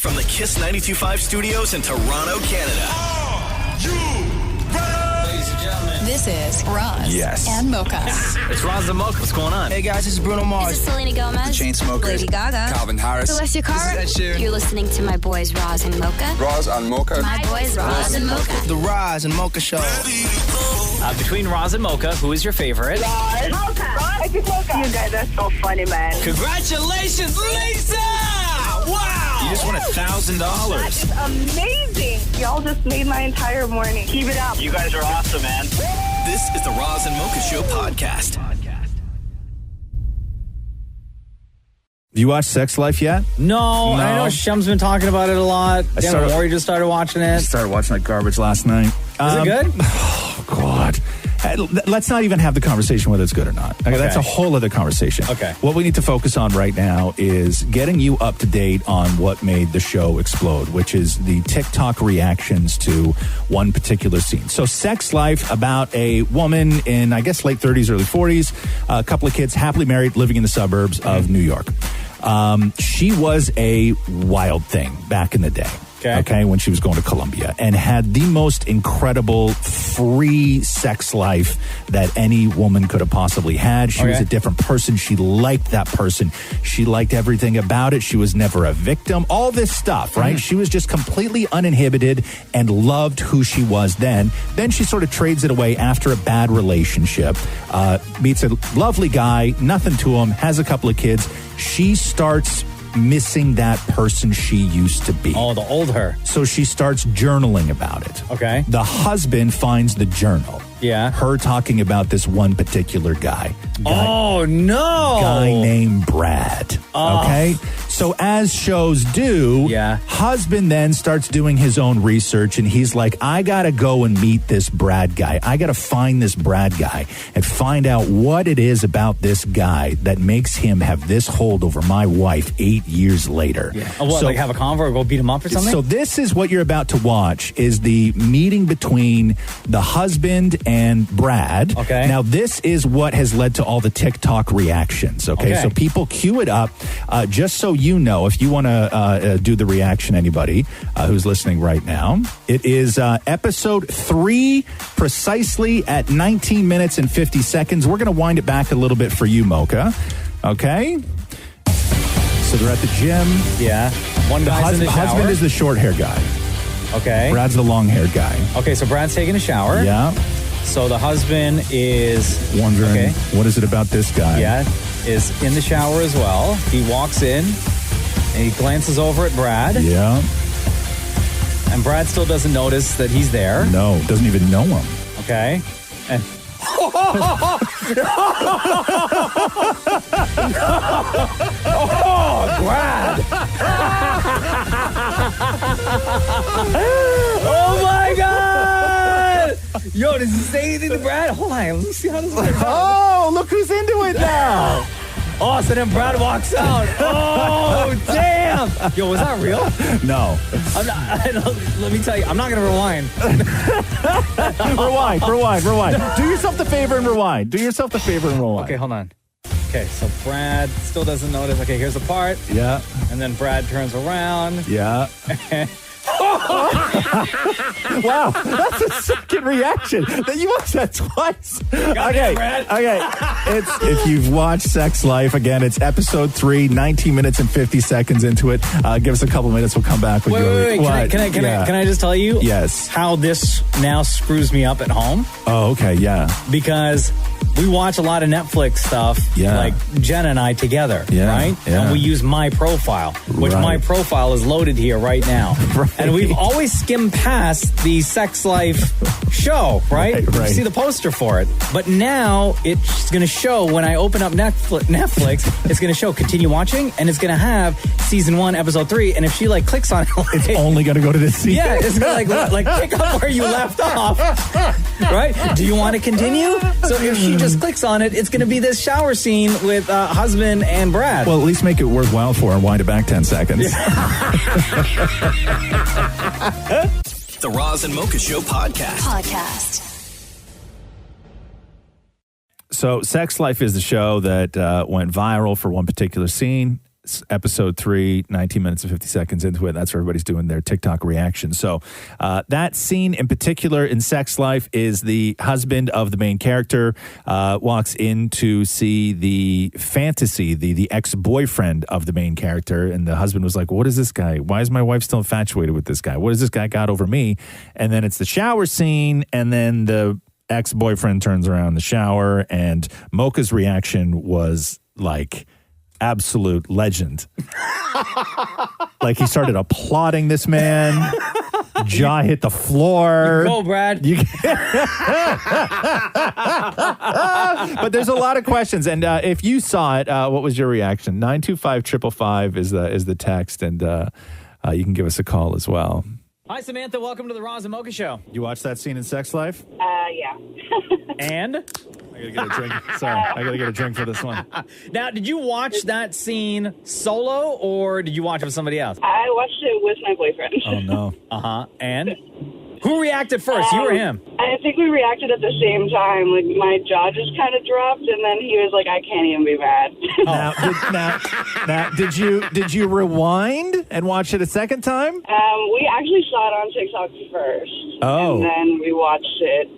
From the Kiss 92.5 studios in Toronto, Canada. Are you ready? Ladies and gentlemen, this is Roz and Mocha. it's Roz and Mocha. What's going on? Hey guys, this is Bruno Mars. This is Selena Gomez. The Chainsmokers. Lady Gaga. Calvin Harris. Alessia Cara. This is Ed Sheeran. You're listening to my boys Roz and Mocha. Roz and Mocha. My boys Roz and Mocha. The Roz and Mocha Show. Between Roz and Mocha, who is your favorite? Mocha. Mocha. You guys are so funny, man. Congratulations, Lisa! Wow! You just won $1,000. That is amazing. Y'all just made my entire morning. Keep it up. You guys are awesome, man. This is the Roz and Mocha Show podcast. Have you watched Sex Life yet? No. I know Shum's been talking about it a lot. Dan Laurie just started watching it. I started watching that garbage last night. Is it good? Oh, God. Let's not even have the conversation whether it's good or not. Okay, that's a whole other conversation. Okay. What we need to focus on right now is getting you up to date on what made the show explode, which is the TikTok reactions to one particular scene. So Sex Life, about a woman in, I guess, late 30s, early 40s, a couple of kids, happily married, living in the suburbs of New York. She was a wild thing back in the day. Okay, when she was going to Columbia, and had the most incredible free sex life that any woman could have possibly had. She was a different person. She liked that person. She liked everything about it. She was never a victim. All this stuff, right? She was just completely uninhibited and loved who she was then. Then she sort of trades it away after a bad relationship, meets a lovely guy, nothing to him, has a couple of kids. She starts missing that person she used to be. Oh, the old her. So she starts journaling about it. Okay. The husband finds the journal. Yeah. Her talking about this one particular guy. Oh, no. Guy named Brad. Okay. So as shows do, husband then starts doing his own research, and he's like, I got to go and meet this Brad guy. I got to find this Brad guy and find out what it is about this guy that makes him have this hold over my wife 8 years later. Yeah. So, like have a convo or go beat him up or something? So this is what you're about to watch, is the meeting between the husband and Brad. Okay. Now, this is what has led to all the TikTok reactions. Okay. So people cue it up. Just so you know, if you want to do the reaction, anybody who's listening right now, it is episode 3, precisely at 19 minutes and 50 seconds. We're going to wind it back a little bit for you, Mocha. Okay. So they're at the gym. Yeah. One guy's in the shower. Husband is the short hair guy. Okay. Brad's the long hair guy. Okay, so Brad's taking a shower. Yeah. So the husband is wondering, what is it about this guy? Yeah, is in the shower as well. He walks in and he glances over at Brad. Yeah. And Brad still doesn't notice that he's there. No, doesn't even know him. Okay. And Brad! Oh my God! Yo, does he say anything to Brad? Hold on, let me see how this works out. Oh, look who's into it now! Oh, so then Brad walks out. Oh, damn! Yo, was that real? No. Let me tell you, I'm not going to rewind. Rewind. Do yourself the favor and rewind. Okay, hold on. Okay, so Brad still doesn't notice. Okay, here's the part. Yeah. And then Brad turns around. Yeah. Wow, that's a second reaction. You watched that twice. Okay. If you've watched Sex Life, again, it's episode 3, 19 minutes and 50 seconds into it. Give us a couple minutes. We'll come back with Wait. Can I just tell you? Yes. How this now screws me up at home? Oh, okay, yeah. Because we watch a lot of Netflix stuff, like Jen and I together, right? Yeah. And we use my profile, which my profile is loaded here right now. And we've always skimmed past the Sex Life show, right? You see the poster for it. But now it's going to show, when I open up Netflix, it's going to show continue watching, and it's going to have season 1, episode 3. And if she clicks on it, it's only going to go to this season. Yeah, it's going to pick up where you left off, right? Do you want to continue? So if she just clicks on it, it's going to be this shower scene with husband and Brad. Well, at least make it worthwhile for her and wind it back 10 seconds. The Roz and Mocha Show podcast. So Sex Life is the show that went viral for one particular scene. episode 3, 19 minutes and 50 seconds into it. That's where everybody's doing their TikTok reaction. So that scene in particular in Sex Life is the husband of the main character walks in to see the fantasy, the ex-boyfriend of the main character. And the husband was like, what is this guy? Why is my wife still infatuated with this guy? What has this guy got over me? And then it's the shower scene, and then the ex-boyfriend turns around in the shower, and Mocha's reaction was like absolute legend. Like he started applauding this man. Jaw hit the floor. Go, Brad. But there's a lot of questions, and if you saw it, what was your reaction? 925-555 is the text, and you can give us a call as well. Hi, Samantha. Welcome to the Roz and Mocha Show. You watched that scene in Sex Life? Yeah. And? I gotta get a drink. Sorry, I gotta get a drink for this one. Now, did you watch that scene solo, or did you watch it with somebody else? I watched it with my boyfriend. Oh, no. Uh-huh. And? Who reacted first, you or him? I think we reacted at the same time. Like, my jaw just kind of dropped, and then he was like, I can't even be mad. Now, did you rewind and watch it a second time? We actually saw it on TikTok first. Oh. And then we watched it.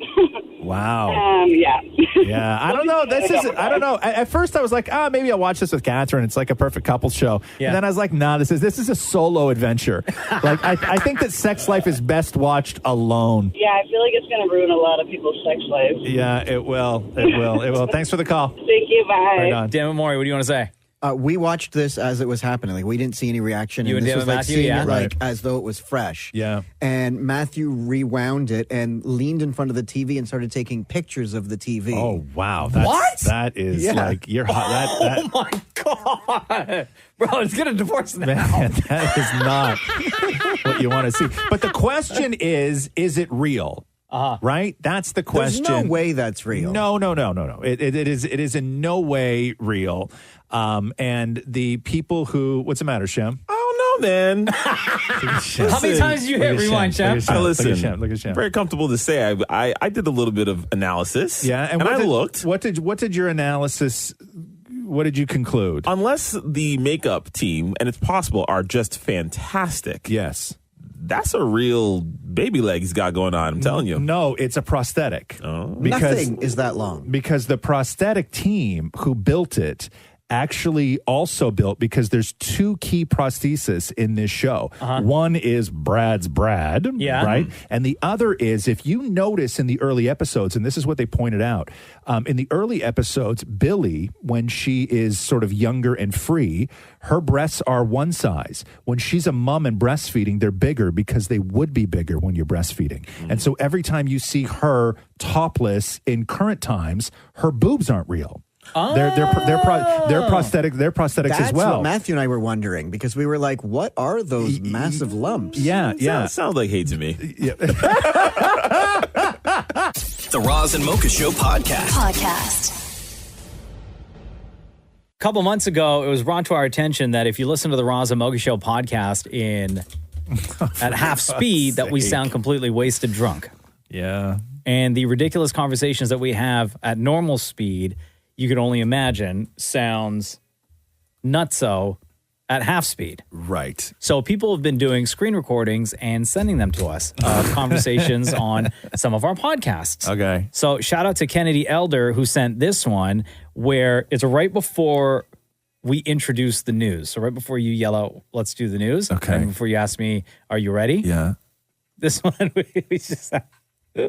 Wow. Yeah. Yeah, I don't know. I don't know. At first, I was like, maybe I'll watch this with Catherine. It's like a perfect couple show. Yeah. And then I was like, nah, this is a solo adventure. Like, I think that Sex Life is best watched alone. Yeah, I feel like it's going to ruin a lot of people's sex lives. Yeah, it will. It will. Thanks for the call. Thank you. Bye. Right on. Damn it, Maury, what do you want to say? We watched this as it was happening. Like, we didn't see any reaction. You and this David was like Matthew, seeing yeah? it like Right. as though it was fresh. Yeah. And Matthew rewound it and leaned in front of the TV and started taking pictures of the TV. Oh, wow. What? That is like, you're hot. Oh, my God. Bro, it's going to divorce now. Man, that is not what you want to see. But the question is it real? Right? That's the question. There's no way that's real. No. It is in no way real. And the people who, what's the matter, Shem? I don't know, man. How many times did you hit rewind, Shem? Listen, Look at Shem. very comfortable to say. I did a little bit of analysis. Yeah, and I looked. What did your analysis? What did you conclude? Unless the makeup team, and it's possible, are just fantastic. Yes. That's a real baby leg he's got going on, I'm telling you. No, it's a prosthetic. Nothing is that long. Because the prosthetic team who built it actually also built, because there's two key prostheses in this show. One is Brad's Brad, right? And the other is, if you notice in the early episodes, and this is what they pointed out, in the early episodes, Billy, when she is sort of younger and free, her breasts are one size. When she's a mom and breastfeeding, they're bigger because they would be bigger when you're breastfeeding. And so every time you see her topless in current times, her boobs aren't real. They're prosthetic. They're prosthetics That's as well. what Matthew and I were wondering, because we were like, "What are those massive lumps?" Yeah. Sounds like hate to me. The Roz and Mocha Show podcast. A couple months ago, it was brought to our attention that if you listen to the Roz and Mocha Show podcast at half speed, that we sound completely wasted drunk. Yeah. And the ridiculous conversations that we have at normal speed, you can only imagine, sounds nutso at half speed. Right. So people have been doing screen recordings and sending them to us of conversations on some of our podcasts. Okay. So shout out to Kennedy Elder, who sent this one, where it's right before we introduce the news. So right before you yell out, let's do the news. Okay. And before you ask me, are you ready? Yeah. This one, we just...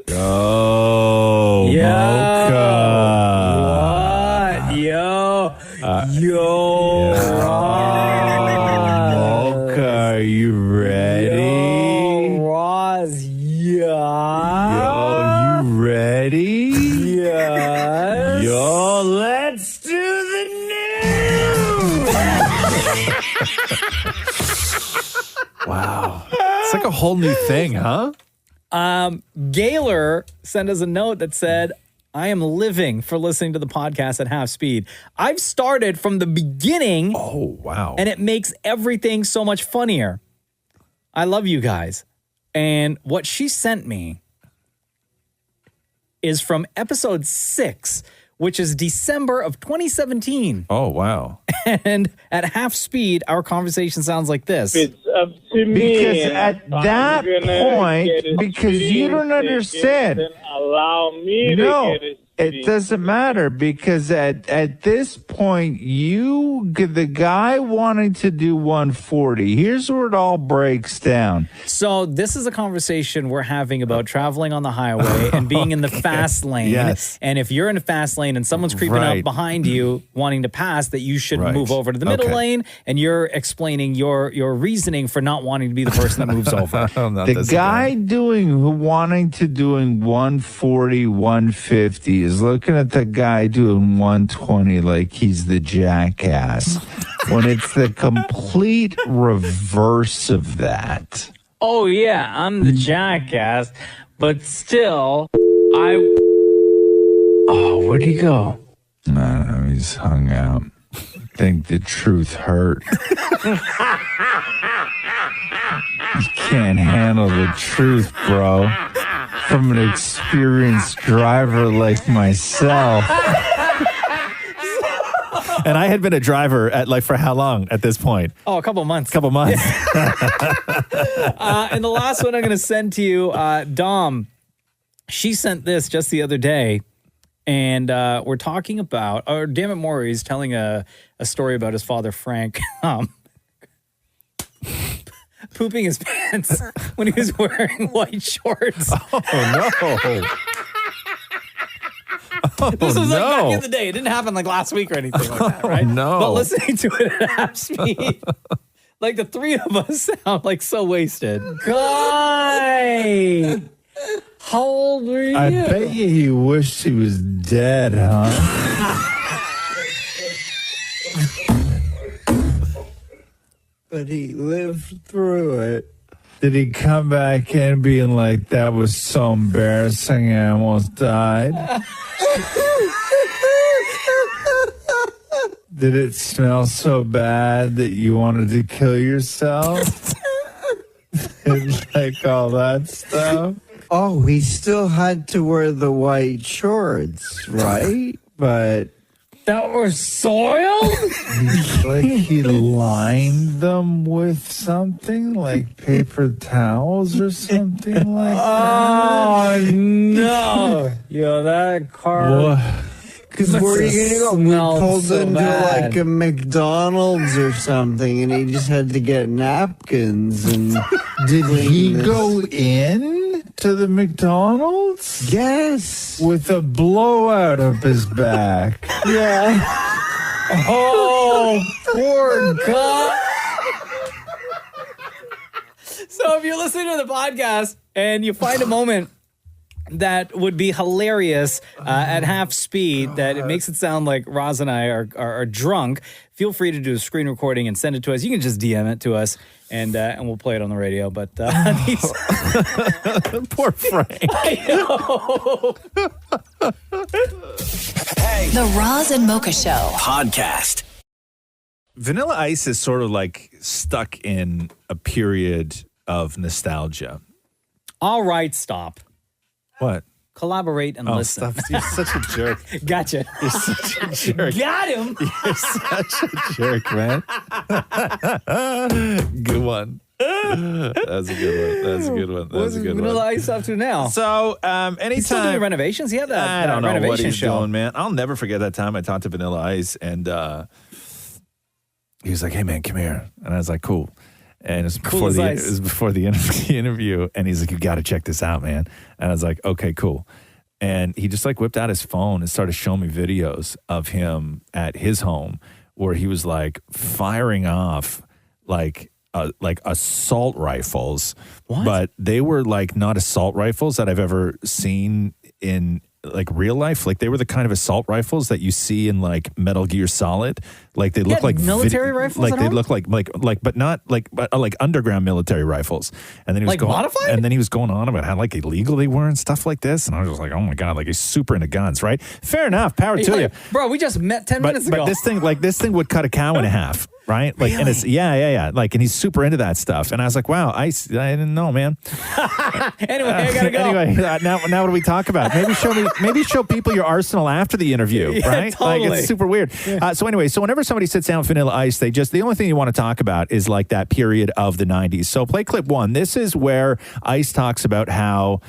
Oh, Mocha. What? Yo. Mocha, are you ready? Roz, yeah. Yo, you ready? Yes. Yo, let's do the news. Wow. It's like a whole new thing, huh? Gaylor sent us a note that said, I am living for listening to the podcast at half speed. I've started from the beginning. Oh, wow. And it makes everything so much funnier. I love you guys. And what she sent me is from episode 6, which is December of 2017. Oh, wow. And at half speed, our conversation sounds like this. It's up to me. Because at that point, because you don't understand. Allow me to get it. It doesn't matter because at this point, the guy wanting to do 140, here's where it all breaks down. So this is a conversation we're having about traveling on the highway and being in the fast lane. Yes. And if you're in a fast lane and someone's creeping up behind you wanting to pass, that you should move over to the middle lane, and you're explaining your reasoning for not wanting to be the person that moves over. The guy wanting to doing 140, 150 is looking at the guy doing 120 like he's the jackass when it's the complete reverse of that. Oh, yeah, I'm the jackass, but still, Oh, where'd he go? I don't know, he's hung out. I think the truth hurt. You can't handle the truth, bro. From an experienced driver like myself. And I had been a driver for how long at this point? Oh, a couple months. And the last one I'm going to send to you, Dom, she sent this just the other day, and we're talking about, Dammit Maury's telling a story about his father, Frank, pooping his pants when he was wearing white shorts. Oh, no. This was like back in the day. It didn't happen like last week or anything like that, right? No. But listening to it at half speed, like the three of us sound like so wasted. Guy! How old were you? I bet you he wished he was dead, huh? But he lived through it. Did he come back in being like, that was so embarrassing, I almost died? Did it smell so bad that you wanted to kill yourself? And like all that stuff? Oh, he still had to wear the white shorts, right? But that were soiled? Like he lined them with something like paper towels or something like that. Oh, no. Yo, that car. Because where are you going to go? We pulled into like a McDonald's or something, and he just had to get napkins. And did he go in to the McDonald's? Yes. With a blowout up his back. Yeah. Oh, poor guy. So if you're listening to the podcast and you find a moment that would be hilarious at half speed, that it makes it sound like Roz and I are drunk, feel free to do a screen recording and send it to us. You can just DM it to us, and we'll play it on the radio. But poor Frank. I know. The Roz and Mocha Show podcast. Vanilla Ice is sort of like stuck in a period of nostalgia. All right, stop. What? Collaborate and listen. Stop. You're such a jerk. Gotcha. You're such a jerk. Got him. You're such a jerk, man. Good one. That's a good one. That's a good one. That's a good Vanilla one. Ice up to now? So, anytime He's still doing renovations. He had that I don't know renovation what he's show. doing, man. I'll never forget that time I talked to Vanilla Ice, and he was like, "Hey, man, come here," and I was like, "Cool." And it was before the interview, and he's like, "You got to check this out, man." And I was like, "Okay, cool." And he just like whipped out his phone and started showing me videos of him at his home where he was like firing off like assault rifles. What? But they were like not assault rifles that I've ever seen in like real life. Like they were the kind of assault rifles that you see in like Metal Gear Solid. Like they look like military rifles. Like at they home? look like but not like underground military rifles. And then he was Like going modified? and then he was going on about how like illegal they were and stuff like this. And I was just like, oh my god, like he's super into guns, right? Fair enough, power to you. Bro, we just met 10 minutes ago. But this thing would cut a cow in half. right? Like, and it's yeah. Like, and he's super into that stuff. And I was like, wow, I didn't know, man. Anyway, I gotta go. Anyway, now what do we talk about? Maybe show people your arsenal after the interview, right? Totally. Like, it's super weird. So anyway, so whenever somebody sits down with Vanilla Ice, the only thing you want to talk about is like that period of the 90s. So play clip 1. This is where Ice talks about how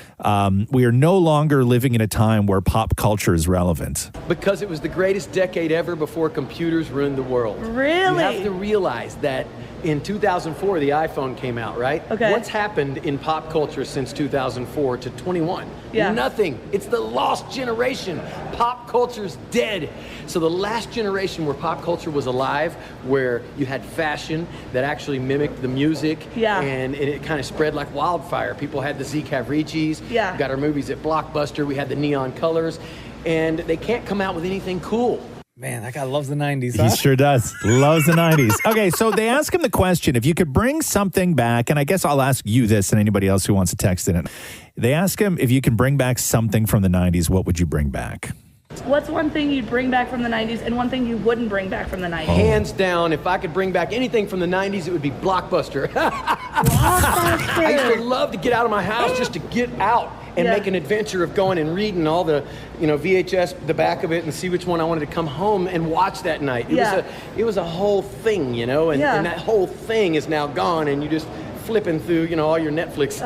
we are no longer living in a time where pop culture is relevant. Because it was the greatest decade ever before computers ruined the world. Really? You have to realize that in 2004, the iPhone came out, right? Okay. What's happened in pop culture since 2004 to 21? Yeah. Nothing. It's the lost generation. Pop culture's dead. So the last generation where pop culture was alive, where you had fashion that actually mimicked the music, and it kind of spread like wildfire. People had the Z Cavricis, we got our movies at Blockbuster, we had the neon colors, and they can't come out with anything cool. Man, that guy loves the 90s, He sure does. Loves the 90s. Okay, so they ask him the question, if you could bring something back, and I guess I'll ask you this and anybody else who wants to text in it. They ask him if you can bring back something from the 90s, what would you bring back? What's one thing you'd bring back from the 90s and one thing you wouldn't bring back from the 90s? Hands down, if I could bring back anything from the 90s, it would be Blockbuster. I used to love to get out of my house just to get out and make an adventure of going and reading all the, VHS, the back of it, and see which one I wanted to come home and watch that night. It was a whole thing, and that whole thing is now gone, and you just flipping through, all your Netflix.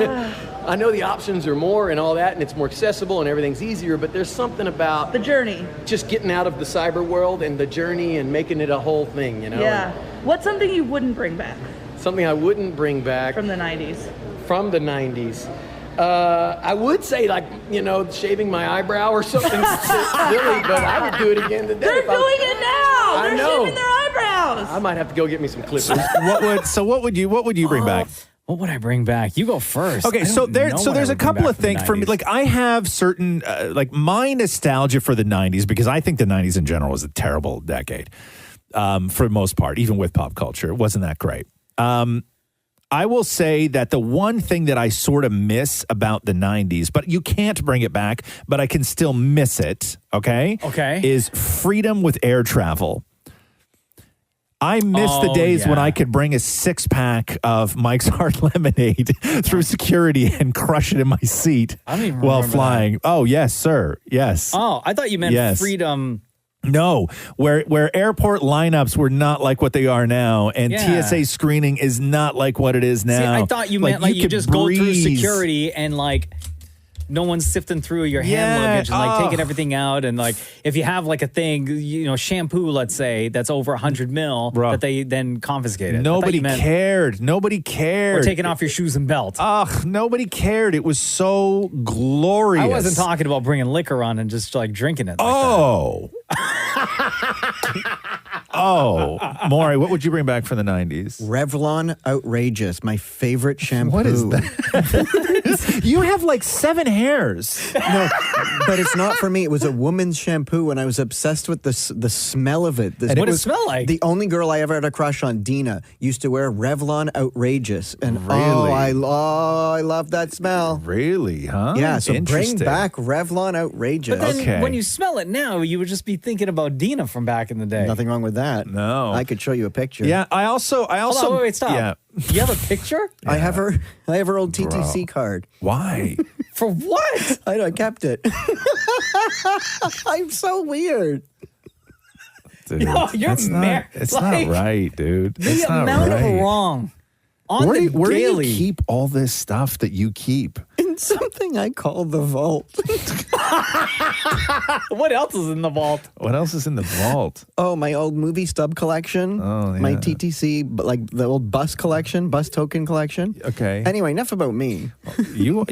I know the options are more and all that, and it's more accessible and everything's easier, but there's something about the journey. Just getting out of the cyber world and the journey and making it a whole thing, Yeah. What's something you wouldn't bring back? Something I wouldn't bring back. From the 90s. From the 90s. I would say, shaving my eyebrow or something silly, but I would do it again today. They're doing it now. They're shaving their eyebrows. I might have to go get me some clippers. What would you bring back? What would I bring back? You go first. Okay, so there's a couple of things for me. Like, I have certain my nostalgia for the 90s, because I think the 90s in general was a terrible decade for the most part, even with pop culture. It wasn't that great. I will say that the one thing that I sort of miss about the 90s, but you can't bring it back, but I can still miss it, okay? Okay. Is freedom with air travel. I miss the days when I could bring a 6-pack of Mike's Hard Lemonade through security and crush it in my seat while flying. That. Oh, yes, sir. Yes. Oh, I thought you meant freedom. No, where airport lineups were not like what they are now, and TSA screening is not like what it is now. See, I thought you meant you just go through security and no one's sifting through your hand luggage and taking everything out, and if you have a thing, shampoo, let's say, that's over 100 mil, that they then confiscate it. Nobody cared. Nobody cared. Or taking off your shoes and belt. Ugh, nobody cared. It was so glorious. I wasn't talking about bringing liquor on and just drinking it. Maury, what would you bring back from the 90s? Revlon Outrageous, my favorite shampoo. What is that? You have 7 hairs. No, but it's not for me. It was a woman's shampoo, and I was obsessed with the smell of it. What does it smell like? The only girl I ever had a crush on, Dina, used to wear Revlon Outrageous, and I love that smell. Really, huh? Yeah, so bring back Revlon Outrageous. But then when you smell it now, you would just be thinking about Dina from back in the day. Nothing wrong with that. No, I could show you a picture. Yeah, I also. Hold on, wait, stop. Yeah. You have a picture? I have her old TTC card. Why? For what? I kept it. I'm so weird. Dude, No, you're it's not right, dude. The It's not amount right. of wrong. Where do you keep all this stuff that you keep? In something I call the vault. What else is in the vault? What else is in the vault? Oh, my old movie stub collection. Oh, yeah. My TTC, the old bus collection, bus token collection. Okay. Anyway, enough about me. No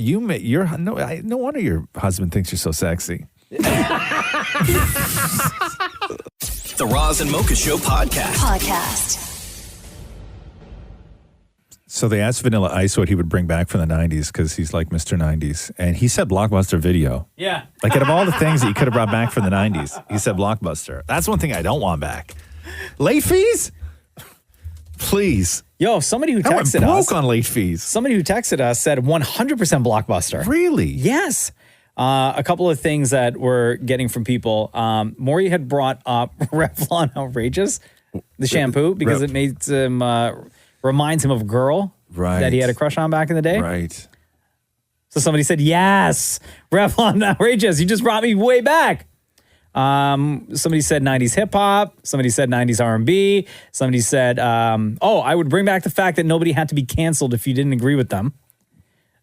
wonder your husband thinks you're so sexy. The Roz and Mocha Show podcast. So they asked Vanilla Ice what he would bring back from the 90s because he's like Mr. 90s. And he said Blockbuster Video. Yeah. Out of all the things that you could have brought back from the 90s, he said Blockbuster. That's one thing I don't want back. Late fees? Please. Yo, somebody who I went texted broke us. on late fees. Somebody who texted us said 100% Blockbuster. Really? Yes. A couple of things that we're getting from people. Maury had brought up Revlon Outrageous. The shampoo, because it makes him, reminds him of a girl that he had a crush on back in the day. Right. So somebody said, yes, Revlon outrageous. You just brought me way back. Somebody said 90s hip hop. Somebody said 90s R&B. Somebody said, I would bring back the fact that nobody had to be canceled if you didn't agree with them.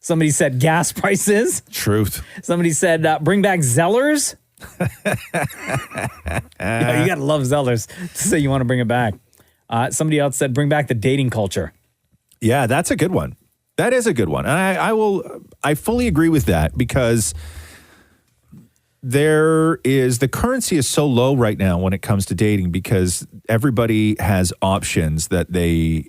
Somebody said gas prices. Truth. Somebody said, bring back Zellers. Yeah, you got to love Zellers to say you want to bring it back. Somebody else said, bring back the dating culture. Yeah, that's a good one. That is a good one. And I fully agree with that because the currency is so low right now when it comes to dating because everybody has options that they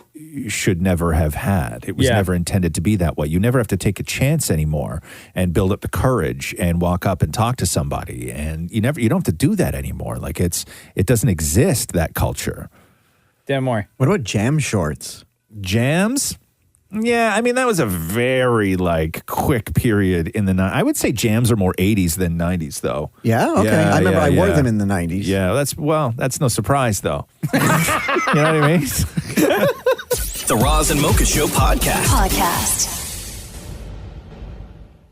should never have had. It was never intended to be that way. You never have to take a chance anymore and build up the courage and walk up and talk to somebody. And you don't have to do that anymore. Like it doesn't exist, that culture. Dan Moore. What about jam shorts? Jams? Yeah, I mean, that was a very, quick period in the 90s. I would say jams are more 80s than 90s, though. Yeah? Okay. Yeah, I remember I wore them in the 90s. Yeah, that's no surprise, though. You know what I mean? The Roz and Mocha Show podcast.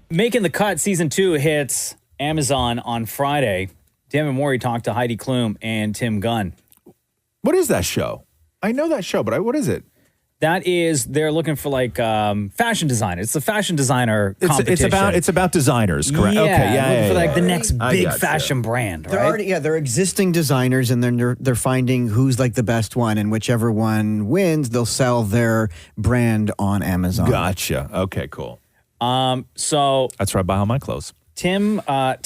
Making the Cut Season 2 hits Amazon on Friday. Dan and Maury talked to Heidi Klum and Tim Gunn. What is that show? I know that show, but what is it? That is, they're looking for fashion design. It's a fashion designer competition. It's about designers, correct? Yeah, okay, looking for the next big fashion brand, right? They're existing designers, and then they're finding who's the best one, and whichever one wins, they'll sell their brand on Amazon. Gotcha. Okay, cool. So that's where I buy all my clothes. Tim Gunn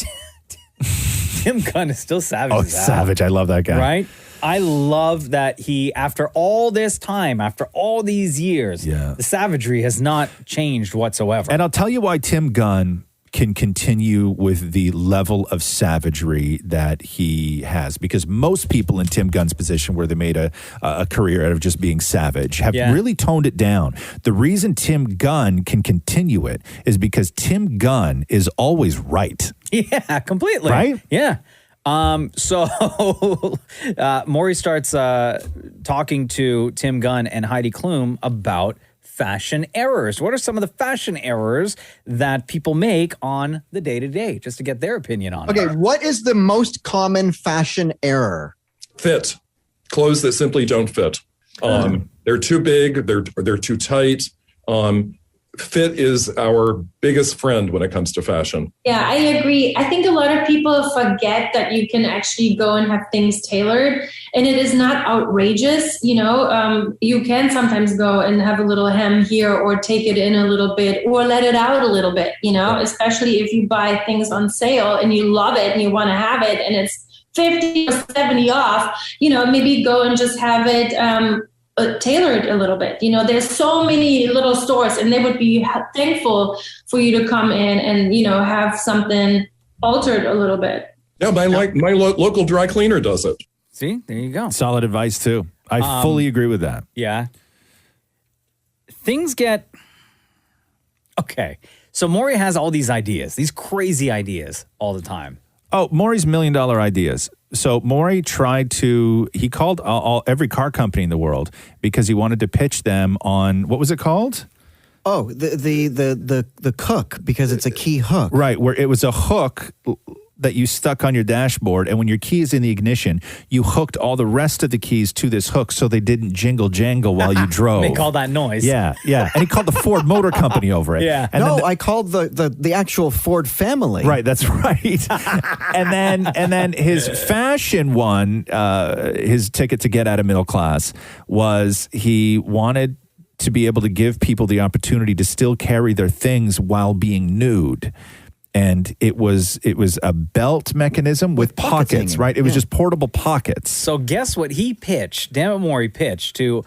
is still savage. Oh, savage! I love that guy. Right. I love that he, after all this time, after all these years, the savagery has not changed whatsoever. And I'll tell you why Tim Gunn can continue with the level of savagery that he has. Because most people in Tim Gunn's position, where they made a career out of just being savage, have really toned it down. The reason Tim Gunn can continue it is because Tim Gunn is always right. Yeah, completely. Right? Yeah. So Maury starts talking to Tim Gunn and Heidi Klum about fashion errors. What are some of the fashion errors that people make on the day-to-day, just to get their opinion on it? Okay, what is the most common fashion error? Fit. Clothes that simply don't fit. They're too big, they're too tight. Fit is our biggest friend when it comes to fashion. Yeah, I agree. I think a lot of people forget that you can actually go and have things tailored, and it is not outrageous. You can sometimes go and have a little hem here or take it in a little bit or let it out a little bit, especially if you buy things on sale and you love it and you want to have it and it's 50 or 70 off, maybe go and just have it tailored a little bit. There's so many little stores, and they would be thankful for you to come in and have something altered a little bit. Yeah, my local dry cleaner does it. See, there you go. Solid advice too. I fully agree with that. Yeah. Things get okay. So Maury has all these ideas, these crazy ideas all the time. Oh, Maury's $1 million ideas. So Maury he called every car company in the world because he wanted to pitch them on, what was it called? Oh, the hook, because it's a key hook. Right, where it was a hook that you stuck on your dashboard, and when your key is in the ignition, you hooked all the rest of the keys to this hook so they didn't jingle jangle while you drove. Make all that noise. Yeah. And he called the Ford Motor Company over it. Yeah. And I called the actual Ford family. Right, that's right. and then his fashion one, his ticket to get out of middle class, was he wanted to be able to give people the opportunity to still carry their things while being nude. And it was a belt mechanism with pockets, right? It was just portable pockets. So guess what he pitched? Dammit Maury pitched to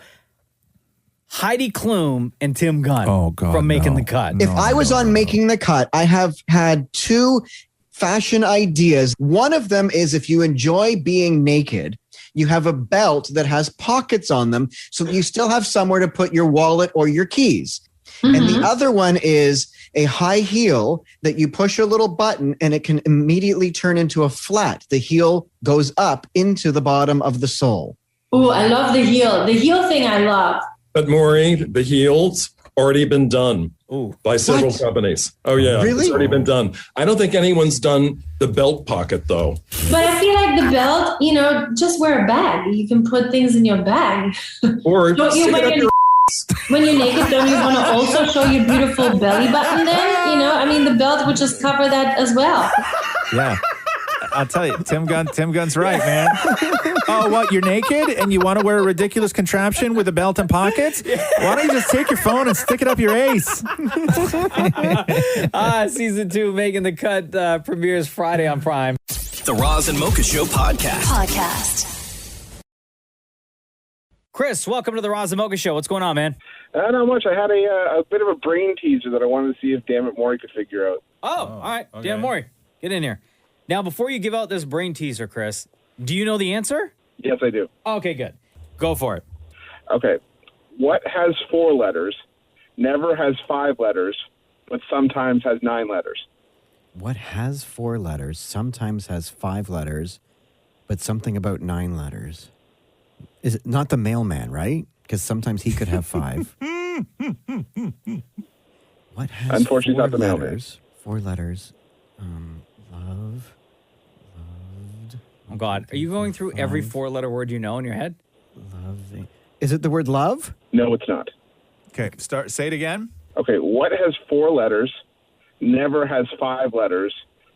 Heidi Klum and Tim Gunn from Making the Cut. If I was on Making the Cut, I have had two fashion ideas. One of them is, if you enjoy being naked, you have a belt that has pockets on them so that you still have somewhere to put your wallet or your keys. Mm-hmm. And the other one is a high heel that you push a little button and it can immediately turn into a flat. The heel goes up into the bottom of the sole. Ooh, I love the heel. The heel thing I love. But Maury, the heel's already been done by several companies. Oh, yeah. Really? It's already been done. I don't think anyone's done the belt pocket, though. But I feel like the belt, just wear a bag. You can put things in your bag. Or don't you, stick it up your when you're naked, don't you want to also show your beautiful belly button then? The belt would just cover that as well. Yeah. I'll tell you, Tim Gunn's right, man. Oh, what? You're naked and you want to wear a ridiculous contraption with a belt and pockets? Why don't you just take your phone and stick it up your ace? Season 2 making the cut premieres Friday on Prime. The Roz and Mocha Show podcast. Chris, welcome to the Roz and Mocha Show. What's going on, man? Not much. I had a bit of a brain teaser that I wanted to see if Damn It Maury could figure out. All right. Okay. Damn Maury, get in here. Now, before you give out this brain teaser, Chris, do you know the answer? Yes, I do. Okay, good. Go for it. Okay. What has 4 letters, never has 5 letters, but sometimes has 9 letters? What has 4 letters, sometimes has 5 letters, but something about 9 letters? Is it not the mailman, right? Because sometimes he could have 5. What has Unfortunately, 4 not the mailman. letters? 4 letters. Love. Loved. Oh, God. Are you going through every 4-letter word you know in your head? Loving. Is it the word love? No, it's not. Okay, say it again. Okay, what has 4 letters, never has 5 letters,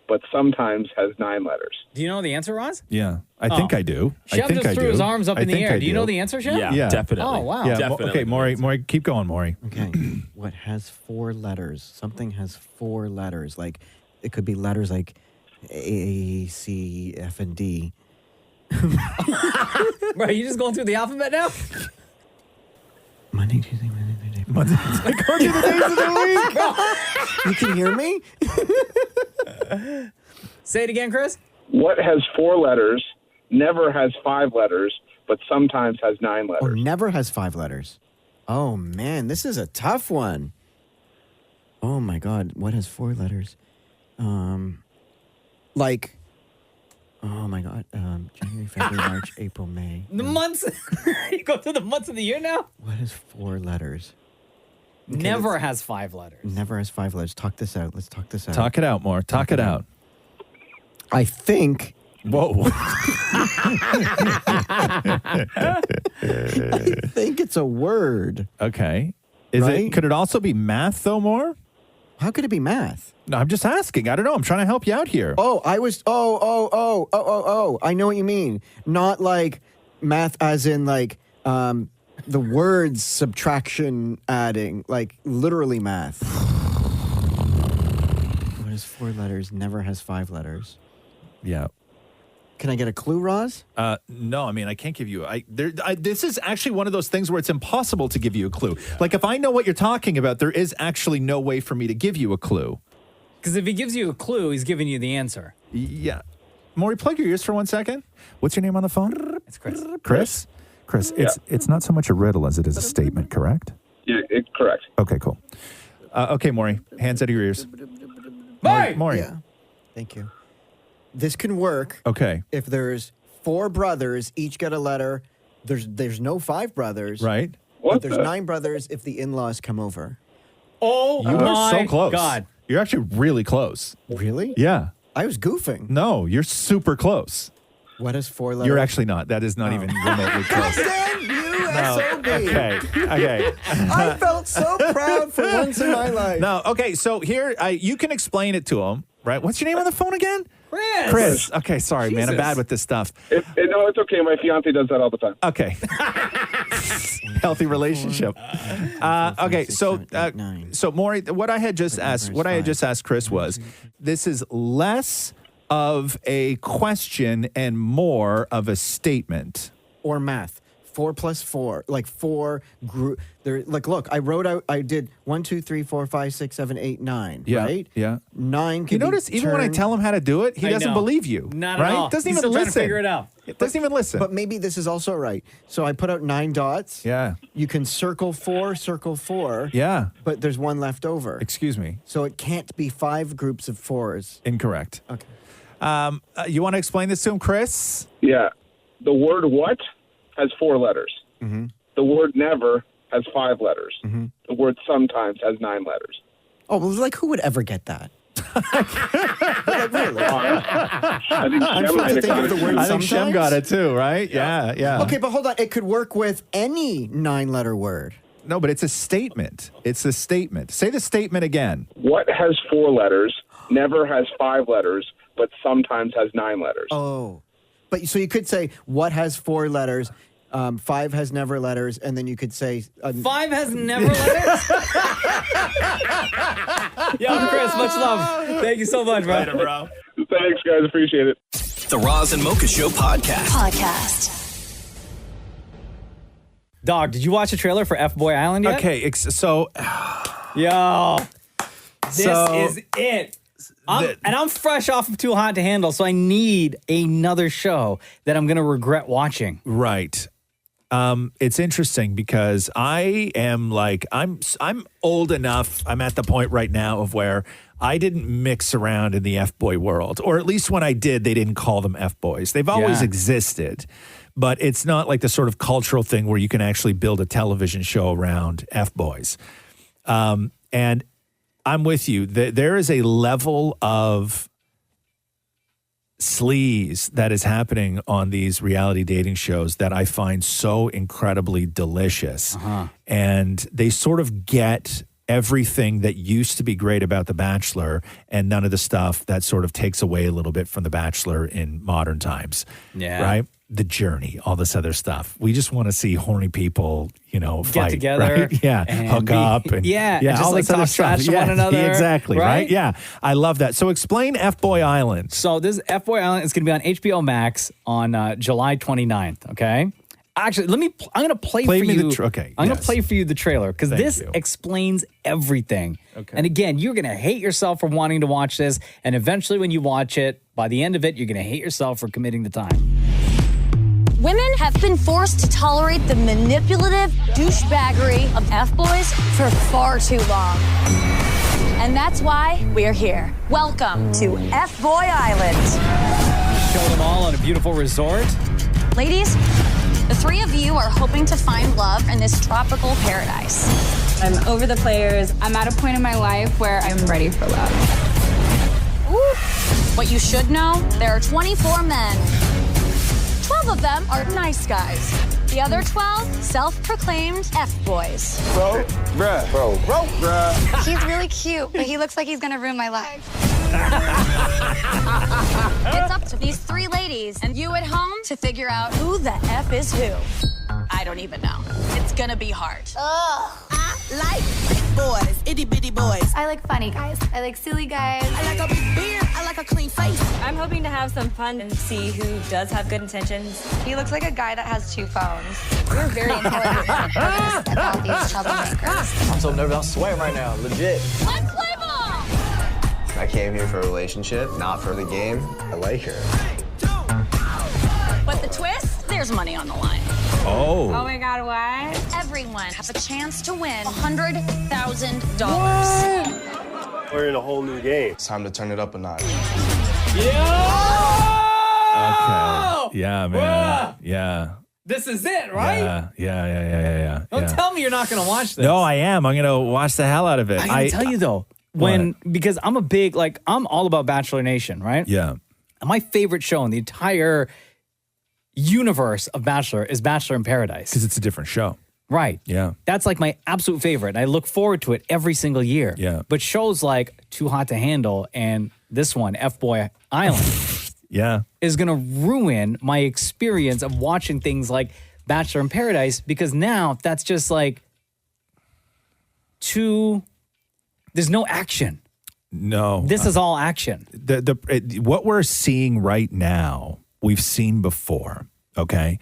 but sometimes has 9 letters? Do you know the answer, Roz? Yeah, I think I do. Shev just threw his arms up in the air. Do you know the answer, Shev? Yeah, definitely. Oh, wow. Yeah, Definitely. okay, Maury, keep going, Maury. Okay. What has 4 letters? Something has 4 letters. Like, it could be letters like A, C, F, and D. Bro, you just going through the alphabet now? Monday, Tuesday, Wednesday, Thursday. Go to the days of the week. You can hear me? Say it again, Chris. What has 4 letters, never has 5 letters, but sometimes has 9 letters? Or never has 5 letters. Oh, man, this is a tough one. Oh, my God. What has 4 letters? Oh, my God. January, February, March, April, May. The months. You go through the months of the year now? What has 4 letters? Okay, Never has 5 letters. Never has 5 letters. Talk this out. Let's talk this out. Talk it out, Maury. Talk it out. I think. Whoa. I think it's a word. Okay. Right? Could it also be math, though, Maury? How could it be math? No, I'm just asking. I don't know. I'm trying to help you out here. Oh, I know what you mean. Not like math as in like the words subtraction, adding, like literally math. What is 4 letters, never has 5 letters? Yeah. Can I get a clue, Roz? No, I mean, I can't give you. This is actually one of those things where it's impossible to give you a clue. Like, if I know what you're talking about, there is actually no way for me to give you a clue. Because if he gives you a clue, he's giving you the answer. Yeah. Maury, plug your ears for 1 second. What's your name on the phone? It's Chris. Chris? Chris, it's not so much a riddle as it is a statement, correct? Yeah, it's correct. Okay, cool. Okay, Maury, hands out of your ears. Maury. Yeah. Thank you. This can work. Okay. If there's 4 brothers, each get a letter. There's no 5 brothers. Right. But there's 9 brothers if the in-laws come over. Oh, you my are so close. God. You're actually really close. Really? Yeah. I was goofing. No, you're super close. What is 4 letters? You're actually not. That is not even remotely close. Damn you, SOB. Okay. I felt so proud for once in my life. No, okay, so here, you can explain it to him, right? What's your name on the phone again? Chris. Okay, sorry, man. I'm bad with this stuff. No, it's okay. My fiance does that all the time. Okay. Healthy relationship. Okay, so Maury, what I had just asked Chris was, this is less of a question and more of a statement. Or math. 4 plus 4, like 4 group. There, like, look, I did 1, 2, 3, 4, 5, 6, 7, 8, 9. Yeah, right? yeah. 9. You notice even when I tell him how to do it, he doesn't believe you. Not right? at all. Doesn't He's even still trying listen. to figure it out. It doesn't even listen. But maybe this is also right. So I put out 9 dots. Yeah. You can circle 4. Yeah. But there's 1 left over. Excuse me. So it can't be 5 groups of 4s. Incorrect. Okay. You want to explain this to him, Chris? Yeah. The word what has 4 letters. Mm-hmm. The word never has 5 letters. Mm-hmm. The word sometimes has 9 letters. Oh, well, like, who would ever get that? Really? I think I'm Shem supposed might to have think got of the it. word I think Shem sometimes? got it too, right? Yeah. Okay, but hold on. It could work with any 9-letter word. No, but it's a statement. It's a statement. Say the statement again. What has 4 letters, never has 5 letters, but sometimes has 9 letters? Oh. But so you could say, what has 4 letters, 5 has never letters, and then you could say... 5 has never letters? Yo, Chris, much love. Thank you so much, bro. Later, bro. Thanks, guys. Appreciate it. The Roz and Mocha Show podcast. Dog, did you watch the trailer for F-Boy Island yet? Okay, so... Yo, this So- is it. I'm fresh off of Too Hot to Handle, so I need another show that I'm going to regret watching. Right. It's interesting because I am like, I'm old enough. I'm at the point right now of where I didn't mix around in the F-boy world, or at least when I did, they didn't call them F-boys. They've always existed, but it's not like the sort of cultural thing where you can actually build a television show around F-boys. And I'm with you. There is a level of sleaze that is happening on these reality dating shows that I find so incredibly delicious. And they sort of get everything that used to be great about The Bachelor and none of the stuff that sort of takes away a little bit from The Bachelor in modern times. Yeah. Right? The journey, all this other stuff. We just want to see horny people, fight. Get together. Right? Yeah. and Hook up. And, and just all like this other talk stuff. trash to one another. Exactly. Right? Yeah. I love that. So explain F-Boy Island. So this F-Boy Island is going to be on HBO Max on July 29th, okay? Actually, I'm going to play for me you. okay. I'm going to play for you the trailer because Thank this you. explains everything. Okay. And again, you're going to hate yourself for wanting to watch this. And eventually when you watch it, by the end of it, you're going to hate yourself for committing the time. Women have been forced to tolerate the manipulative douchebaggery of F-boys for far too long. And that's why we're here. Welcome to F-Boy Island. Show them all on a beautiful resort. Ladies, the 3 of you are hoping to find love in this tropical paradise. I'm over the players. I'm at a point in my life where I'm ready for love. What you should know, there are 24 men. 12 of them are nice guys. The other 12, self-proclaimed F-boys. Bruh. He's really cute, but he looks like he's gonna ruin my life. It's up to these 3 ladies and you at home to figure out who the F is who. I don't even know. It's gonna be hard. I like boys, itty bitty boys. I like funny guys. I like silly guys. I like a big beard. I like a clean face. I'm hoping to have some fun and see who does have good intentions. He looks like a guy that has 2 phones. We're very intelligent about these troublemakers. I'm so nervous. I'm sweating right now. Legit. Let's play ball! I came here for a relationship, not for the game. I like her. But the twist, there's money on the line. Oh. Oh my God, what? Everyone has a chance to win $100,000. We're in a whole new game. It's time to turn it up a notch. Okay. Yeah, man. Yeah. This is it, right? Yeah. Don't tell me you're not going to watch this. No, I am. I'm going to watch the hell out of it. I gotta tell you though, because I'm a big, I'm all about Bachelor Nation, right? Yeah. And my favorite show in the entire universe of Bachelor is Bachelor in Paradise. Because it's a different show. Right. Yeah. That's like my absolute favorite. And I look forward to it every single year. Yeah. But shows like Too Hot to Handle and this one, F-Boy Island, Yeah. is going to ruin my experience of watching things like Bachelor in Paradise because now that's just like there's no action. No. This is all action. What we're seeing right now, we've seen before, okay?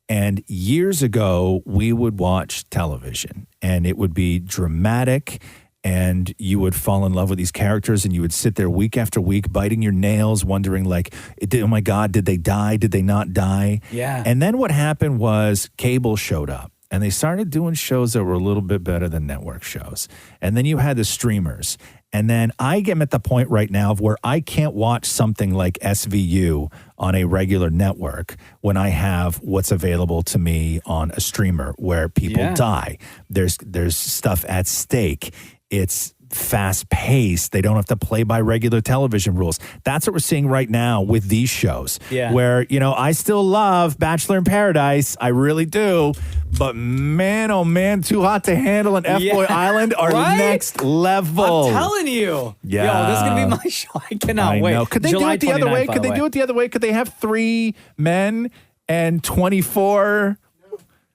And years ago, we would watch television and it would be dramatic and you would fall in love with these characters and you would sit there week after week biting your nails wondering like, oh my God, did they die? Did they not die? Yeah. And then what happened was cable showed up and they started doing shows that were a little bit better than network shows. And then you had the streamers. And then I am at the point right now of where I can't watch something like SVU on a regular network when I have what's available to me on a streamer where people die. There's stuff at stake. It's fast paced. They don't have to play by regular television rules. That's what we're seeing right now with these shows. Yeah. Where, I still love Bachelor in Paradise. I really do. But man, oh man, Too Hot to Handle and F-Boy Island are next level. I'm telling you. Yeah. Yo, this is going to be my show. I cannot wait. Know. Could they July do it the other way? 29th, by Could the they do it the other way? Could they have 3 men and 24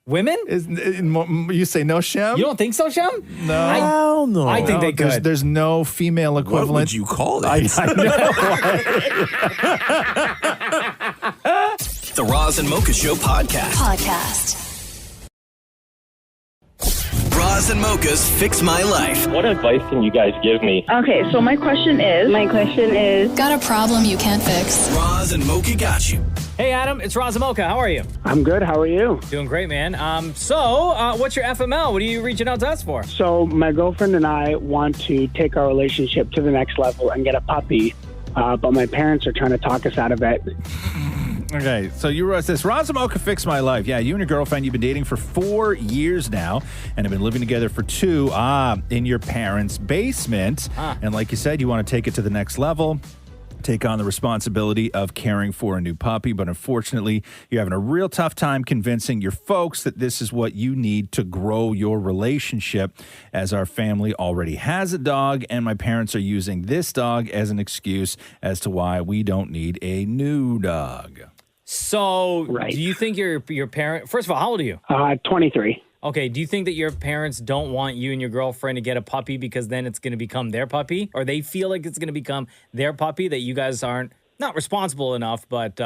women? You say no, Shem? You don't think so, Shem? No. No. I think they could. There's no female equivalent. What would you call it? I know. The Roz and Mocha Show podcast. Roz and Mocha's Fix My Life. What advice can you guys give me? Okay, so my question is... Got a problem you can't fix? Roz and Mocha got you. Hey, Adam, it's Roz and Mocha. How are you? I'm good. How are you? Doing great, man. So, what's your FML? What are you reaching out to us for? So, my girlfriend and I want to take our relationship to the next level and get a puppy, but my parents are trying to talk us out of it. Okay, so you wrote this, Roz and Mocha Fix My Life. Yeah, you and your girlfriend, you've been dating for 4 years now and have been living together for 2 in your parents' basement. And like you said, you want to take it to the next level, take on the responsibility of caring for a new puppy. But unfortunately, you're having a real tough time convincing your folks that this is what you need to grow your relationship, as our family already has a dog and my parents are using this dog as an excuse as to why we don't need a new dog. So, do you think your parent... First of all, how old are you? 23. Okay, do you think that your parents don't want you and your girlfriend to get a puppy because then it's going to become their puppy? Or they feel like it's going to become their puppy, that you guys aren't, not responsible enough, but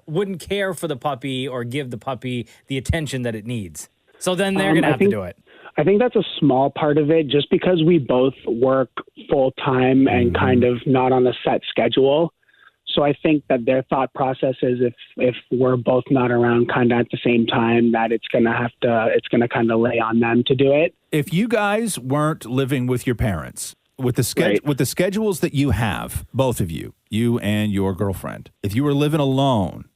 wouldn't care for the puppy or give the puppy the attention that it needs? So then they're going to have to do it. I think that's a small part of it, just because we both work full-time and kind of not on a set schedule. So I think that their thought process is if we're both not around kind of at the same time, that it's going to kind of lay on them to do it. If you guys weren't living with your parents, with the with the schedules that you have, both of you and your girlfriend, if you were living alone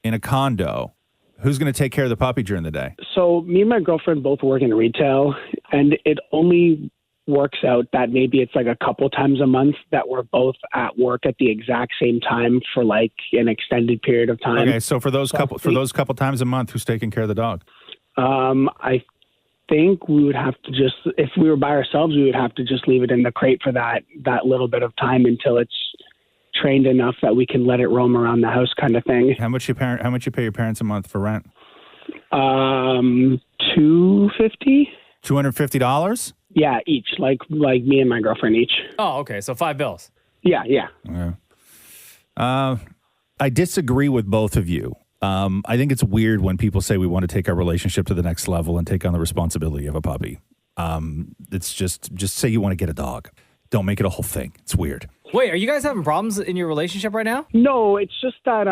in a condo, who's going to take care of the puppy during the day? So me and my girlfriend both work in retail, and it only works out that maybe it's like a couple times a month that we're both at work at the exact same time for like an extended period of time. Okay, so for those couple times a month, who's taking care of the dog? I think we would have to just, if we were by ourselves, we would have to just leave it in the crate for that little bit of time until it's trained enough that we can let it roam around the house, kind of thing. How much you pay your parents a month for rent? $250. $250? Yeah, each, like me and my girlfriend each. Oh, okay. So $5. Yeah. I disagree with both of you. I think it's weird when people say we want to take our relationship to the next level and take on the responsibility of a puppy. It's just say you want to get a dog. Don't make it a whole thing. It's weird. Wait, are you guys having problems in your relationship right now? No, it's just that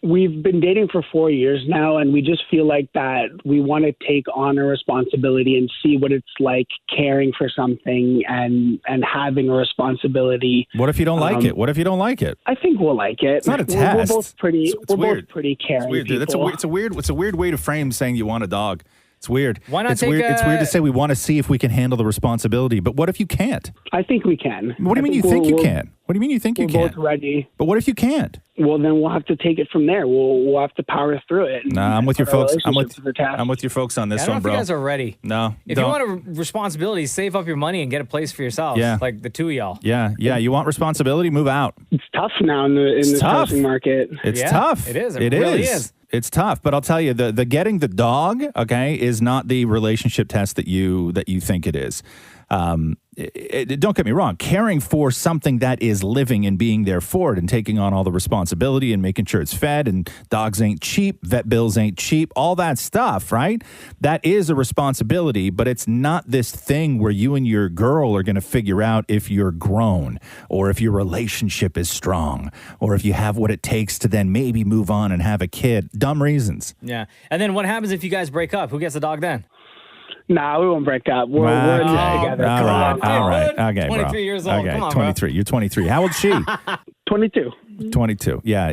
we've been dating for 4 years now, and we just feel like that we want to take on a responsibility and see what it's like caring for something and having a responsibility. What if you don't like it? What if you don't like it? I think we'll like it. It's not a test. We're both pretty. It's weird. Both pretty caring. It's weird, dude. People. It's a weird way to frame saying you want a dog. It's weird. Why not it's weird to say we want to see if we can handle the responsibility. But what if you can't? I think we can. What do you mean you think you can? What do you mean you think you can? We're both ready. But what if you can't? Well, then we'll have to take it from there. We'll have to power through it. Nah, I'm with your folks. I'm with your folks on this I don't one, know if bro. you guys are ready. No. If you want a responsibility, save up your money and get a place for yourselves. Yeah. Like the two of y'all. Yeah. You want responsibility? Move out. It's tough now in the housing market. It's tough. It is. It really is. It's tough, but I'll tell you, the getting the dog, okay, is not the relationship test that you think it is. Don't get me wrong, caring for something that is living and being there for it and taking on all the responsibility and making sure it's fed, and dogs ain't cheap, vet bills ain't cheap, all that stuff, right? That is a responsibility, but it's not this thing where you and your girl are going to figure out if you're grown or if your relationship is strong or if you have what it takes to then maybe move on and have a kid. Dumb reasons. Yeah. And then what happens if you guys break up? Who gets the dog then? Nah, we won't break up. We're in this together. All right. Okay, 23 bro. years old. Okay, Come on, bro. 23. You're 23. How old's she? 22. 22. Yeah.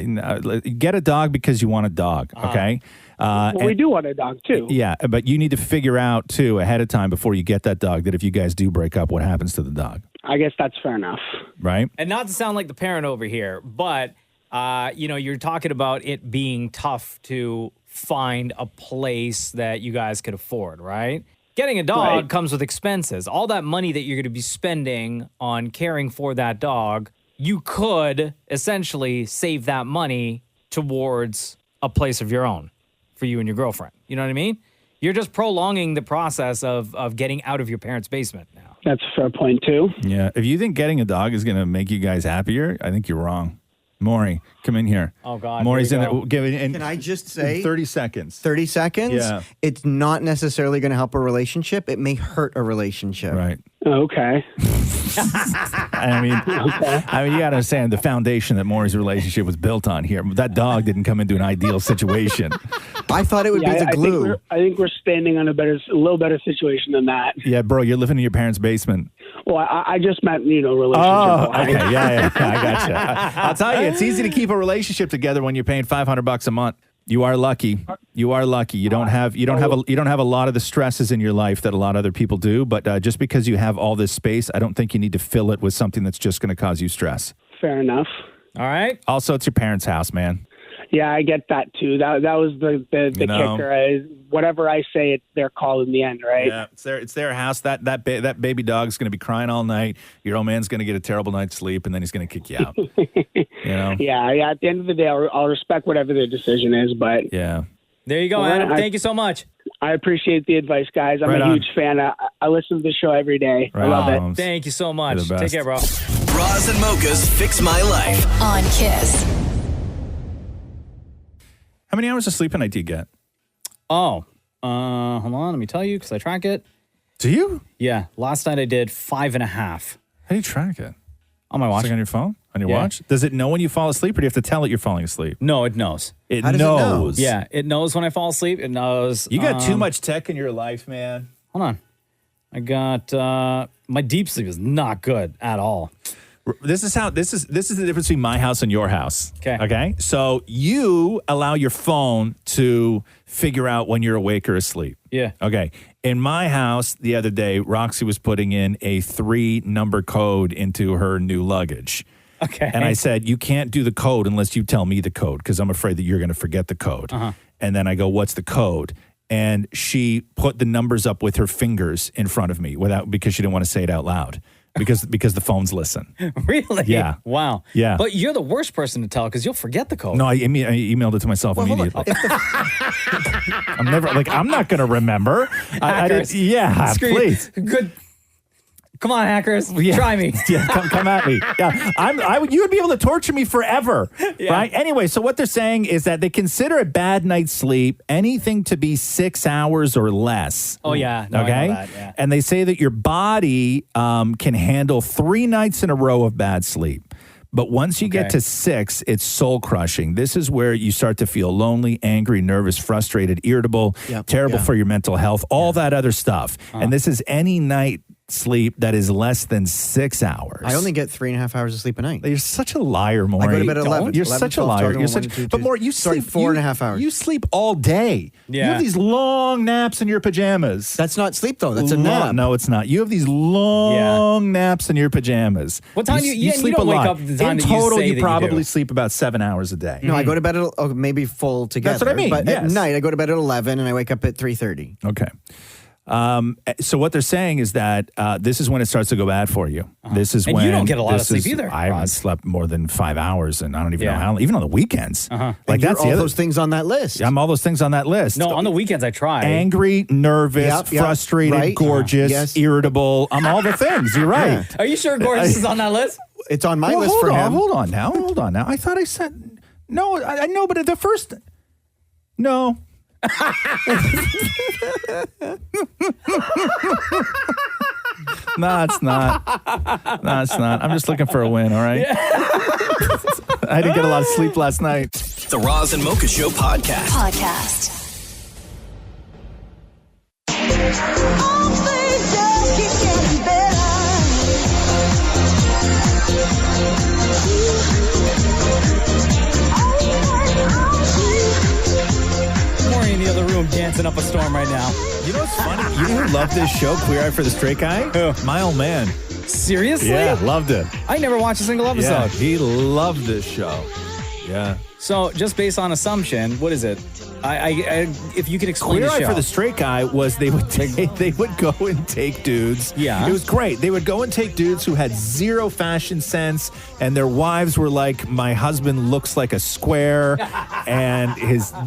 Get a dog because you want a dog, okay? Well, we do want a dog, too. Yeah, but you need to figure out, too, ahead of time before you get that dog, that if you guys do break up, what happens to the dog, I guess that's fair enough. right? And not to sound like the parent over here, but you're talking about it being tough to find a place that you guys could afford, right? Getting a dog comes with expenses. All that money that you're going to be spending on caring for that dog, you could essentially save that money towards a place of your own for you and your girlfriend. You know what I mean? You're just prolonging the process of getting out of your parents' basement now. That's a fair point, too. Yeah. If you think getting a dog is going to make you guys happier, I think you're wrong. Maury, come in here. Oh, God. Maury's in here we there. go. Can I just say 30 seconds. 30 seconds? Yeah. It's not necessarily going to help a relationship. It may hurt a relationship. Right. Okay. I mean, you got to understand the foundation that Maury's relationship was built on here. That dog didn't come into an ideal situation. I thought it would be the glue. I think we're standing on a little better situation than that. Yeah, bro, you're living in your parents' basement. Well, I just meant, relationship. Oh, okay. Yeah. I gotcha. I'll tell you, it's easy to keep a relationship together when you're paying $500 a month. You are lucky. You are lucky. You don't have a lot of the stresses in your life that a lot of other people do. But just because you have all this space, I don't think you need to fill it with something that's just going to cause you stress. Fair enough. All right. Also, it's your parents' house, man. Yeah, I get that too. That was the kicker. Whatever I say, it's their call in the end, right? Yeah, it's their house. That baby dog's going to be crying all night. Your old man's going to get a terrible night's sleep, and then he's going to kick you out. Yeah. At the end of the day, I'll respect whatever their decision is, but yeah. There you go, Adam. Thank you so much. I appreciate the advice, guys. I'm a huge fan. I listen to the show every day. I love it. Thank you so much. Take care, bro. Roz and Mocha's Fix My Life on Kiss. How many hours of sleep a night do you get? Oh, hold on. Let me tell you because I track it. Do you? Yeah. Last night I did 5.5. How do you track it? On my watch. Like on your phone? On your watch? Does it know when you fall asleep or do you have to tell it you're falling asleep? No, it knows. It knows. Yeah, it knows when I fall asleep. It knows. You got too much tech in your life, man. Hold on. I got my deep sleep is not good at all. This is the difference between my house and your house. Okay. So you allow your phone to figure out when you're awake or asleep. Yeah. Okay. In my house the other day, Roxy was putting in a 3-number code into her new luggage. Okay. And I said, you can't do the code unless you tell me the code because I'm afraid that you're going to forget the code. Uh-huh. And then I go, what's the code? And she put the numbers up with her fingers in front of me because she didn't want to say it out loud. Because the phones listen. Really? Yeah. Wow. Yeah. But you're the worst person to tell because you'll forget the code. No, I emailed it to myself immediately. I'm not going to remember. Screw please. You. Good. Come on, hackers. Yeah. Try me. Yeah, come at me. Yeah, you would be able to torture me forever, right? Anyway, so what they're saying is that they consider a bad night's sleep anything to be 6 hours or less. Oh, yeah. No, okay? I know that, yeah. And they say that your body can handle 3 nights in a row of bad sleep. But once you get to 6, it's soul crushing. This is where you start to feel lonely, angry, nervous, frustrated, irritable, terrible for your mental health, all that other stuff. And this is any night sleep that is less than 6 hours. I only get 3.5 hours of sleep a night. You're such a liar, Maury. I go to bed at 11. You're 11, such 12, a liar. 12, You're 1, such. 2, But Maury, you sleep 4.5 hours. You sleep all day. Yeah. You have these long naps in your pajamas. That's not sleep though. That's a nap. No, it's not. You have these long naps in your pajamas. What time you sleep don't a wake lot. up at the time in that you total, say you that probably you do. sleep about 7 hours a day. No, I go to bed at maybe full together. That's what I mean, But yes. at night, I go to bed at 11 and I wake up at 3:30. Okay. So what they're saying is that this is when it starts to go bad for you. This is And when you don't get a lot of sleep either, I haven't slept more than 5 hours, and I don't even know how. Even on the weekends, like And that's you're all those things on that list. I'm all those things on that list. No, on the weekends I try. Angry, nervous, frustrated, right. gorgeous, irritable. I'm all the things. You're right. Are you sure gorgeous is on that list? It's on my Well, list hold for on, him. Hold on now. I thought I said no. I know, but at the first, no. No, it's not. No, it's not. I'm just looking for a win, all right? I didn't get a lot of sleep last night. The Roz and Mocha Show podcast. messing up a storm right now. You know what's funny? You know who loved this show, Queer Eye for the Straight Guy? My old man. Seriously? Yeah, loved it. I never watched a single episode. Yeah, he loved this show. Yeah. So, just based on assumption, what is it? If you could explain Queer the Eye show. for the Straight Guy was they would go and take dudes. Yeah. It was great. They would go and take dudes who had zero fashion sense, and their wives were like, my husband looks like a square, and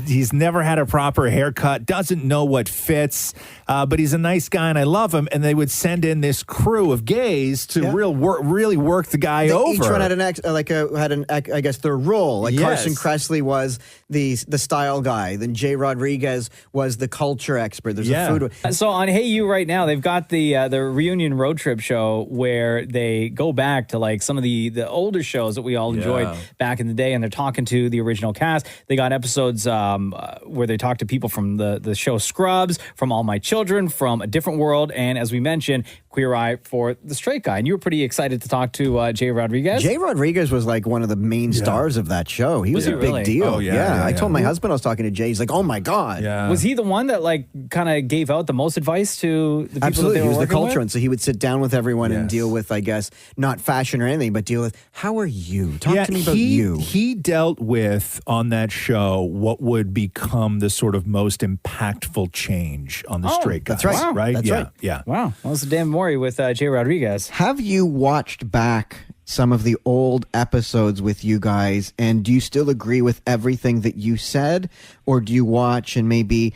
he's never had a proper haircut, doesn't know what fits, but he's a nice guy and I love him. And they would send in this crew of gays to really work the guy over. Each one had I guess their role. Like Carson Kressley was the style guy. Then Jay Rodriguez was the culture expert. There's a food. So on Hey You right now, they've got the reunion road trip show where they go back to like some of the older shows that we all enjoyed back in the day, and they're talking to the original cast. They got episodes where they talk to people from the show Scrubs, from All My Children, from A Different World, and as we mentioned, Queer Eye for the Straight Guy. And you were pretty excited to talk to Jay Rodriguez. Jay Rodriguez was like one of the main stars of that show. He was a big deal. Oh, yeah. I told my husband I was talking to Jay. He's like, oh my God. Yeah. Was he the one that like kind of gave out the most advice to the people Absolutely. that they He were was the working culture. with? And so he would sit down with everyone and deal with, I guess, not fashion or anything, but deal with, how are you? Talk to me about you. He dealt with, on that show, what would become the sort of most impactful change on the Straight Guy. That's right. Wow. Right? That's Yeah. right. Yeah. Wow. Well, it's Dan Mori with Jay Rodriguez. Have you watched back some of the old episodes with you guys, and do you still agree with everything that you said, or do you watch and maybe,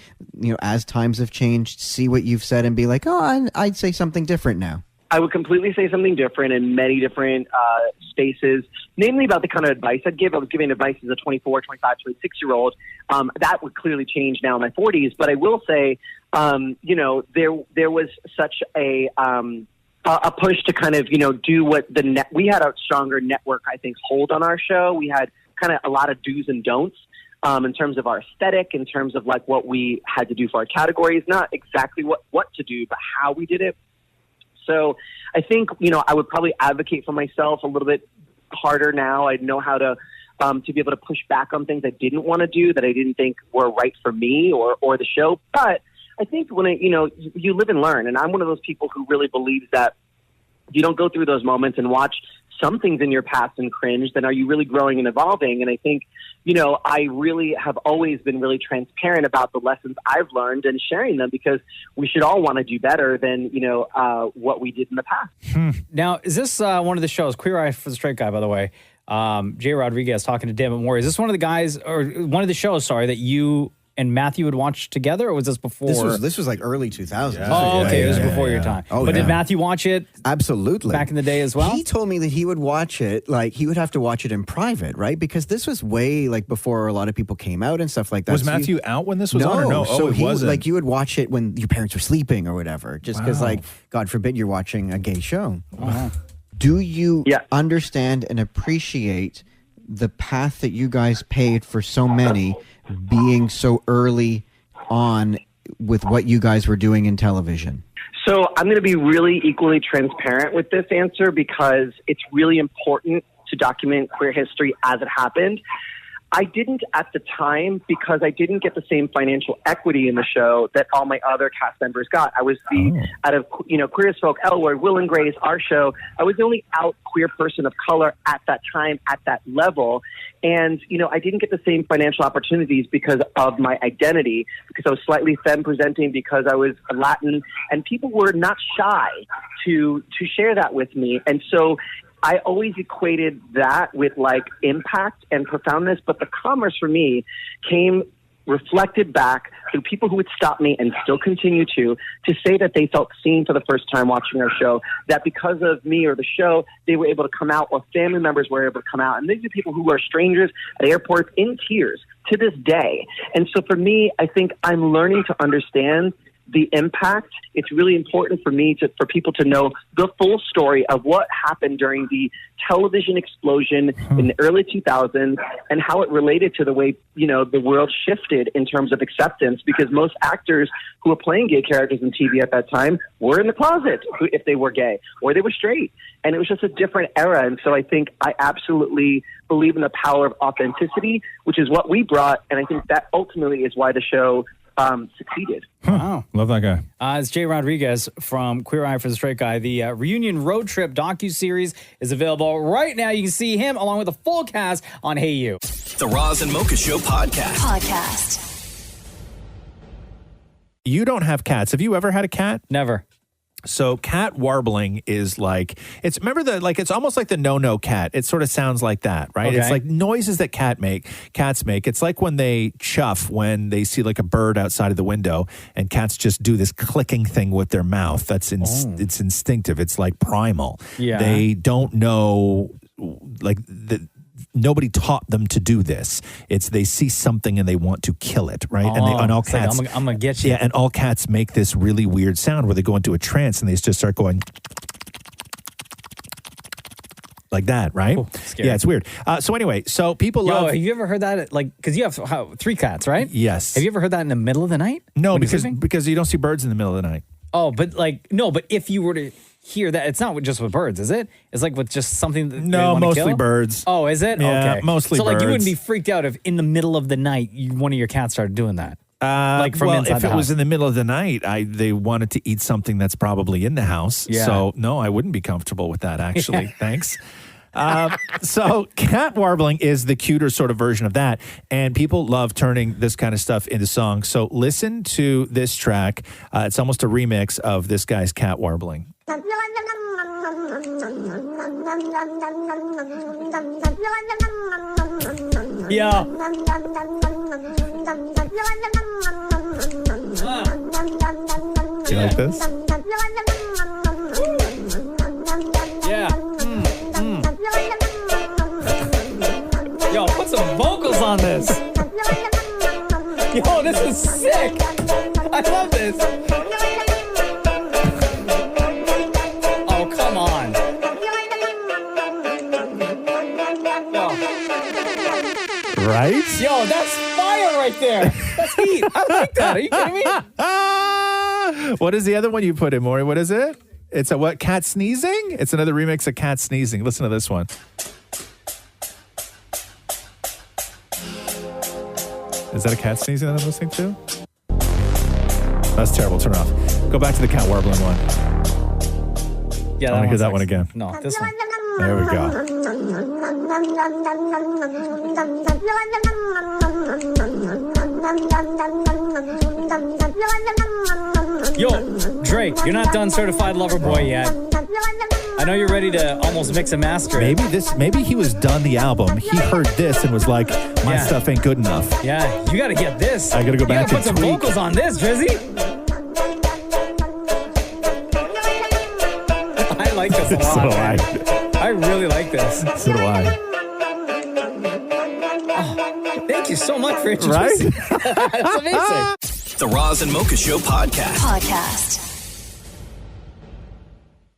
as times have changed, see what you've said and be like, oh, I'd say something different now? I would completely say something different in many different spaces, namely about the kind of advice I'd give. I was giving advice as a 24, 25, 26-year-old. That would clearly change now in my 40s. But I will say, there was such a push to kind of, do what we had a stronger network, I think, hold on our show. We had kind of a lot of do's and don'ts in terms of our aesthetic, in terms of like what we had to do for our categories, not exactly what to do, but how we did it. So I think, I would probably advocate for myself a little bit harder now. I know how to be able to push back on things I didn't want to do, that I didn't think were right for me or the show. But I think when you live and learn, and I'm one of those people who really believes that you don't go through those moments and watch some things in your past and cringe, then are you really growing and evolving? And I think, I really have always been really transparent about the lessons I've learned and sharing them, because we should all want to do better than, what we did in the past. Now, is this one of the shows, Queer Eye for the Straight Guy, by the way, Jay Rodriguez talking to Damnits Mori, is this one of the guys, or one of the shows, that you and Matthew would watch together, or was this before? This was like early 2000s. Oh, okay. It was before your time. Oh, but did Matthew watch it? Absolutely. Back in the day as well? He told me that he would watch it, like he would have to watch it in private, right? Because this was way like before a lot of people came out and stuff like that. Was Matthew out when this was on? Or no? So it wasn't. Like you would watch it when your parents were sleeping or whatever, just because like, God forbid you're watching a gay show. Wow. Do you understand and appreciate the path that you guys paved for so many, being so early on with what you guys were doing in television? So I'm going to be really equally transparent with this answer, because it's really important to document queer history as it happened. I didn't at the time, because I didn't get the same financial equity in the show that all my other cast members got. I was out of, Queer as Folk, L-Word, Will and Grace, our show, I was the only out queer person of color at that time, at that level. And, I didn't get the same financial opportunities because of my identity, because I was slightly femme presenting, because I was Latin, and people were not shy to share that with me. And so I always equated that with like impact and profoundness, but the commerce for me came reflected back through people who would stop me and still continue to say that they felt seen for the first time watching our show, that because of me or the show, they were able to come out, or family members were able to come out. And these are people who are strangers at airports in tears to this day. And so for me, I think I'm learning to understand the impact. It's really important for me for people to know the full story of what happened during the television explosion in the early 2000s, and how it related to the way, the world shifted in terms of acceptance, because most actors who were playing gay characters in TV at that time were in the closet if they were gay, or they were straight. And it was just a different era. And so I think I absolutely believe in the power of authenticity, which is what we brought. And I think that ultimately is why the show succeeded. Wow. Love that guy. It's Jay Rodriguez from Queer Eye for the Straight Guy. The Reunion Road Trip docuseries is available right now. You can see him along with the full cast on Hey You. The Roz and Mocha Show podcast. You don't have cats. Have you ever had a cat? Never. So cat warbling is like, it's almost like the no cat. It sort of sounds like that, right? Okay. It's like noises that cats make. It's like when they chuff when they see like a bird outside of the window, and cats just do this clicking thing with their mouth. It's instinctive. It's like primal. Yeah. They don't know, nobody taught them to do this. It's they see something and they want to kill it, right? And all cats, I'm gonna get you. Yeah, and all cats make this really weird sound where they go into a trance and they just start going like that, right? Ooh, scary. Yeah, it's weird. So anyway, so people love. Have you ever heard that? Like, because you have 3 cats, right? Yes. Have you ever heard that in the middle of the night? No, when you're sleeping? because you don't see birds in the middle of the night. Oh, but but if you were to hear that, it's not just with birds, is it? It's like with just something that No, mostly birds. Oh, is it? Yeah, okay. mostly so like you birds. wouldn't be freaked out if in the middle of the night one of your cats started doing that. From inside if the it was house. in the middle of the night, they wanted to eat something that's probably in the house. Yeah. So no, I wouldn't be comfortable with that. Actually, thanks. So cat warbling is the cuter sort of version of that, and people love turning this kind of stuff into songs. So listen to this track. It's almost a remix of this guy's cat warbling. Yeah. You like this? Yeah. Yo, put some vocals on this. Yo, this is sick. I love this. Oh, come on. Right? Yo, that's fire right there. That's heat. I like that. Are you kidding me? What is the other one you put in, Maury? What is it? It's a what? Cat sneezing? It's another remix of cat sneezing. Listen to this one. Is that a cat sneezing that I'm listening to? That's terrible. Turn it off. Go back to the cat warbling one. Yeah, I want to hear that one again. No, this one. There we go. Yo, Drake, you're not done Certified Lover Boy yet. I know you're ready to almost mix and master it. Maybe he was done the album. He heard this and was like, my stuff ain't good enough. Yeah, you got to get this. I got to go back You and got to put some tweak. vocals on this, Drizzy. I like this a lot. So do man. I. I really like this. So do I. Thank you so much for introducing. Right? That's amazing. The Roz and Mocha Show podcast.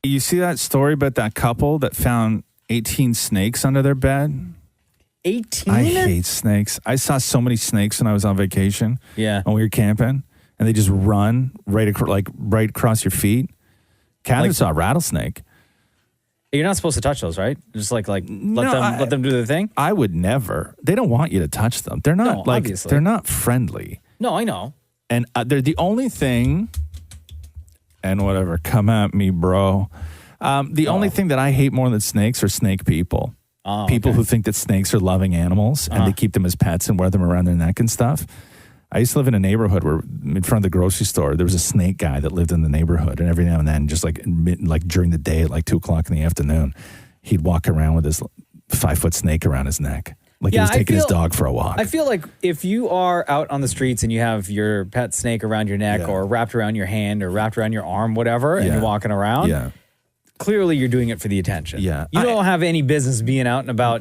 You see that story about that couple that found 18 snakes under their bed? 18? I hate snakes. I saw so many snakes when I was on vacation. Yeah. When we were camping, and they just run right across your feet. Catherine saw a rattlesnake. You're not supposed to touch those, right? Just let them do their thing. I would never. They don't want you to touch them. They're not obviously. they're not friendly. No, I know. And they're the only thing. And whatever, come at me, bro. The only thing that I hate more than snakes are snake people. People who think that snakes are loving animals and they keep them as pets and wear them around their neck and stuff. I used to live in a neighborhood where, in front of the grocery store, there was a snake guy that lived in the neighborhood, and every now and then, just like during the day at like 2:00 in the afternoon, he'd walk around with this 5-foot snake around his neck, like he was taking his dog for a walk. I feel like if you are out on the streets and you have your pet snake around your neck or wrapped around your hand or wrapped around your arm, whatever, and you're walking around, clearly you're doing it for the attention. Yeah. You don't have any business being out and about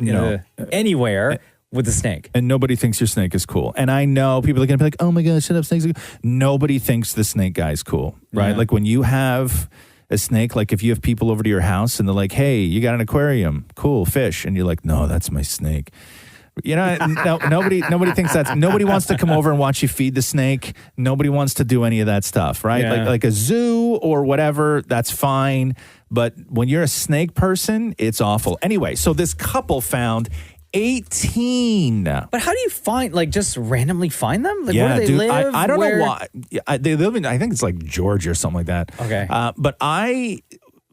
anywhere with the snake. And nobody thinks your snake is cool. And I know people are going to be like, oh my God, shut up, snakes are cool. Nobody thinks the snake guy is cool, right? Yeah. Like when you have a snake, like if you have people over to your house and they're like, hey, you got an aquarium, cool, fish. And you're like, no, that's my snake. You know, nobody thinks nobody wants to come over and watch you feed the snake. Nobody wants to do any of that stuff, right? Yeah. Like a zoo or whatever, that's fine. But when you're a snake person, it's awful. Anyway, so this couple found 18. But how do you find, like, just randomly find them? Like, Yeah, where do they dude, live? I don't Where- know why. They live in, I think it's like Georgia or something like that. Okay. But I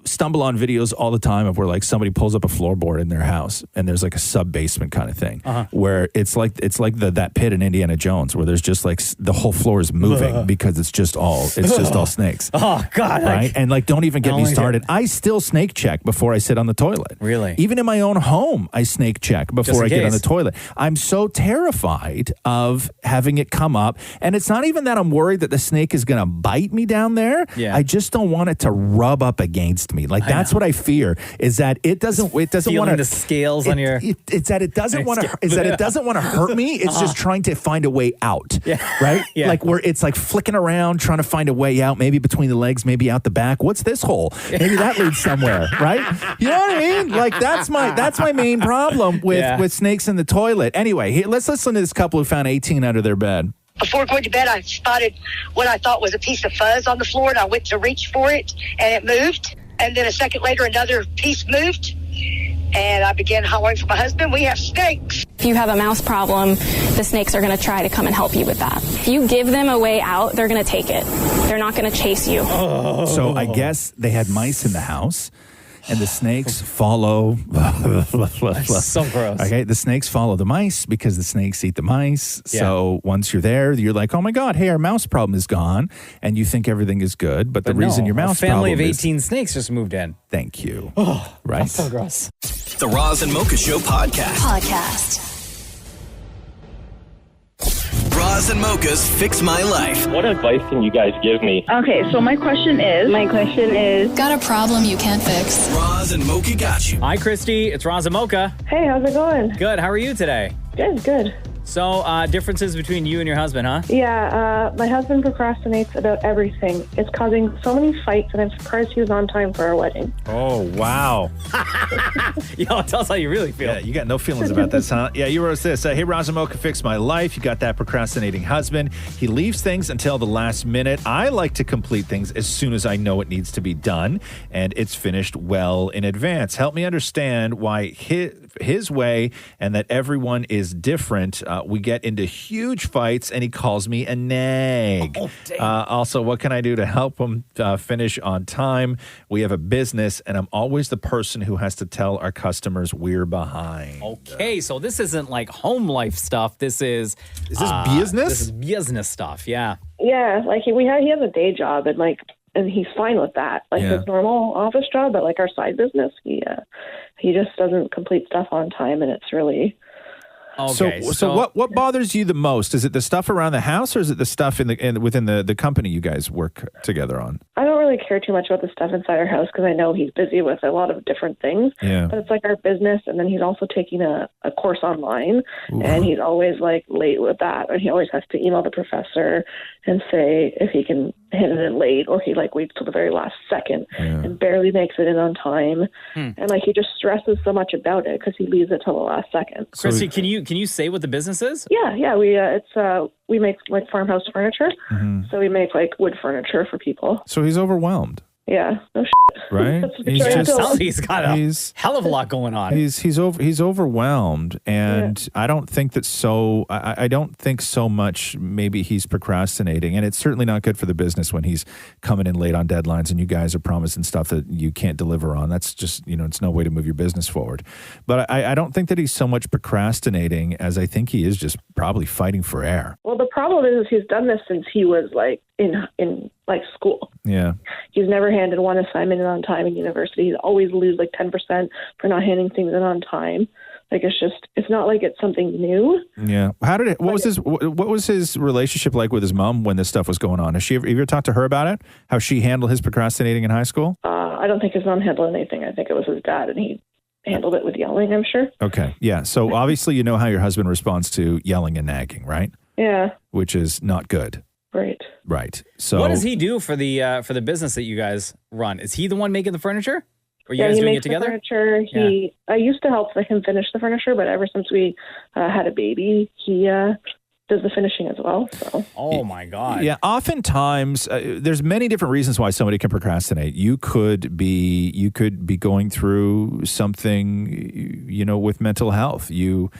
stumble on videos all the time of where like somebody pulls up a floorboard in their house and there's like a sub basement kind of thing where it's like that pit in Indiana Jones where there's just like the whole floor is moving because it's just all snakes. Oh God! Right? And like, don't even get me like started. I still snake check before I sit on the toilet. Really? Even in my own home, I snake check before I get on the case. toilet. I'm so terrified of having it come up. And it's not even that I'm worried that the snake is going to bite me down there. Yeah. I just don't want it to rub up against me. Like, that's what I fear, is that it doesn't want to, the scales on your. it's that it doesn't want to, is that it doesn't want to hurt me. It's just trying to find a way out. Yeah. Right? Yeah. Like, where it's like flicking around, trying to find a way out, maybe between the legs, maybe out the back. What's this hole? Maybe that leads somewhere, right? You know what I mean? Like, that's my main problem with snakes in the toilet. Anyway, let's listen to this couple who found 18 under their bed. Before going to bed, I spotted what I thought was a piece of fuzz on the floor, and I went to reach for it, and it moved. And then a second later, another piece moved, and I began hollering for my husband. We have snakes. If you have a mouse problem, the snakes are going to try to come and help you with that. If you give them a way out, they're going to take it. They're not going to chase you. So I guess they had mice in the house. And the snakes follow. So gross. Okay, the snakes follow the mice because the snakes eat the mice. Yeah. So once you're there, you're like, oh my God, hey, our mouse problem is gone. And you think everything is good. But the reason your mouse a family problem of 18 snakes just moved in. Thank you. Oh, right? That's so gross. The Roz and Mocha Show podcast. Roz and Mocha's Fix My Life. What advice can you guys give me? Okay, so my question is. Got a problem you can't fix? Roz and Mocha got you. Hi, Christy. It's Roz and Mocha. Hey, how's it going? Good. How are you today? Good. So, differences between you and your husband, huh? Yeah, my husband procrastinates about everything. It's causing so many fights, and I'm surprised he was on time for our wedding. Oh, wow. Yo, tell us how you really feel. Yeah, you got no feelings about this, huh? Yeah, you wrote this. Hey, Roz and Mocha, fix my life. You got that procrastinating husband. He leaves things until the last minute. I like to complete things as soon as I know it needs to be done, and it's finished well in advance. Help me understand why his way and that everyone is different. We get into huge fights, and he calls me a nag. Also, what can I do to help him finish on time? We have a business, and I'm always the person who has to tell our customers we're behind. Okay, so this isn't like home life stuff. This is this business? This is business stuff, yeah. Yeah, like he has a day job, and he's fine with that. Like his normal office job, but like our side business, he just doesn't complete stuff on time, and it's really. Okay, so what bothers you the most? Is it the stuff around the house, or is it the stuff within the company you guys work together on? I don't really care too much about the stuff inside our house because I know he's busy with a lot of different things. Yeah. But it's like our business, and then he's also taking a course online, and he's always like late with that, and he always has to email the professor and say if he can hand it in late, or he like waits till the very last second and barely makes it in on time, and like he just stresses so much about it because he leaves it till the last second. Christy, can you say what the business is? Yeah, we make like farmhouse furniture, so we make like wood furniture for people. So he's overwhelmed. Yeah, no right? He's got a hell of a lot going on. He's overwhelmed, and I don't think that so. I don't think so much. Maybe he's procrastinating, and it's certainly not good for the business when he's coming in late on deadlines, and you guys are promising stuff that you can't deliver on. That's just it's no way to move your business forward. But I don't think that he's so much procrastinating as I think he is just probably fighting for air. Well, the problem is he's done this since he was like in like school. Yeah. He's never handed one assignment in on time in university. He's always lose like 10% for not handing things in on time. Like it's not like it's something new. Yeah. What was his relationship like with his mom when this stuff was going on? Have you ever talked to her about it? How she handled his procrastinating in high school? I don't think his mom handled anything. I think it was his dad, and he handled it with yelling, I'm sure. Okay. Yeah. So obviously you know how your husband responds to yelling and nagging, right? Yeah. Which is not good. Right. So what does he do for the business that you guys run? Is he the one making the furniture? Or are you guys he doing makes it together? The furniture. I used to help him finish the furniture, but ever since we had a baby, he does the finishing as well. So. Oh my God. Yeah, oftentimes there's many different reasons why somebody can procrastinate. You could be going through something, with mental health. You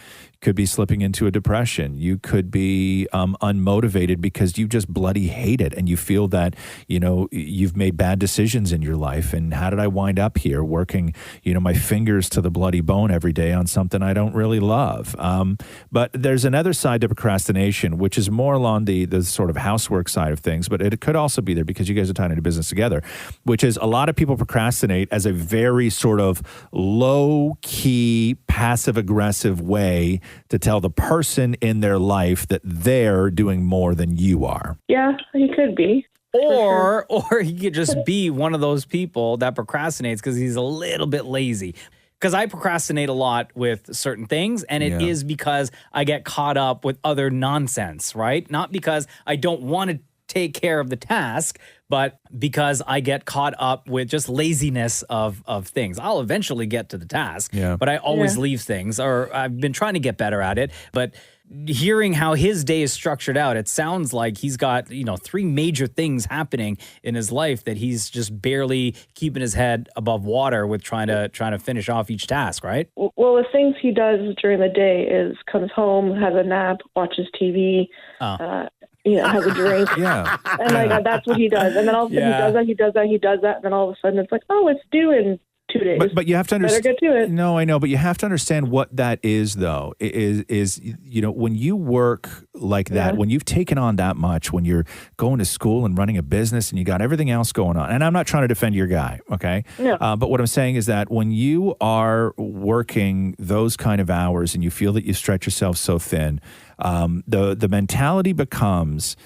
could be slipping into a depression. You could be unmotivated because you just bloody hate it and you feel that, you've made bad decisions in your life. And how did I wind up here working, my fingers to the bloody bone every day on something I don't really love? But there's another side to procrastination, which is more along the sort of housework side of things, but it could also be there because you guys are tied into business together, which is a lot of people procrastinate as a very sort of low-key, passive-aggressive way to tell the person in their life that they're doing more than you are. Yeah, he could be. Or he could just be one of those people that procrastinates because he's a little bit lazy. Because I procrastinate a lot with certain things, and it is because I get caught up with other nonsense, right? Not because I don't want to take care of the task, but because I get caught up with just laziness of things. I'll eventually get to the task, but I always leave things, or I've been trying to get better at it. But hearing how his day is structured out, it sounds like he's got, 3 major things happening in his life that he's just barely keeping his head above water with trying to finish off each task, right? Well, the things he does during the day is comes home, has a nap, watches TV, has a drink. And that's what he does. And then all of a sudden he does that. And then all of a sudden it's like, oh, it's due in 2 days. But you have to understand. Better get to it. No, I know, but you have to understand what that is, though. Is when you work like that, when you've taken on that much, when you're going to school and running a business and you got everything else going on. And I'm not trying to defend your guy, okay? No. But what I'm saying is that when you are working those kind of hours and you feel that you stretch yourself so thin, the mentality becomes,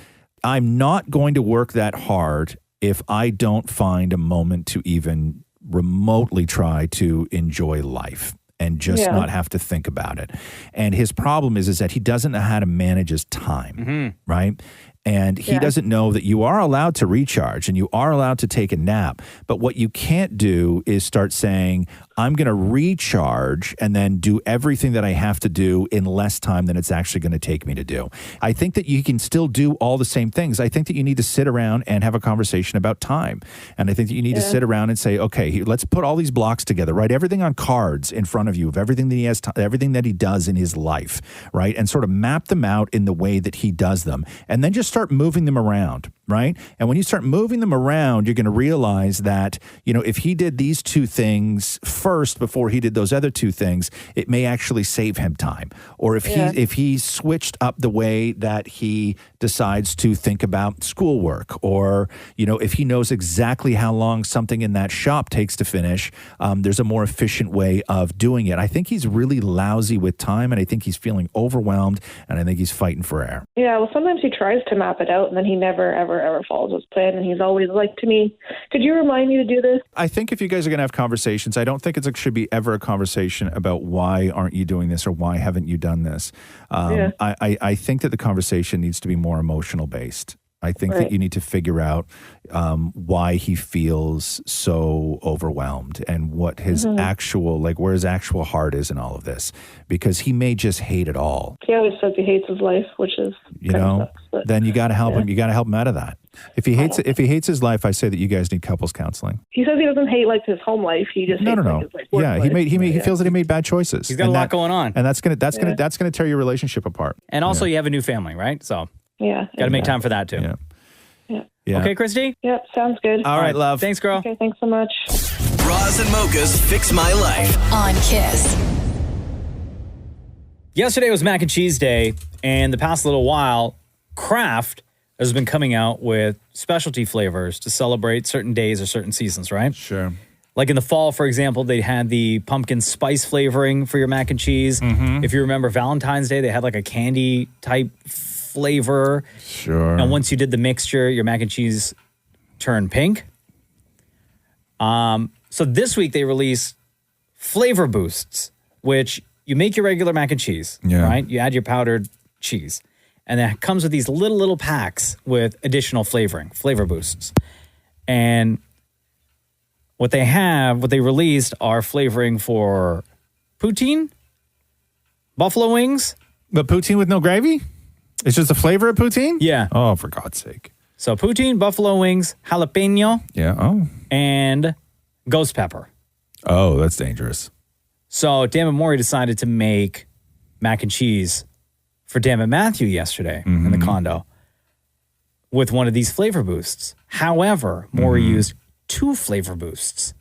I'm not going to work that hard if I don't find a moment to even remotely try to enjoy life and just not have to think about it. And his problem is that he doesn't know how to manage his time, right? And he doesn't know that you are allowed to recharge and you are allowed to take a nap. But what you can't do is start saying, I'm going to recharge and then do everything that I have to do in less time than it's actually going to take me to do. I think that you can still do all the same things. I think that you need to sit around and have a conversation about time. And I think that you need to sit around and say, okay, let's put all these blocks together, write everything on cards in front of you of everything that he has, everything that he does in his life, right? And sort of map them out in the way that he does them. And then just start moving them around, right? And when you start moving them around, you're going to realize that, if he did these 2 things first before he did those other 2 things, it may actually save him time. Or if he switched up the way that he decides to think about schoolwork, or, if he knows exactly how long something in that shop takes to finish, there's a more efficient way of doing it. I think he's really lousy with time, and I think he's feeling overwhelmed, and I think he's fighting for air. Yeah, well, sometimes he tries to map it out, and then he never, ever, ever follows his plan, and he's always like to me, could you remind me to do this? I think if you guys are going to have conversations, I don't think it should be ever a conversation about why aren't you doing this or why haven't you done this. I think that the conversation needs to be more emotional based. I think that you need to figure out why he feels so overwhelmed and what his actual, where his actual heart is in all of this, because he may just hate it all. He always says he hates his life, which is sucks, then you got to help him. You got to help him out of that. If he hates his life, I say that you guys need couples counseling. He says he doesn't hate his home life. He just hates his work life. He feels that he made bad choices. He's got a lot going on, and that's gonna tear your relationship apart. And also, you have a new family, right? So got to make time for that too. Yeah. Okay, Christy? Yep, sounds good. All right, love. Thanks, girl. Okay, thanks so much. Roz and Mocha's Fix My Life on Kiss. Yesterday was Mac and Cheese Day, and the past little while, Kraft has been coming out with specialty flavors to celebrate certain days or certain seasons, right? Sure. Like in the fall, for example, they had the pumpkin spice flavoring for your mac and cheese. If you remember Valentine's Day, they had a candy type flavor. Sure. And once you did the mixture, your mac and cheese turned pink. So this week they released flavor boosts, which you make your regular mac and cheese, right? You add your powdered cheese. And it comes with these little packs with additional flavor boosts. And what they released are flavoring for poutine, buffalo wings. But poutine with no gravy? It's just the flavor of poutine? Yeah. Oh, for God's sake. So poutine, buffalo wings, jalapeno, Yeah. Oh. and ghost pepper. Oh, that's dangerous. So Dammit Maury decided to make mac and cheese for Dammit Matthew yesterday in the condo with one of these flavor boosts. However, Maury used 2 flavor boosts.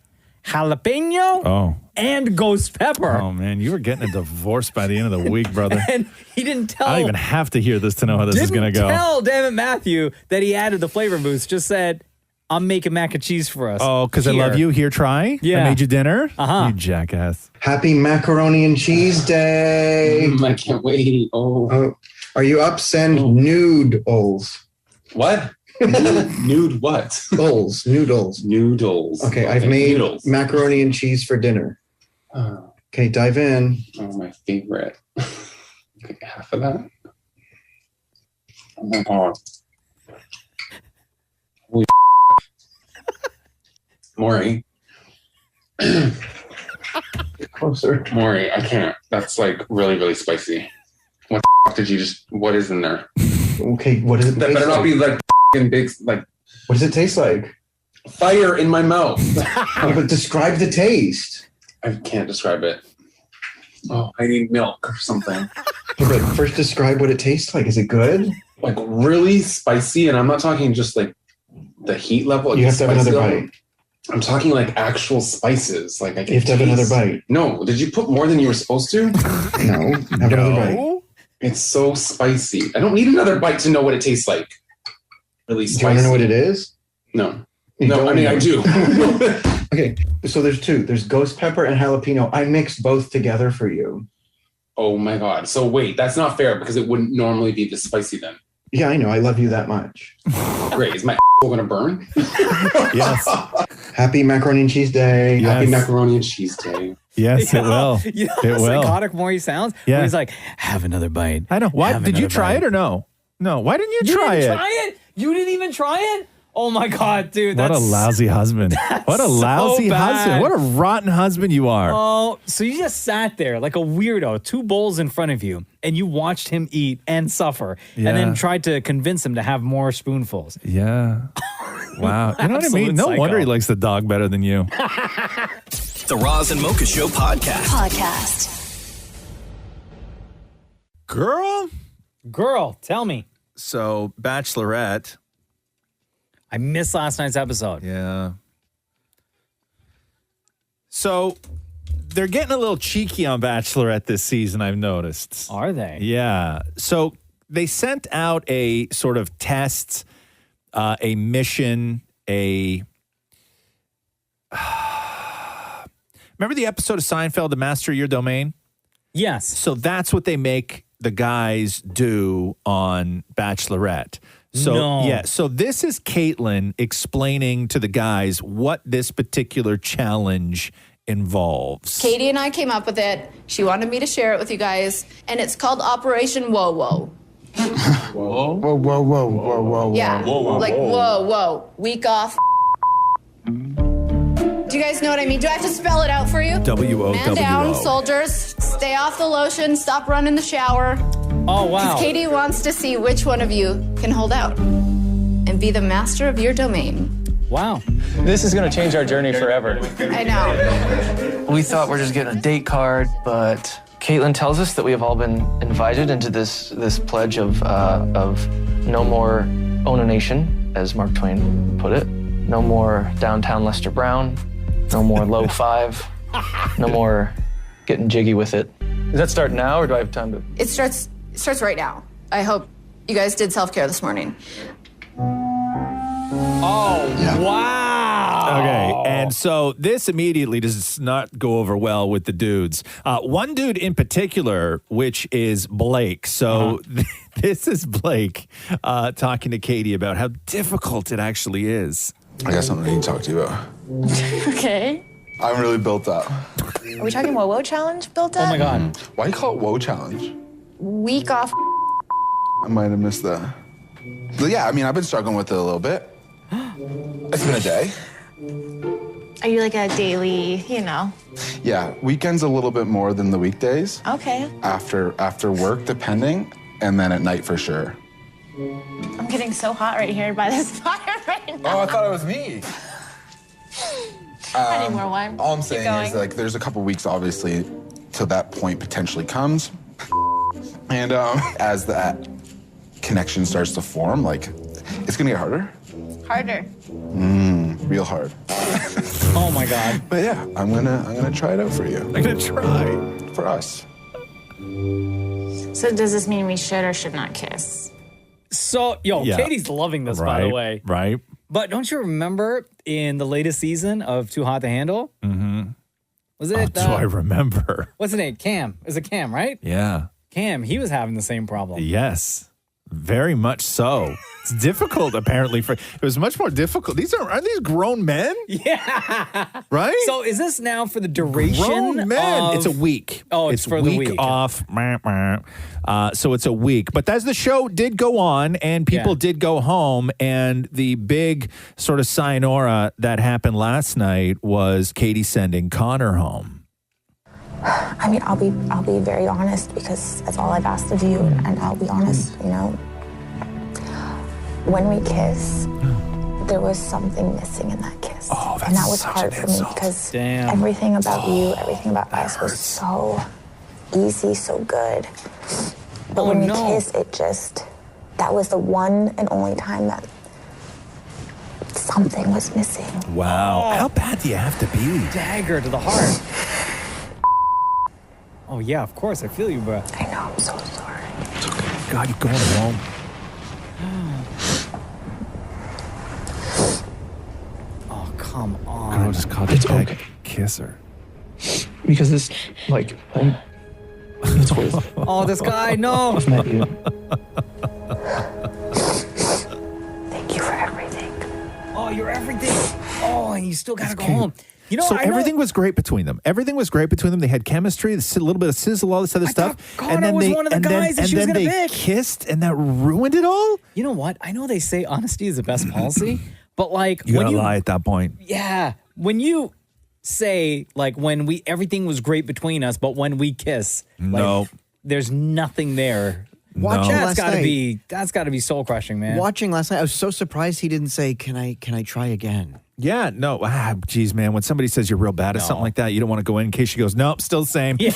Jalapeno and ghost pepper. Oh, man, you were getting a divorce by the end of the week, brother. And he didn't tell. I don't even have to hear this to know how this is going to go. Didn't tell Dammit Matthew that he added the flavor boost. Just said, I'm making mac and cheese for us. Oh, because I love you. Here, try. Yeah. I made you dinner. Uh-huh. You jackass. Happy Macaroni and Cheese Day. I can't wait. Oh. Are you up? Send noodles. What? Nude what? Noodles. Noodles. Okay, I've made macaroni and cheese for dinner. Okay, dive in. Oh, my favorite. Okay, half of that. Oh my God. Holy Maury. Closer. Maury, I can't. That's like really, really spicy. What the did you just, what is in there? Okay, what is it? That better not be like big, like. What does it taste like? Fire in my mouth. But describe the taste. I can't describe it. Oh, I need milk or something. But first describe what it tastes like. Is it good? Like really spicy, and I'm not talking just like the heat level. Like you have to have another bite. I'm talking like actual spices. Like I can You have to have another bite. No, did you put more than you were supposed to? No, have another bite. It's so spicy. I don't need another bite to know what it tastes like. Really spicy. Do you want to know what it is? No. No, I mean, I do. Okay, so there's 2. There's ghost pepper and jalapeno. I mixed both together for you. Oh my God. So wait, that's not fair because it wouldn't normally be this spicy then. Yeah, I know. I love you that much. Great. Is my going to burn? Yes. Happy Macaroni and Cheese Day. Yes. Happy Macaroni and Cheese Day. Yes, it will. You know It how will. psychotic Maury sounds? Yeah. When he's like, have another bite. I know. Why Have did you another try bite. it or no? No. Why didn't you try didn't it? try it? You didn't even try it? Oh my God, dude. What a That's lousy husband. What a so lousy bad. husband. What a rotten husband you are. Oh, so you just sat there like a weirdo, 2 bowls in front of you, and you watched him eat and suffer, Yeah. and then tried to convince him to have more spoonfuls. Yeah. Wow. You know what I mean? Absolute No psycho. wonder he likes the dog better than you. The Roz and Mocha Show podcast. Girl, tell me. So, Bachelorette. I missed last night's episode. Yeah. So, they're getting a little cheeky on Bachelorette this season, I've noticed. Are they? Yeah. So, they sent out a sort of test, a mission, a... Remember the episode of Seinfeld, The Master of Your Domain? Yes. So that's what they make the guys do on Bachelorette. So No. yeah, so this is Caitlin explaining to the guys what this particular challenge involves. Katie and I came up with it. She wanted me to share it with you guys, and it's called Operation Whoa Whoa. Whoa. Whoa, whoa, whoa, whoa, whoa, Yeah, like whoa whoa. Week off. Do you guys know what I mean? Do I have to spell it out for you? W-O-W-O. Man down, soldiers. Stay off the lotion. Stop running the shower. Oh, wow. Because Katie wants to see which one of you can hold out and be the master of your domain. Wow. This is going to change our journey forever. I know. We thought we're just getting a date card, but Caitlin tells us that we have all been invited into this pledge of no more own a nation, as Mark Twain put it. No more downtown Lester Brown. No more low 5. No more getting jiggy with it. Does that start now, or do I have time to? It starts right now. I hope you guys did self-care this morning. Oh, wow. Okay, and so this immediately does not go over well with the dudes. One dude in particular, which is Blake. So this is Blake talking to Katie about how difficult it actually is. I got something I need to talk to you about. Okay. I'm really built up. Are we talking Whoa Whoa Challenge built up? God. Why do you call it Whoa Challenge? Week off. I might have missed that. But yeah, I mean, I've been struggling with it a little bit. It's been a day. Are you like a daily, Yeah, weekends a little bit more than the weekdays. Okay. After work, depending. and then at night for sure. I'm getting so hot right here by this fire right now. Oh, I thought it was me. I need more wine. All I'm Keep saying going. is, like, there's a couple weeks, obviously, till that point potentially comes. And as that connection starts to form, like, it's gonna get harder. Harder. Real hard. Oh my God. But yeah, I'm gonna try it out for you. I'm gonna try. For us. So does this mean we should or should not kiss? So, Katie's loving this, by the way. Right. But don't you remember in the latest season of Too Hot to Handle? Mm-hmm. Was it? Do I remember? What's his name? Cam. Is it Cam, right? Yeah. Cam, he was having the same problem. Yes. Very much so. It's difficult, apparently. It was much more difficult. Aren't these grown men? Yeah. Right? So is this now for the duration? Grown men. Of... It's a week. Oh, it's for the week off. So it's a week. But as the show did go on and people did go home, and the big sort of sayonara that happened last night was Katie sending Connor home. I mean, I'll be very honest, because that's all I've asked of you, and I'll be honest, you know. When we kiss, there was something missing in that kiss. Oh, that's and that was such hard an for me insult. because Damn. everything about you, everything about us was so easy, so good. But when we kissed, that was the one and only time that something was missing. Wow. How bad do you have to be? Dagger to the heart. Oh, yeah, of course. I feel you, bro. I know. I'm so sorry. It's okay. God, you're going home. Oh, come on. Girl just called you back. Kiss her. Because this, it's cool. Oh, this guy, no. I've met you. Thank you for everything. Oh, you're everything. Oh, and you still got to go home. You know, so everything was great between them. Everything was great between them. They had chemistry, a little bit of sizzle, all this other stuff. Connor was one of the guys that she was going to pick. Kissed, and that ruined it all. You know what? I know they say honesty is the best policy, but You gotta lie at that point. Yeah, when you say when everything was great between us, but when we kiss, there's nothing there. Watching That's last night, that's got to be soul crushing, man. Watching last night, I was so surprised he didn't say, "Can I try again?" Yeah, no. Geez, man, when somebody says you're real bad at something like that, you don't want to go in case she goes, nope, still the same. Yeah.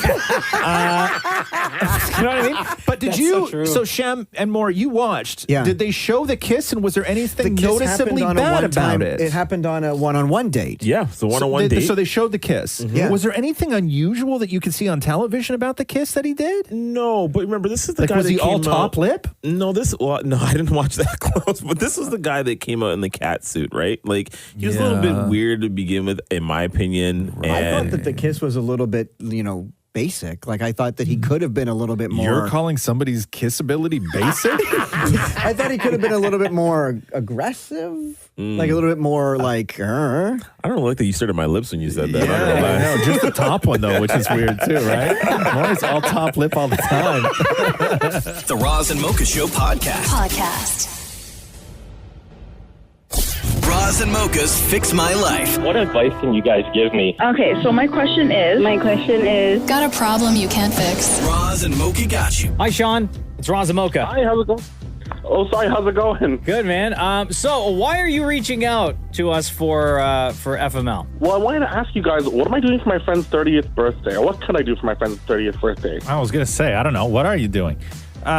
You know what I mean? But did so Shem and Moore, you watched. Yeah. Did they show the kiss, and was there anything The kiss noticeably happened on a bad one-time- about it? It happened on a one-on-one date. Yeah, it's a one-on-one date. So they showed the kiss. Yeah. Was there anything unusual that you could see on television about the kiss that he did? No, but remember, this is the guy was that he all came top out- lip? No, no, I didn't watch that close, but this was the guy that came out in the cat suit, right? Like, he was a little bit weird to begin with, in my opinion. I thought And that the kiss was a little bit, basic. Like, I thought that he could have been a little bit more. You're calling somebody's kiss ability basic? I thought he could have been a little bit more aggressive. Like a little bit more like. I don't like that you started my lips when you said that. Yeah, no, just the top one though, which is weird too, right? Moore's all top lip all the time. The Roz and Mocha Show podcast. Roz and Mocha's Fix My Life. What advice can you guys give me? Okay, so my question is... Got a problem you can't fix? Roz and Mocha got you. Hi, Sean. It's Roz and Mocha. Hi, how's it going? Oh, sorry, how's it going? Good, man. So why are you reaching out to us for FML? Well, I wanted to ask you guys, what am I doing for my friend's 30th birthday? Or what can I do for my friend's 30th birthday? I was going to say, I don't know. What are you doing? You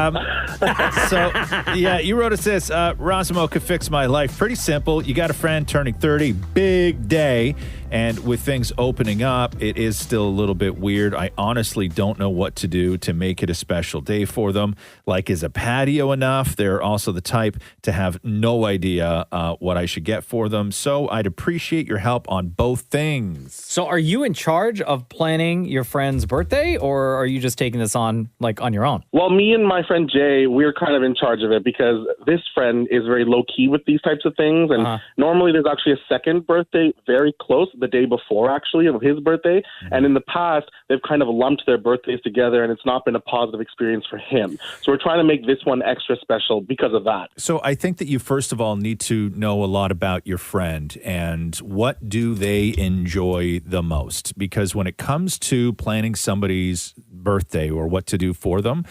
wrote us this. Roz and Mocha Fix My Life. Pretty simple. You got a friend turning 30. Big day. And with things opening up, it is still a little bit weird. I honestly don't know what to do to make it a special day for them. Like, is a patio enough? They're also the type to have no idea what I should get for them. So I'd appreciate your help on both things. So are you in charge of planning your friend's birthday, or are you just taking this on your own? Well, me and my friend Jay, we're kind of in charge of it because this friend is very low-key with these types of things. And normally there's actually a second birthday very close, the day before, actually, of his birthday. And in the past, they've kind of lumped their birthdays together, and it's not been a positive experience for him. So we're trying to make this one extra special because of that. So I think that you, first of all, need to know a lot about your friend and what do they enjoy the most. Because when it comes to planning somebody's birthday or what to do for them,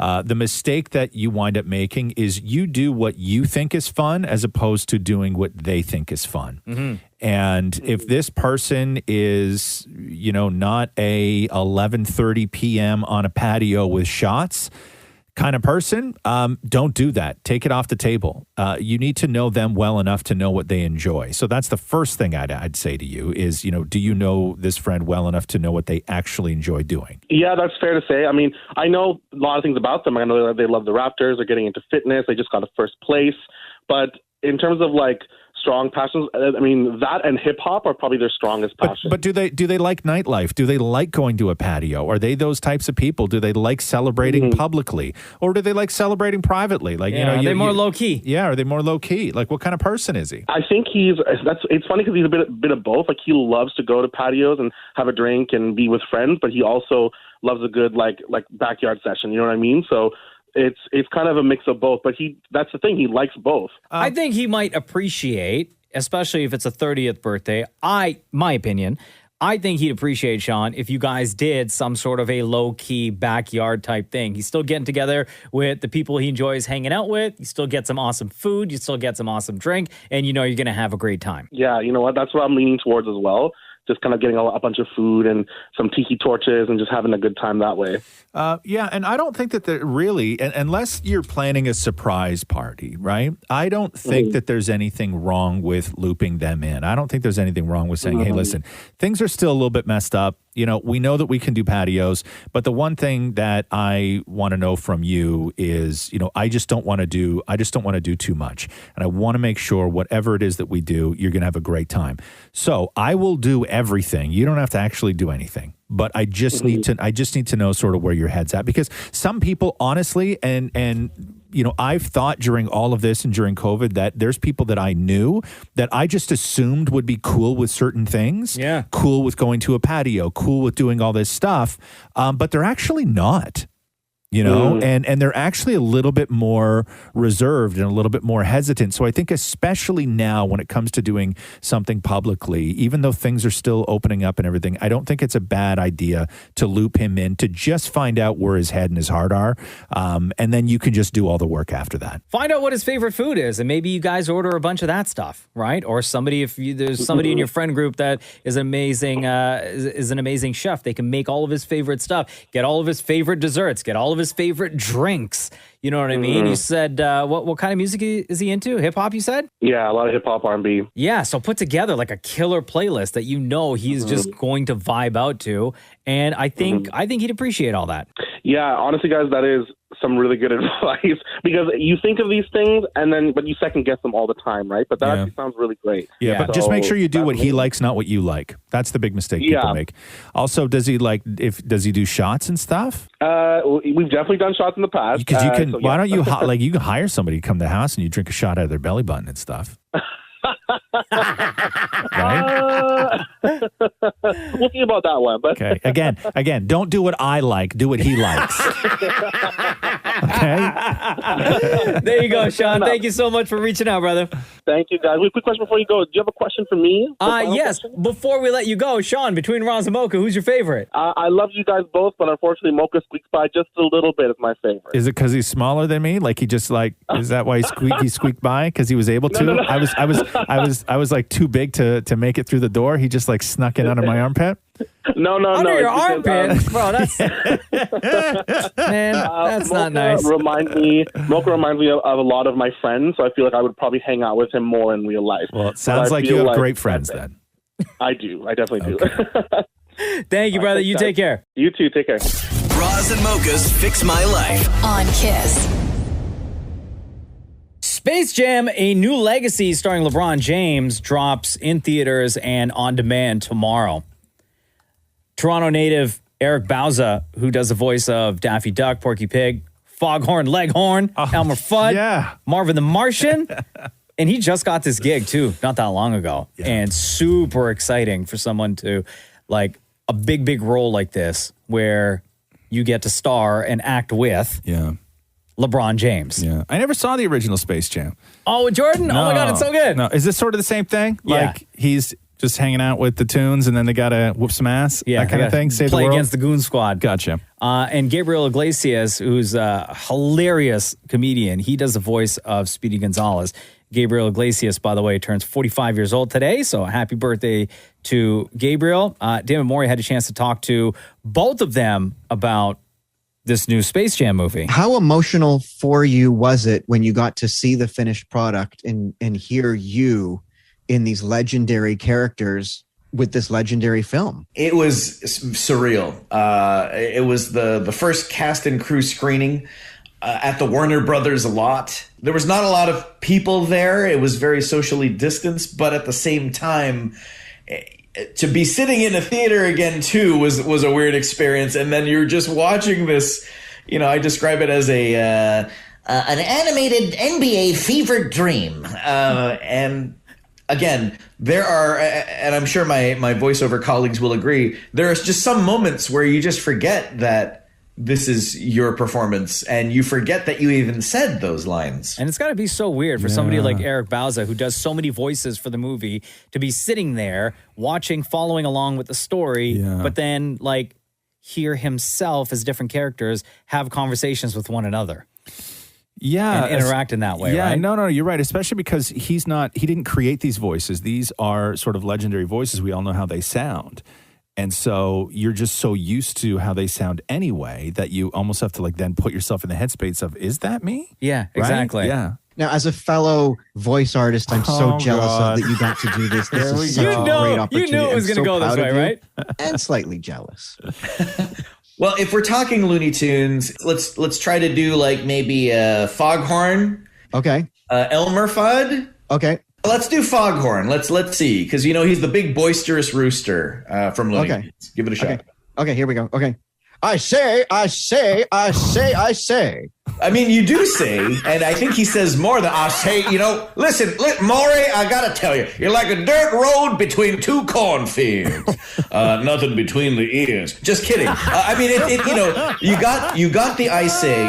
The mistake that you wind up making is you do what you think is fun as opposed to doing what they think is fun. Mm-hmm. And if this person is, not a 11:30 p.m. on a patio with shots kind of person, don't do that. Take it off the table. You need to know them well enough to know what they enjoy. So that's the first thing I'd say to you is, do you know this friend well enough to know what they actually enjoy doing? Yeah, that's fair to say. I mean, I know a lot of things about them. I know they love the Raptors. They're getting into fitness. They just got a first place. But in terms of strong passions, I mean, that and hip hop are probably their strongest passions. But do they like nightlife? Do they like going to a patio? Are they those types of people? Do they like celebrating publicly, or do they like celebrating privately? Are they more low key? Yeah, are they more low key? What kind of person is he? I think it's funny because he's a bit of both. He loves to go to patios and have a drink and be with friends, but he also loves a good like backyard session. You know what I mean? So it's kind of a mix of both, but that's the thing. He likes both. I think he might appreciate, especially if it's a 30th birthday. My opinion, I think he'd appreciate, Sean, if you guys did some sort of a low-key backyard type thing. He's still getting together with the people he enjoys hanging out with. You still get some awesome food. You still get some awesome drink, and you're going to have a great time. Yeah, you know what? That's what I'm leaning towards as well. Just kind of getting a bunch of food and some tiki torches and just having a good time that way. Yeah, and I don't think that there really, unless you're planning a surprise party, right? I don't think that there's anything wrong with looping them in. I don't think there's anything wrong with saying, hey, listen, things are still a little bit messed up. We know that we can do patios, but the one thing that I want to know from you is, I just don't want to do too much. And I want to make sure whatever it is that we do, you're going to have a great time. So I will do everything. You don't have to actually do anything. But I just need to know sort of where your head's at, because some people, honestly, and I've thought during all of this and during COVID that there's people that I knew that I just assumed would be cool with certain things. Yeah. Cool with going to a patio, cool with doing all this stuff. But they're actually not. And they're actually a little bit more reserved and a little bit more hesitant. So I think especially now when it comes to doing something publicly, even though things are still opening up and everything, I don't think it's a bad idea to loop him in to just find out where his head and his heart are. And then you can just do all the work after that. Find out what his favorite food is, and maybe you guys order a bunch of that stuff, right? Or there's somebody in your friend group that is an amazing chef. They can make all of his favorite stuff, get all of his favorite desserts, get all of his favorite drinks. You know what I mean? You said, what kind of music is he into? Hip hop, you said? Yeah, a lot of hip hop, R&B. Yeah, so put together a killer playlist that he's just going to vibe out to, and I think he'd appreciate all that. Yeah, honestly, guys, that is some really good advice, because you think of these things but you second guess them all the time, right? But that actually sounds really great. Yeah, but just make sure you do what he likes, not what you like. That's the big mistake people make. Also, does he do shots and stuff? We've definitely done shots in the past. Because you can. Why don't you you can hire somebody to come to the house and you drink a shot out of their belly button and stuff. Right? We'll see about that one. But okay, again, don't do what I like. Do what he likes. Okay. There you go, Sean. Thank you so much for reaching out, brother. Thank you, guys. Quick question before you go. Do you have a question for me? Yes. Question? Before we let you go, Sean, between Roz and Mocha, who's your favorite? I love you guys both, but unfortunately, Mocha squeaks by just a little bit. Is my favorite. Is it because he's smaller than me? Like he just is that why he squeaked by? Because he was able to? No. I was too big to make it through the door. He just snuck in under my armpit. No. Under your armpit? Bro, that's... Man, that's not nice. Mocha reminds me of a lot of my friends, so I feel like I would probably hang out with him more in real life. Well, it sounds like you have great friends then. I do. I definitely do. Thank you, brother. You take care. You too. Take care. Roz and Mocha's Fix My Life on Kiss. Space Jam: A New Legacy starring LeBron James drops in theaters and on demand tomorrow. Toronto native Eric Bauza, who does the voice of Daffy Duck, Porky Pig, Foghorn Leghorn, Elmer Fudd, Marvin the Martian, and he just got this gig too, not that long ago. Yeah. And super exciting for someone to a big role like this where you get to star and act with LeBron James. Yeah. I never saw the original Space Jam. Oh, Jordan? No. Oh my God, it's so good. No. Is this sort of the same thing? Yeah. He's Just hanging out with the tunes, and then they got to whoop some ass? Yeah, that kind of thing? Save play the world? against the Goon Squad. Gotcha. And Gabriel Iglesias, who's a hilarious comedian, he does the voice of Speedy Gonzalez. Gabriel Iglesias, by the way, turns 45 years old today, so happy birthday to Gabriel. David Morey had a chance to talk to both of them about this new Space Jam movie. How emotional for you was it when you got to see the finished product and hear you in these legendary characters with this legendary film? It was surreal. It was the first cast and crew screening at the Warner Brothers lot. There was not a lot of people there. It was very socially distanced, but at the same time, to be sitting in a theater again too was a weird experience. And then you're just watching this. I describe it as an animated NBA fever dream. And again, there are, and I'm sure my voiceover colleagues will agree, there are just some moments where you just forget that this is your performance, and you forget that you even said those lines. And it's got to be so weird for somebody like Eric Bauza, who does so many voices for the movie, to be sitting there watching, following along with the story, but then hear himself as different characters have conversations with one another. Yeah. And interact in that way, yeah, right? No, you're right. Especially because he didn't create these voices. These are sort of legendary voices. We all know how they sound. And so you're just so used to how they sound anyway that you almost have to then put yourself in the headspace of, is that me? Yeah, exactly. Right? Yeah. Now, as a fellow voice artist, I'm so jealous of that you got to do this. This is such a great opportunity. You knew it was going to go this way, right? And slightly jealous. Well, if we're talking Looney Tunes, let's try to do maybe Foghorn. Okay. Elmer Fudd. Okay. Let's do Foghorn. Let's see, because he's the big boisterous rooster from Looney Tunes. Give it a shot. Okay, here we go. Okay. I say. I mean, you do say, and I think he says more than I say. Listen, Maury, I gotta tell you, you're like a dirt road between two cornfields. Nothing between the ears. Just kidding. I mean, you got the I say.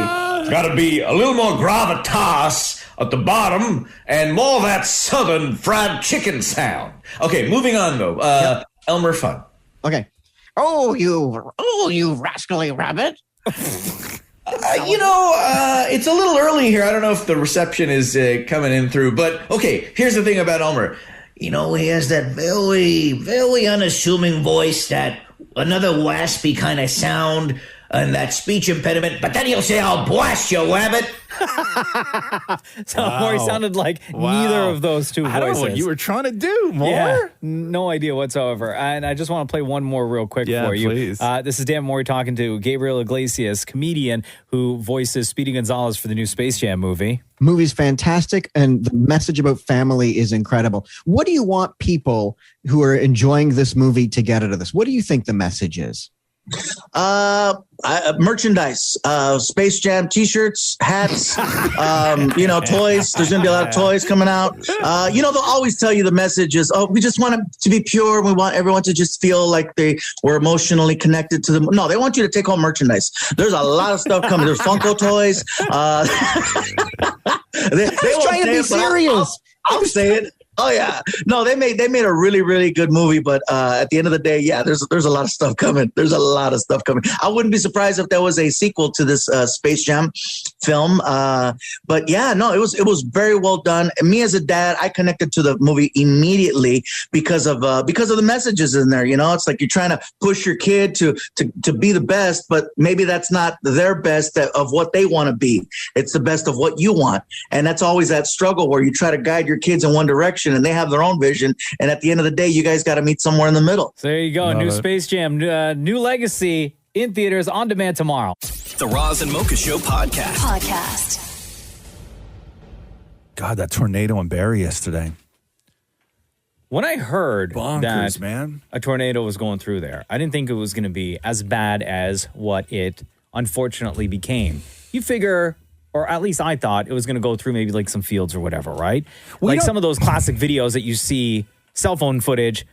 Gotta be a little more gravitas at the bottom and more of that southern fried chicken sound. Okay, moving on though. Elmer Fudd. Okay. Oh, you rascally rabbit. It's a little early here. I don't know if the reception is coming in through, but okay, here's the thing about Elmer. He has that very, very unassuming voice, that another waspy kind of sound, and that speech impediment, but then he'll say, "I'll blast you, rabbit." So Maury sounded like neither of those two voices. I don't know what you were trying to do, Maury. Yeah, no idea whatsoever. And I just want to play one more real quick for you. Please. This is Dan Maury talking to Gabriel Iglesias, comedian who voices Speedy Gonzalez for the new Space Jam movie. Movie's fantastic, and the message about family is incredible. What do you want people who are enjoying this movie to get out of this? What do you think the message is? Merchandise, Space Jam t-shirts, hats, toys. There's gonna be a lot of toys coming out. They'll always tell you the message is, we just want it to be pure. We want everyone to just feel like they were emotionally connected to them. No, they want you to take home merchandise. There's a lot of stuff coming. There's Funko toys. They trying to be serious. I'll say it. Oh yeah, no, they made a really, really good movie, but at the end of the day, there's a lot of stuff coming. There's a lot of stuff coming. I wouldn't be surprised if there was a sequel to this Space Jam film. But yeah, no, it was very well done. And me as a dad, I connected to the movie immediately because of the messages in there. It's like you're trying to push your kid to be the best, but maybe that's not their best of what they want to be. It's the best of what you want, and that's always that struggle where you try to guide your kids in one direction and they have their own vision. And at the end of the day, you guys got to meet somewhere in the middle. So there you go. New Space Jam, new legacy in theaters on demand tomorrow. The Roz and Mocha Show podcast. God, that tornado in Barrie yesterday. When I heard Bonkers, that man. a tornado was going through there, I didn't think it was going to be as bad as what it unfortunately became. You figure, or at least I thought, it was going to go through maybe some fields or whatever, right? Well, some of those classic videos that you see, cell phone footage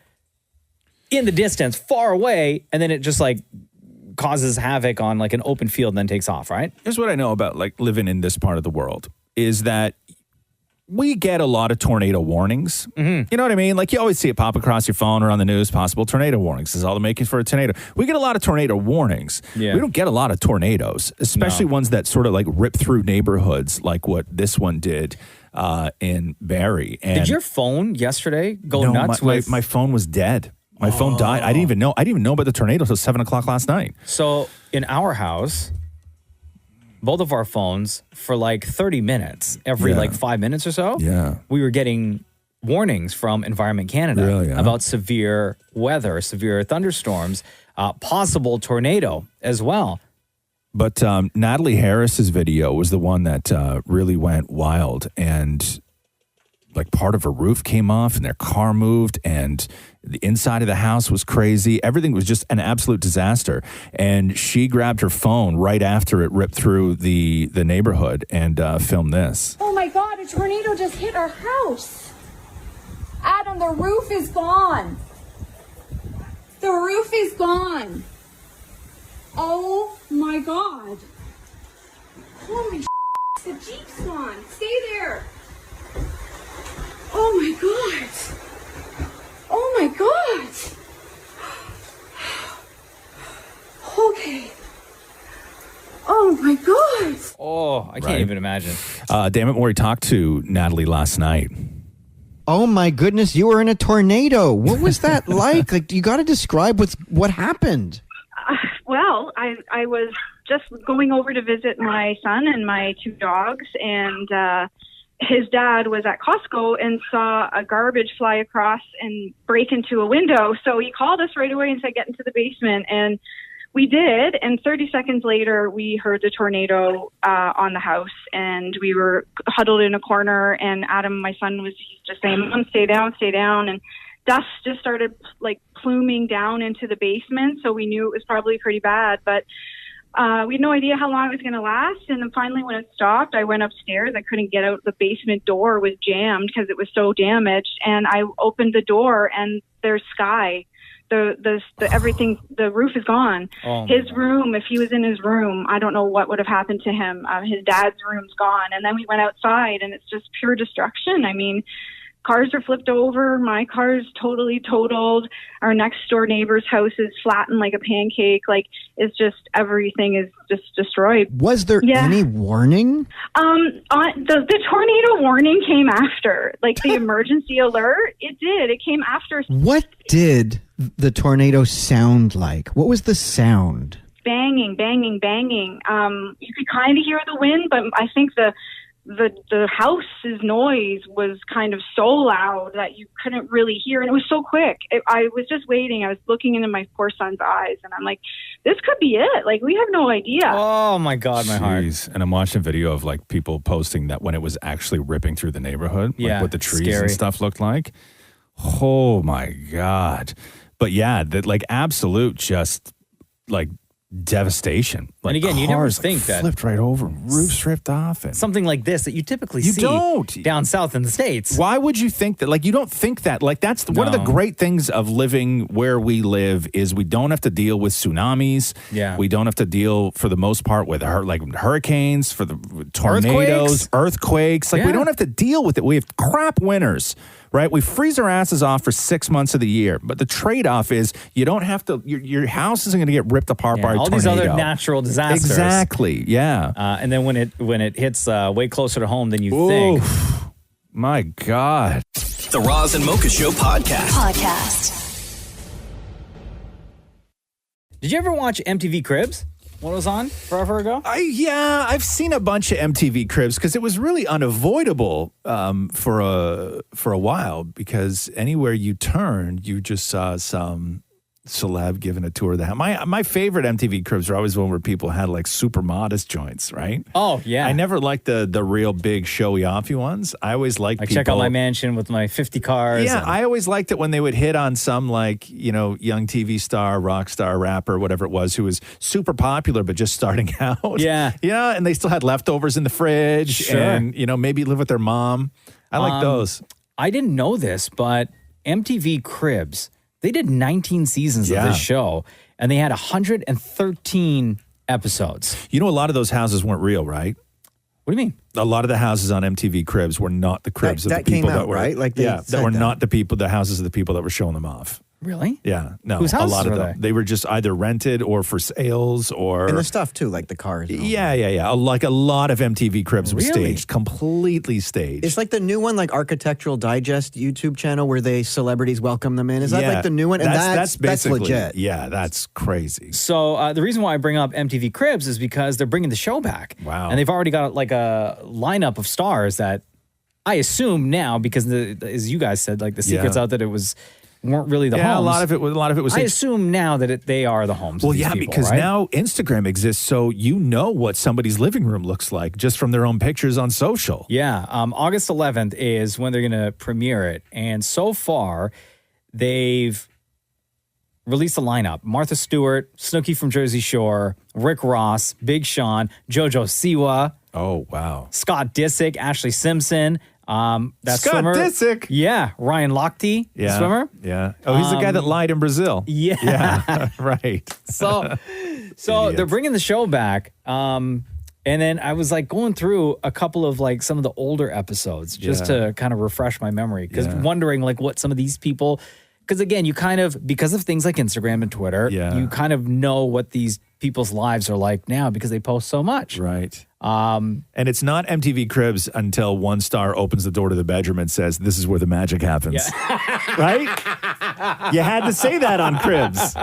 in the distance, far away, and then it just causes havoc on an open field and then takes off, right? Here's what I know about living in this part of the world is that we get a lot of tornado warnings. You know what I mean? Like you always see it pop across your phone or on the news, possible tornado warnings. This is all the makings for a tornado. We get a lot of tornado warnings. Yeah. We don't get a lot of tornadoes, especially ones that sort of like rip through neighborhoods like what this one did in Barrie. And Did your phone yesterday go nuts with... my phone was dead. My phone died. I didn't even know about the tornado until 7 o'clock last night. So in our house, both of our phones for like 30 minutes, every like 5 minutes or so, we were getting warnings from Environment Canada about severe weather, severe thunderstorms, possible tornado as well. But Natalie Harris's video was the one that really went wild, and like part of her roof came off and their car moved and the inside of the house was crazy. Everything was just an absolute disaster. And she grabbed her phone right after it ripped through the neighborhood and filmed this. Oh my God, a tornado just hit our house. Adam, the roof is gone. The roof is gone. Oh my God. Holy the Jeep's gone. Stay there. Oh my God. Oh my God. Okay. Oh my God. Oh, I can't even imagine. Damn it, Maury talked to Natalie last night. Oh my goodness, you were in a tornado. What was that like? Like, you got to describe what happened. Well, I was just going over to visit my son and my two dogs, and his dad was at Costco and saw a garbage fly across and break into a window. So he called us right away and said, get into the basement. And we did. And 30 seconds later, we heard the tornado on the house, and we were huddled in a corner. And Adam, my son, was just saying, Mom, stay down, stay down. And dust just started like pluming down into the basement. So we knew it was probably pretty bad, but we had no idea how long it was going to last. And then finally, when it stopped, I went upstairs. I couldn't get out. The basement door was jammed because it was so damaged. And I opened the door, and there's sky. The everything, the roof is gone. Oh, his room, if he was in his room, I don't know what would have happened to him. His dad's room's gone. And then we went outside, and it's just pure destruction. I mean, cars are flipped over. My car's totally totaled. Our next door neighbor's house is flattened like a pancake. Like, it's just, everything is just destroyed. Was there any warning? The tornado warning came after, like the emergency alert. It did. It came after. What did the tornado sound like? What was the sound? Banging, banging, banging. You could kind of hear the wind, but I think the house's noise was kind of so loud that you couldn't really hear, and it was so quick. I was just waiting. I was looking into my poor son's eyes, and I'm like, this could be it. Like, we have no idea. Oh my God, my heart. And I'm watching a video of like people posting that when it was actually ripping through the neighborhood, like what the trees scary. and stuff looked like. Oh my God. But yeah, that like absolute just like devastation. Like, and again, you never cars, think that flipped right over, roofs ripped off, and something like this that you typically see don't down south in the States. Why would you think that? Like, you don't think that. Like, that's one of the great things of living where we live is we don't have to deal with tsunamis. Yeah, we don't have to deal for the most part with hurricanes, for the tornadoes, earthquakes. Like, we don't have to deal with it. We have crap winters. Right? We freeze our asses off for 6 months of the year. But the trade-off is you don't have to, your house isn't going to get ripped apart by a all tornado. these other natural disasters. Exactly, yeah. And then when it hits way closer to home than you think. My God. The Roz and Mocha Show podcast. Did you ever watch MTV Cribs? What was on forever ago? I've seen a bunch of MTV Cribs because it was really unavoidable for a while, because anywhere you turned, you just saw some celeb giving a tour of the house. My favorite MTV Cribs were always one where people had like super modest joints, right? Oh, yeah. I never liked the real big showy offy ones. I always liked people. Check out my mansion with my 50 cars. Yeah, I always liked it when they would hit on some like, young TV star, rock star, rapper, whatever it was, who was super popular but just starting out. Yeah. And they still had leftovers in the fridge. Sure. And, maybe live with their mom. I like those. I didn't know this, but MTV Cribs, they did 19 seasons of this show, and they had 113 episodes. A lot of those houses weren't real, right? What do you mean? A lot of the houses on MTV Cribs were not the cribs of That the people came out, that were right? Like they that said were that. not the houses of the people that were showing them off. Really? Yeah, no. Whose a houses lot of were them. They were just either rented or for sales or And the stuff too, like the cars. and all yeah. Like a lot of MTV Cribs were Really? staged, completely staged. It's like the new one, like Architectural Digest YouTube channel where they celebrities welcome them in. Is that Yeah, like the new one? And that's basically legit. Yeah, that's crazy. So the reason why I bring up MTV Cribs is because they're bringing the show back. Wow. And they've already got like a lineup of stars that I assume now, because as you guys said, like the secret's out that it weren't really the homes. A lot of it was. I assume now that they are the homes. Well, of these yeah, people, because right? now Instagram exists, so you know what somebody's living room looks like just from their own pictures on social. Yeah, August 11th is when they're going to premiere it, and so far they've released a lineup: Martha Stewart, Snooki from Jersey Shore, Rick Ross, Big Sean, JoJo Siwa. Oh wow! Scott Disick, Ashley Simpson. That Scott swimmer. Disick. Yeah, Ryan Lochte, the Yeah, swimmer. Yeah. Oh, he's the guy that lied in Brazil. Yeah. Yeah. Right. So they're bringing the show back. And then I was like going through a couple of like some of the older episodes just to kind of refresh my memory, because wondering like what some of these people, because again, you kind of, because of things like Instagram and Twitter, you kind of know what these people's lives are like now because they post so much. Right. And it's not MTV Cribs until one star opens the door to the bedroom and says, "This is where the magic happens." Yeah. Right? You had to say that on Cribs.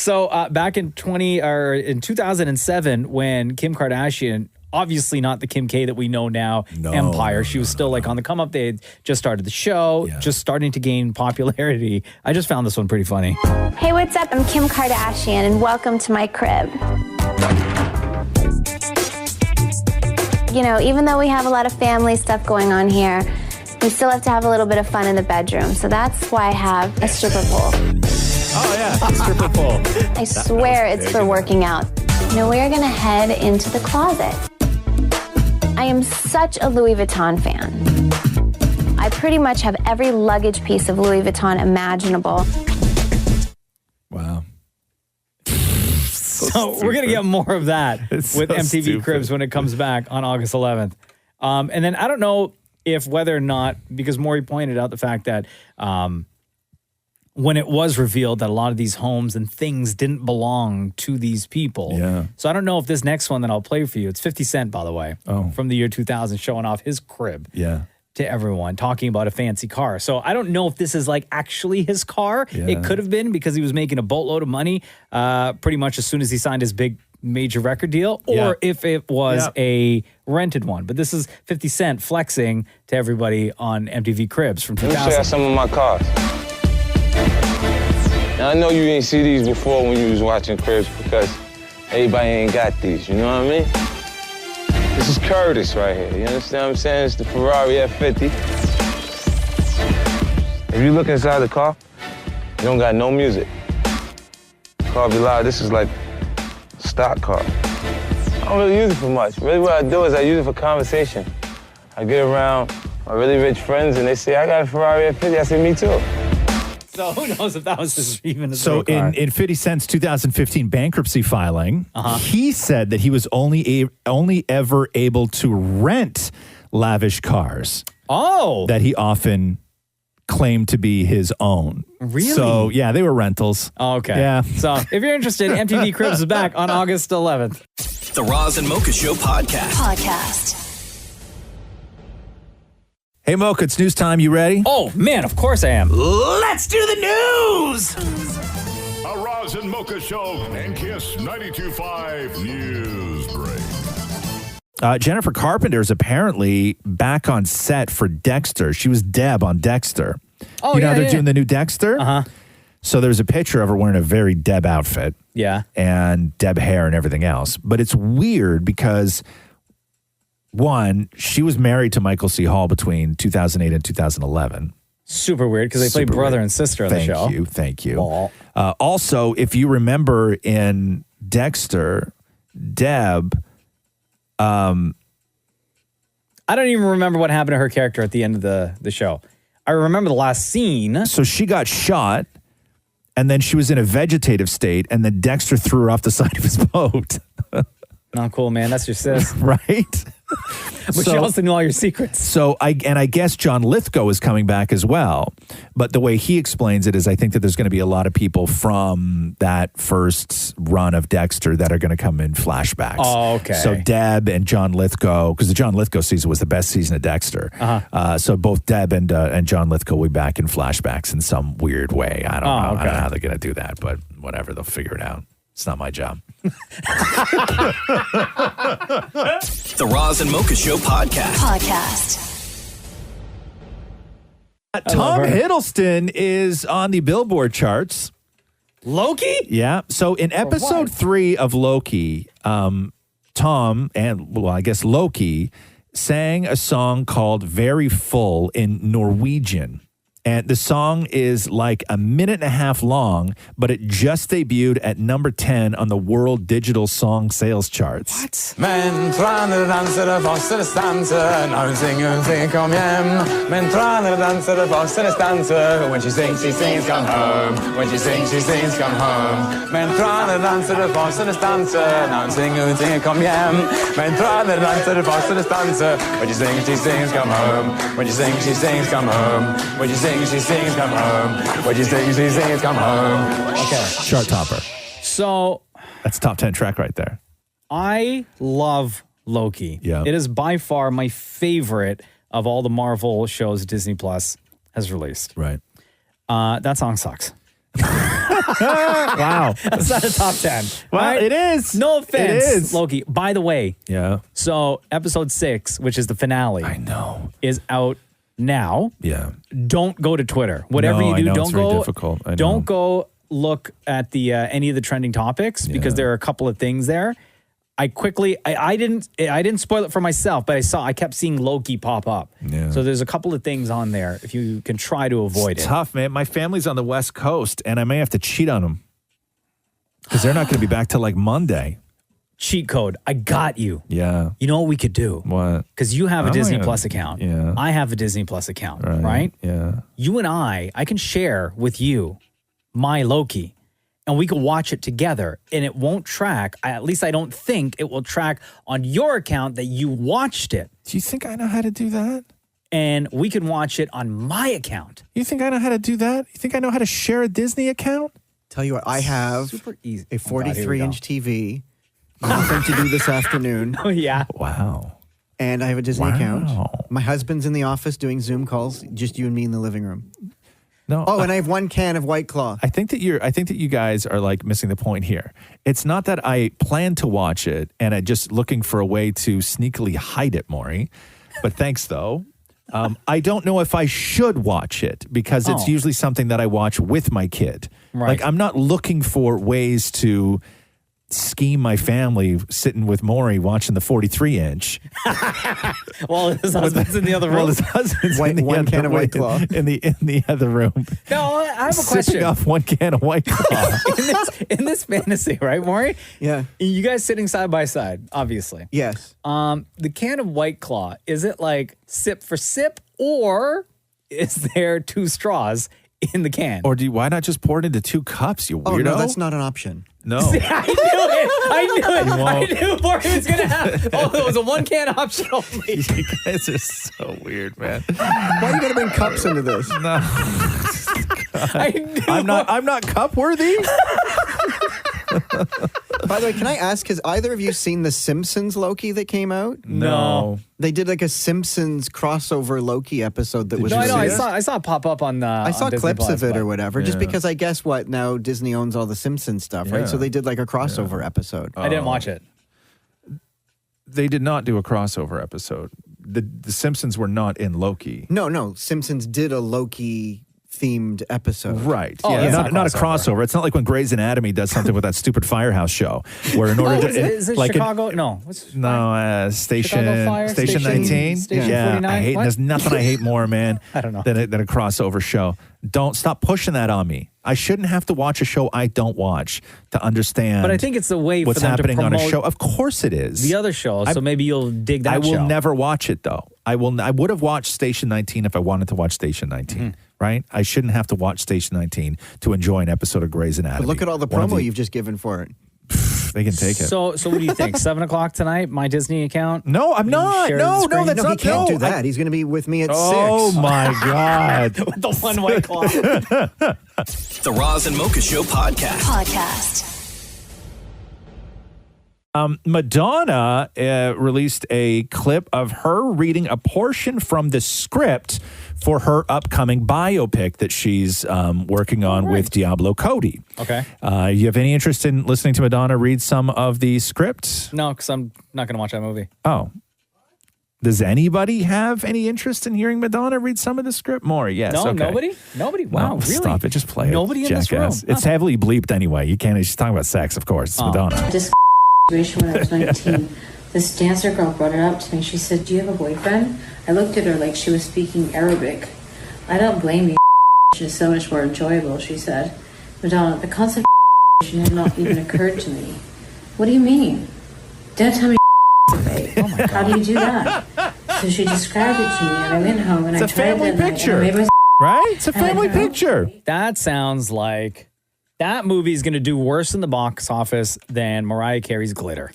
So back in 2007, when Kim Kardashian, obviously not the Kim K that we know now, Empire, she was still like on the come up. They had just started the show, just starting to gain popularity. I just found this one pretty funny. Hey, what's up? I'm Kim Kardashian, and welcome to my crib. You know, even though we have a lot of family stuff going on here, we still have to have a little bit of fun in the bedroom. So that's why I have a stripper pole. Oh, yeah, stripper pole. I swear it's for working out. You know, we are going to head into the closet. I am such a Louis Vuitton fan. I pretty much have every luggage piece of Louis Vuitton imaginable. Wow. So we're going to get more of that It's with so MTV stupid. Cribs when it comes back on August 11th. And then I don't know if whether or not, because Maury pointed out the fact that when it was revealed that a lot of these homes and things didn't belong to these people. Yeah. So I don't know if this next one that I'll play for you, it's 50 Cent, by the way, from the year 2000, showing off his crib. Yeah. To everyone, talking about a fancy car. So I don't know if this is like actually his car. Yeah. It could have been, because he was making a boatload of money pretty much as soon as he signed his big major record deal, or if it was a rented one. But this is 50 Cent flexing to everybody on MTV Cribs from Let me show 2000. you some of my cars. Now, I know you ain't see these before when you was watching Cribs, because everybody ain't got these, you know what I mean? This is Curtis right here, you understand what I'm saying? It's the Ferrari F50. If you look inside the car, you don't got no music. Car be loud, this is like a stock car. I don't really use it for much. Really what I do is I use it for conversation. I get around my really rich friends and they say, "I got a Ferrari F50. I say, "Me too." So who knows if that was even his So real car. in 50 Cent's 2015 bankruptcy filing, he said that he was only ever able to rent lavish cars. Oh. That he often claimed to be his own. Really? So, yeah, they were rentals. Okay. Yeah. So if you're interested, MTV Cribs is back on August 11th. The Roz and Mocha Show podcast. Hey, Mocha, it's news time. You ready? Oh, man, of course I am. Let's do the news. A Roz and Mocha Show and Kiss 92.5 News Break. Jennifer Carpenter is apparently back on set for Dexter. She was Deb on Dexter. Oh, you know yeah, they're yeah. doing the new Dexter? Uh-huh. So there's a picture of her wearing a very Deb outfit. Yeah. And Deb hair and everything else. But it's weird because, one, she was married to Michael C. Hall between 2008 and 2011. Super weird because they played Super brother weird. and sister on the show. Thank you. Also, if you remember in Dexter, Deb... I don't even remember what happened to her character at the end of the show. I remember the last scene. So she got shot, and then she was in a vegetative state, and then Dexter threw her off the side of his boat. Not cool, man. That's your sis. Right? But she also knew all your secrets. So I guess John Lithgow is coming back as well. But the way he explains it is I think that there's going to be a lot of people from that first run of Dexter that are going to come in flashbacks. Oh, okay. So Deb and John Lithgow, because the John Lithgow season was the best season of Dexter. So both Deb and John Lithgow will be back in flashbacks in some weird way. I don't know. I don't know how they're going to do that, but whatever, they'll figure it out. It's not my job. The Roz and Mocha Show podcast. Tom Hiddleston is on the Billboard charts. Loki? Yeah. So in episode 3 of Loki, Tom and, well, I guess Loki sang a song called Very Full in Norwegian. And the song is like a minute and a half long, but it just debuted at number 10 on the World Digital Song Sales Charts. What? Men tränade, dansade, fastade, stanser. När hon sing, kom hem. Men tränade, dansade, fastade, stanser. When she sings, come home. When she sings, come home. Men tränade, dansade, fastade, stanser. När hon sing, kom hem. Men tränade, dansade, fastade, stanser. When she sings, come home. When she sings, come home. When she sings, come home. When she sings, come home. Okay. Chart topper. So that's a top 10 track right there. I love Loki. Yeah. It is by far my favorite of all the Marvel shows Disney Plus has released. Right. That song sucks. Wow. That's not a top 10. Well, right? it is. No offense, It is. Loki. By the way, Yeah. so episode 6, which is the finale, I know, is out now. Yeah. Don't go to Twitter. Whatever No, you I do, know, don't it's very go. difficult. I know. Don't go look at the any of the trending topics because there are a couple of things there. I didn't spoil it for myself, but I kept seeing Loki pop up. Yeah. So there's a couple of things on there if you can try to avoid It's it. tough, man. My family's on the West Coast, and I may have to cheat on them because they're not going to be back till like Monday. Cheat code. I got you. Yeah. You know what we could do? What? Because you have a I'm Disney not- Plus account. Yeah. I have a Disney Plus account, right? Yeah. You and I can share with you my Loki, and we can watch it together, and it won't track. At least I don't think it will track on your account that you watched it. Do you think I know how to do that? And we can watch it on my account. You think I know how to do that? You think I know how to share a Disney account? Tell you what, I have Super easy. a Oh, God, here we go. 43-inch TV. Nothing to do this afternoon. Oh, yeah. Wow. And I have a Disney Wow. account. My husband's in the office doing Zoom calls. Just you and me in the living room. No. Oh, and I have one can of White Claw. I think that you guys are like missing the point here. It's not that I plan to watch it and I'm just looking for a way to sneakily hide it, Maury. But thanks though. I don't know if I should watch it because it's Oh. usually something that I watch with my kid. Right. Like I'm not looking for ways to scheme my family sitting with Maury watching the 43-inch. Well, his husband's in the other room. Well, his husband's in the one other can of White room, Claw. in the other room. No, I have a Sipping question. off one can of White Claw. in this fantasy, right, Maury? Yeah. You guys sitting side by side, obviously. Yes. The can of White Claw, is it like sip for sip, or is there 2 straws in the can? Or why not just pour it into 2 cups, you weirdo? Oh, no, that's not an option. No. I knew it. I won't. knew Maury was going to have. Oh, it was a 1 can option only. You guys are so weird, man. Why are you going to bring cups into this? No. I knew. I'm not cup worthy. By the way, can I ask, has either of you seen the Simpsons Loki that came out? No. They did like a Simpsons crossover Loki episode that was No, I know. released. I saw it pop up on. I saw on Disney clips Plus, of it but- or whatever, just Yeah. because I guess what now Disney owns all the Simpsons stuff, right? Yeah. So they did like a crossover episode. I didn't watch it. They did not do a crossover episode. The Simpsons were not in Loki. No, Simpsons did a Loki themed episode. Right. Oh, yeah, that's not a crossover. It's not like when Grey's Anatomy does something with that stupid Firehouse show, where in order Oh, to is it like Chicago? No. What's Station Chicago Fire? Station 19. Station yeah, 49? I hate. What? There's nothing I hate more, man. I don't know. than a crossover show. Don't stop pushing that on me. I shouldn't have to watch a show I don't watch to understand. But I think it's the way what's for them happening to on a promote show. Of course it is. the other show, so maybe you'll dig that I will show. never watch it though. I would have watched Station 19 if I wanted to watch Station 19. Mm-hmm. Right? I shouldn't have to watch Station 19 to enjoy an episode of Grey's Anatomy. But look at all the One of promo you've just given for it. they can take it. So what do you think? 7 o'clock tonight, my Disney account? No, I'm not. No, that's No, he not. can't no, do that. He's going to be with me at 6. Oh my God. With the one white claw. The Roz and Mocha Show podcast. Madonna released a clip of her reading a portion from the script for her upcoming biopic that she's working on with Diablo Cody. Okay. You have any interest in listening to Madonna read some of the script? No, because I'm not going to watch that movie. Oh. Does anybody have any interest in hearing Madonna read some of the script? More, yes. No, okay. Nobody? Wow, No, really? Stop it. Just play it. Nobody in this jackass. room? It's heavily bleeped anyway. You can't. She's talking about sex, of course. It's Madonna. This situation when I was 19, this dancer girl brought it up to me. She said, "Do you have a boyfriend?" I looked at her like she was speaking Arabic. "I don't blame you. It's so much more enjoyable," she said. "Madonna, the concept of had not even occurred to me." "What do you mean?" "Don't tell me away. Oh my God. How do you do that?" So she described it to me, and I went home and It's I a tried family it that night, picture. and I made myself Right? It's a family picture. That sounds like that movie's going to do worse in the box office than Mariah Carey's Glitter.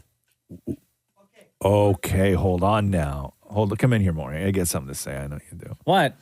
Okay, hold on now. Come in here, Maury. I get something to say. I know you do. What?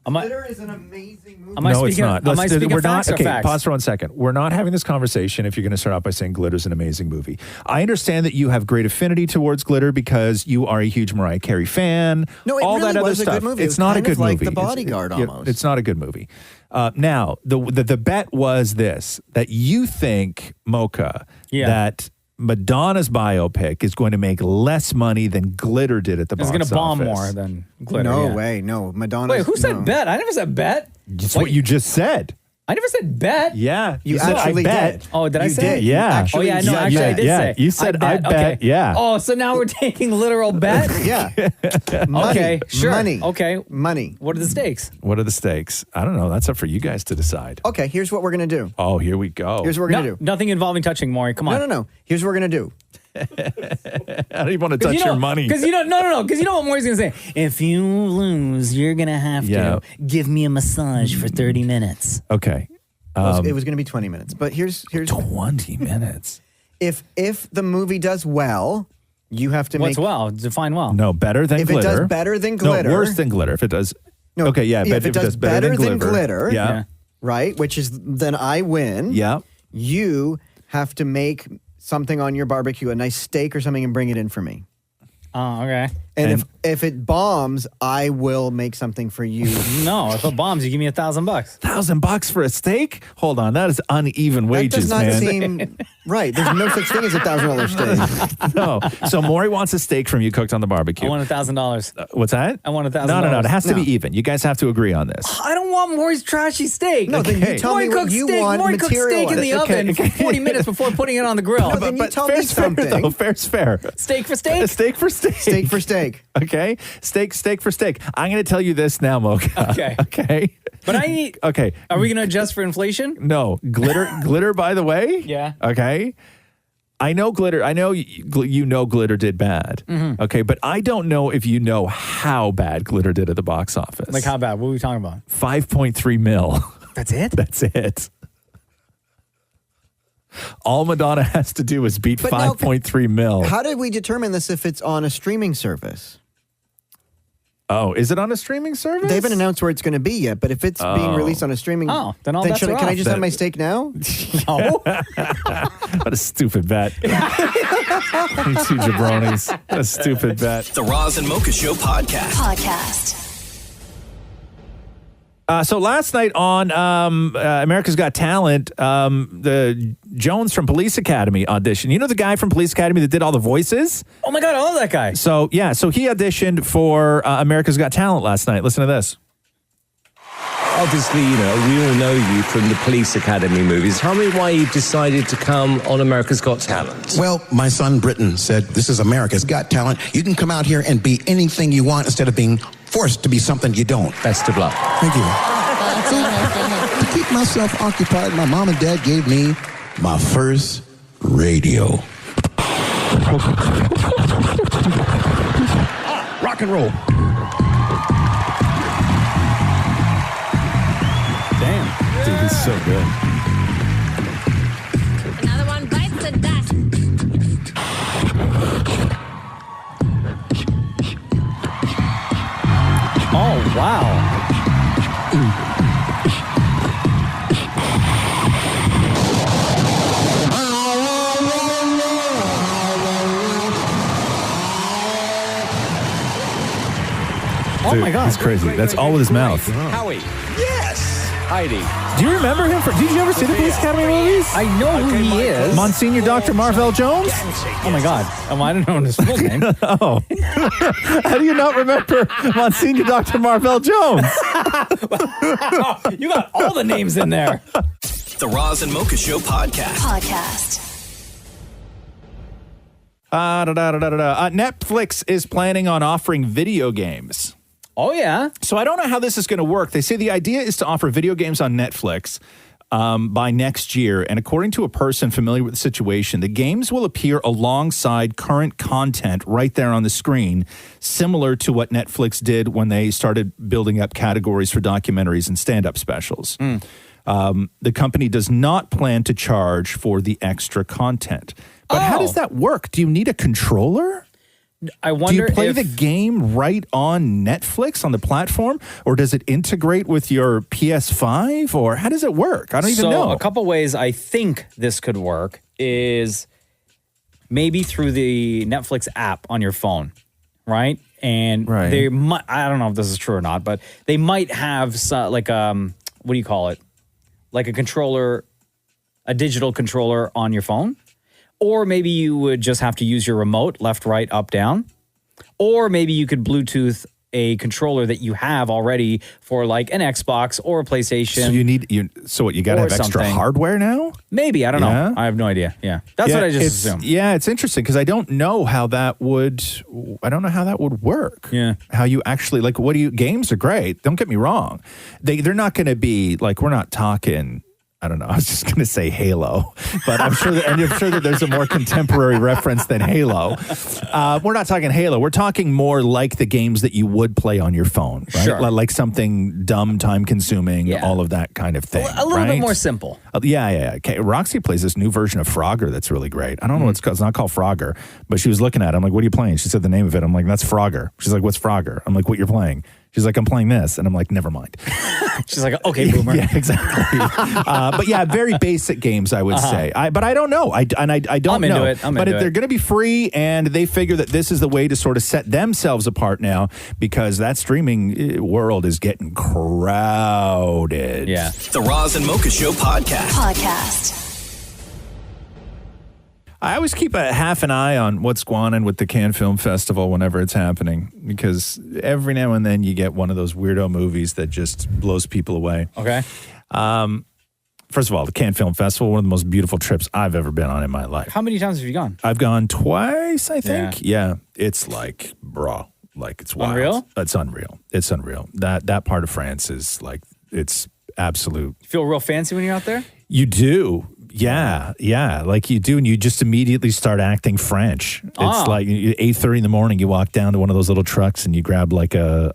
Glitter is an amazing movie. No, it's not. Am I speaking We're facts not. or Okay, facts? pause for 1 second. We're not having this conversation if you're going to start out by saying Glitter's an amazing movie. I understand that you have great affinity towards Glitter because you are a huge Mariah Carey fan. No, it all really that other was a good stuff. movie. It It's was not a kind of good like movie. The Bodyguard almost. It's not a good movie. Now, the bet was this, that you think, Mocha, that Madonna's biopic is going to make less money than Glitter did at the box office. It's going to bomb more than Glitter. No yeah. way. No. Madonna. Wait, who said bet? I never said bet. That's what you just said. I never said bet. Yeah. You said, actually I bet. did. Oh, did I You say? did. Yeah. Actually, I know. Actually, I did say. You said, I bet. Okay. Yeah. Oh, so now we're taking literal bet? Yeah. Okay, sure. Money. Okay. Money. What are the stakes? What are the stakes? I don't know. That's up for you guys to decide. Okay, here's what we're going to do. Oh, here we go. Here's what we're going to do. Nothing involving touching, Maury. Come on. No. Here's what we're going to do. I don't even want to touch your money. Because you know what Maury's going to say? If you lose, you're going to have to give me a massage for 30 minutes. Okay. It was going to be 20 minutes, but here's 20 minutes. If the movie does well, you have to What's make well? Define well. No, better than if Glitter. it does better than Glitter. No, worse than Glitter. If it does. No, okay, yeah. if it does better than Glitter, yeah. right, which is then I win. Yeah. You have to make something on your barbecue, a nice steak or something, and bring it in for me. Oh, okay. And if it bombs, I will make something for you. No, if it bombs, you give me $1,000. $1,000 for a steak? Hold on, that is uneven wages, that does not man. seem right. There's no such thing as $1,000 steak. No. So Maury wants a steak from you cooked on the barbecue. I want $1,000. What's that? I want $1,000. No. It has to be even. You guys have to agree on this. I don't want Maury's trashy steak. No, then you tell me what you want. Maury cooks steak in the oven for 40 minutes before putting it on the grill. No, then you tell me something. Fair, though. Fair's fair. Steak for steak? Steak for steak. Steak for steak. Okay. Steak for steak. I'm going to tell you this now, Mocha. Okay. Okay. But I need. Okay. Are we going to adjust for inflation? No. Glitter, by the way. Yeah. Okay. I know Glitter. I know you know Glitter did bad. Mhm. Okay. But I don't know if you know how bad Glitter did at the box office. Like how bad? What are we talking about? 5.3 mil. That's it? That's it. All Madonna has to do is beat But now, 5.3 mil. How did we determine this if it's on a streaming service? Oh, is it on a streaming service? They haven't announced where it's going to be yet, but if it's being released on a streaming, then all bets can are I off. just have my steak now? No. What a stupid bet. You two jabronis. What a stupid bet. The Roz and Mocha Show podcast. So last night on America's Got Talent, the Jones from Police Academy auditioned. You know the guy from Police Academy that did all the voices? Oh my God, I love that guy. So he auditioned for America's Got Talent last night. Listen to this. Obviously, we all know you from the Police Academy movies. Tell me why you decided to come on America's Got Talent. Well, my son Britton said, this is America's Got Talent. You can come out here and be anything you want instead of being forced to be something you don't. Best of luck. Thank you. To keep myself occupied, my mom and dad gave me my first radio. Rock and roll. Damn. Dude, he's so good. Another one bites Wow. Oh my God. He's crazy. That's all with his mouth. Howie. Yes. Heidi. Do you remember him? Did you ever see the Police Academy movies? I know who he is. Monsignor Dr. Marvell Jones? Oh my God. I don't know his full name. Oh. How do you not remember Monsignor Dr. Marvell Jones? You got all the names in there. The Roz and Mocha Show podcast. Netflix is planning on offering video games. Oh, yeah. So I don't know how this is going to work. They say the idea is to offer video games on Netflix by next year. And according to a person familiar with the situation, the games will appear alongside current content right there on the screen, similar to what Netflix did when they started building up categories for documentaries and stand-up specials. The company does not plan to charge for the extra content. But how does that work? Do you need a controller? I wonder Do you play if the game right on Netflix on the platform, or does it integrate with your PS5, or how does it work? I don't even know. A couple ways I think this could work is maybe through the Netflix app on your phone, right? And they might, I don't know if this is true or not, but they might have what do you call it? Like a controller, a digital controller on your phone. Or maybe you would just have to use your remote, left, right, up, down. Or maybe you could Bluetooth a controller that you have already for like an Xbox or a PlayStation. So you got to have extra hardware now? Maybe, I don't know. I have no idea. Yeah. That's what I just assumed. Yeah, it's interesting because I don't know how that would work. Yeah. How you actually, games are great. Don't get me wrong. They're not going to be, we're not talking, I don't know. I was just going to say Halo, but I'm sure that there's a more contemporary reference than Halo. We're not talking Halo. We're talking more like the games that you would play on your phone, right? Sure. Like something dumb, time-consuming, all of that kind of thing. A little bit more simple. Yeah. Okay. Roxy plays this new version of Frogger that's really great. I don't know what it's called. It's not called Frogger, but she was looking at it. I'm like, what are you playing? She said the name of it. I'm like, that's Frogger. She's like, what's Frogger? I'm like, what you're playing? She's like, I'm playing this. And I'm like, never mind. She's like, okay, boomer. Yeah, exactly. But yeah, very basic games, I would say. But I don't know. I don't know. But they're going to be free, and they figure that this is the way to sort of set themselves apart now because that streaming world is getting crowded. Yeah. The Roz and Mocha Show podcast. I always keep a half an eye on what's going on with the Cannes Film Festival whenever it's happening because every now and then you get one of those weirdo movies that just blows people away. Okay. First of all, the Cannes Film Festival, one of the most beautiful trips I've ever been on in my life. How many times have you gone? I've gone twice, I think. Yeah. It's like, it's wild. Unreal? It's unreal. It's unreal. That part of France is it's absolute. You feel real fancy when you're out there? You do. Yeah, like you do, and you just immediately start acting French. It's like 8:30 in the morning, you walk down to one of those little trucks and you grab like a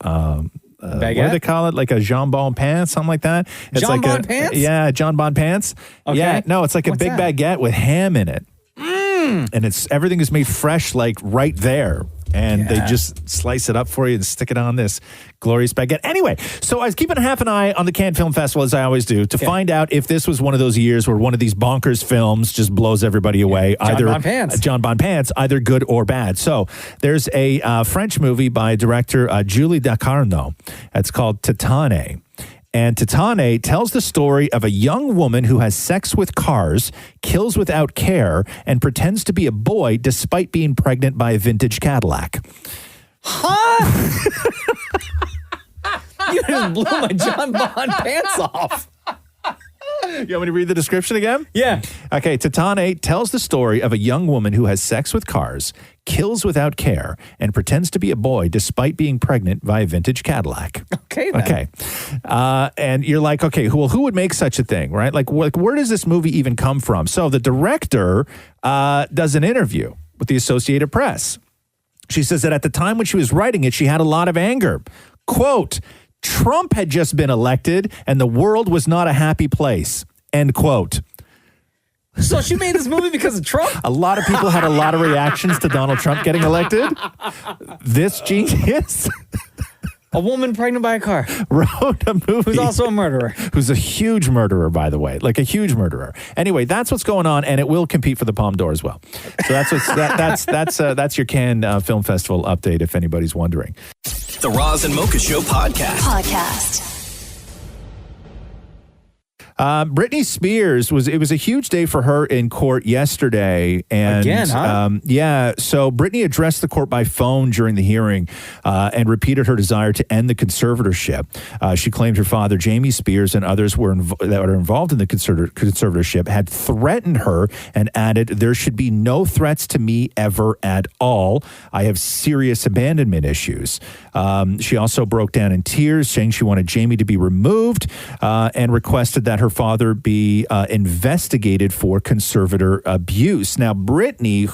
what do they call it? Like a jambon pants, something like that. It's jambon pants? Yeah, jambon pants. Okay. Yeah, no, it's like What's a big that? baguette with ham in it. And everything is made fresh, like right there. And they just slice it up for you and stick it on this glorious baguette. Anyway, so I was keeping half an eye on the Cannes Film Festival, as I always do, to find out if this was one of those years where one of these bonkers films just blows everybody away. John Bon Pants, either good or bad. So there's a French movie by director Julie Dacarno. It's called Titane. And Titane tells the story of a young woman who has sex with cars, kills without care, and pretends to be a boy despite being pregnant by a vintage Cadillac. Huh? You just blew my John Bon Pants off. You want me to read the description again? Yeah. Okay, Titane tells the story of a young woman who has sex with cars, kills without care, and pretends to be a boy despite being pregnant by a vintage Cadillac. Okay, then. Okay. And you're like, okay, well, who would make such a thing, right? Like where does this movie even come from? So the director does an interview with the Associated Press. She says that at the time when she was writing it, she had a lot of anger. Quote, Trump had just been elected and the world was not a happy place. End quote. So she made this movie because of Trump? A lot of people had a lot of reactions to Donald Trump getting elected. This genius A woman pregnant by a car. Wrote a movie. Who's also a murderer. Who's a huge murderer, by the way. Like a huge murderer. Anyway, that's what's going on, and it will compete for the Palme d'Or as well. So that's your Cannes Film Festival update, if anybody's wondering. The Roz and Mocha Show podcast. Britney Spears it was a huge day for her in court yesterday. And again, huh? So Britney addressed the court by phone during the hearing and repeated her desire to end the conservatorship. She claimed her father, Jamie Spears, and others that were involved in the conservatorship had threatened her and added, "There should be no threats to me ever at all. I have serious abandonment issues." She also broke down in tears, saying she wanted Jamie to be removed and requested that her father be investigated for conservator abuse. Now, Britney,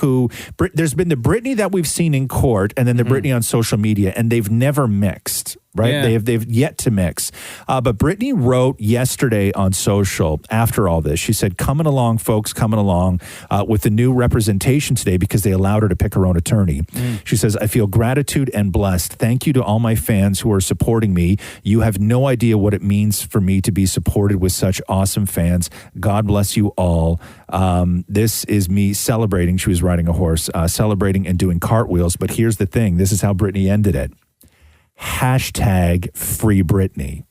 there's been the Britney that we've seen in court and then the Britney on social media, and they've never mixed. Right? Yeah. They've yet to mix. But Britney wrote yesterday on social after all this, she said, "Coming along, folks, coming along with the new representation today because they allowed her to pick her own attorney." She says, "I feel gratitude and blessed. Thank you to all my fans who are supporting me. You have no idea what it means for me to be supported with such awesome fans. God bless you all. This is me celebrating." She was riding a horse, celebrating and doing cartwheels. But here's the thing. This is how Britney ended it. #Free Britney.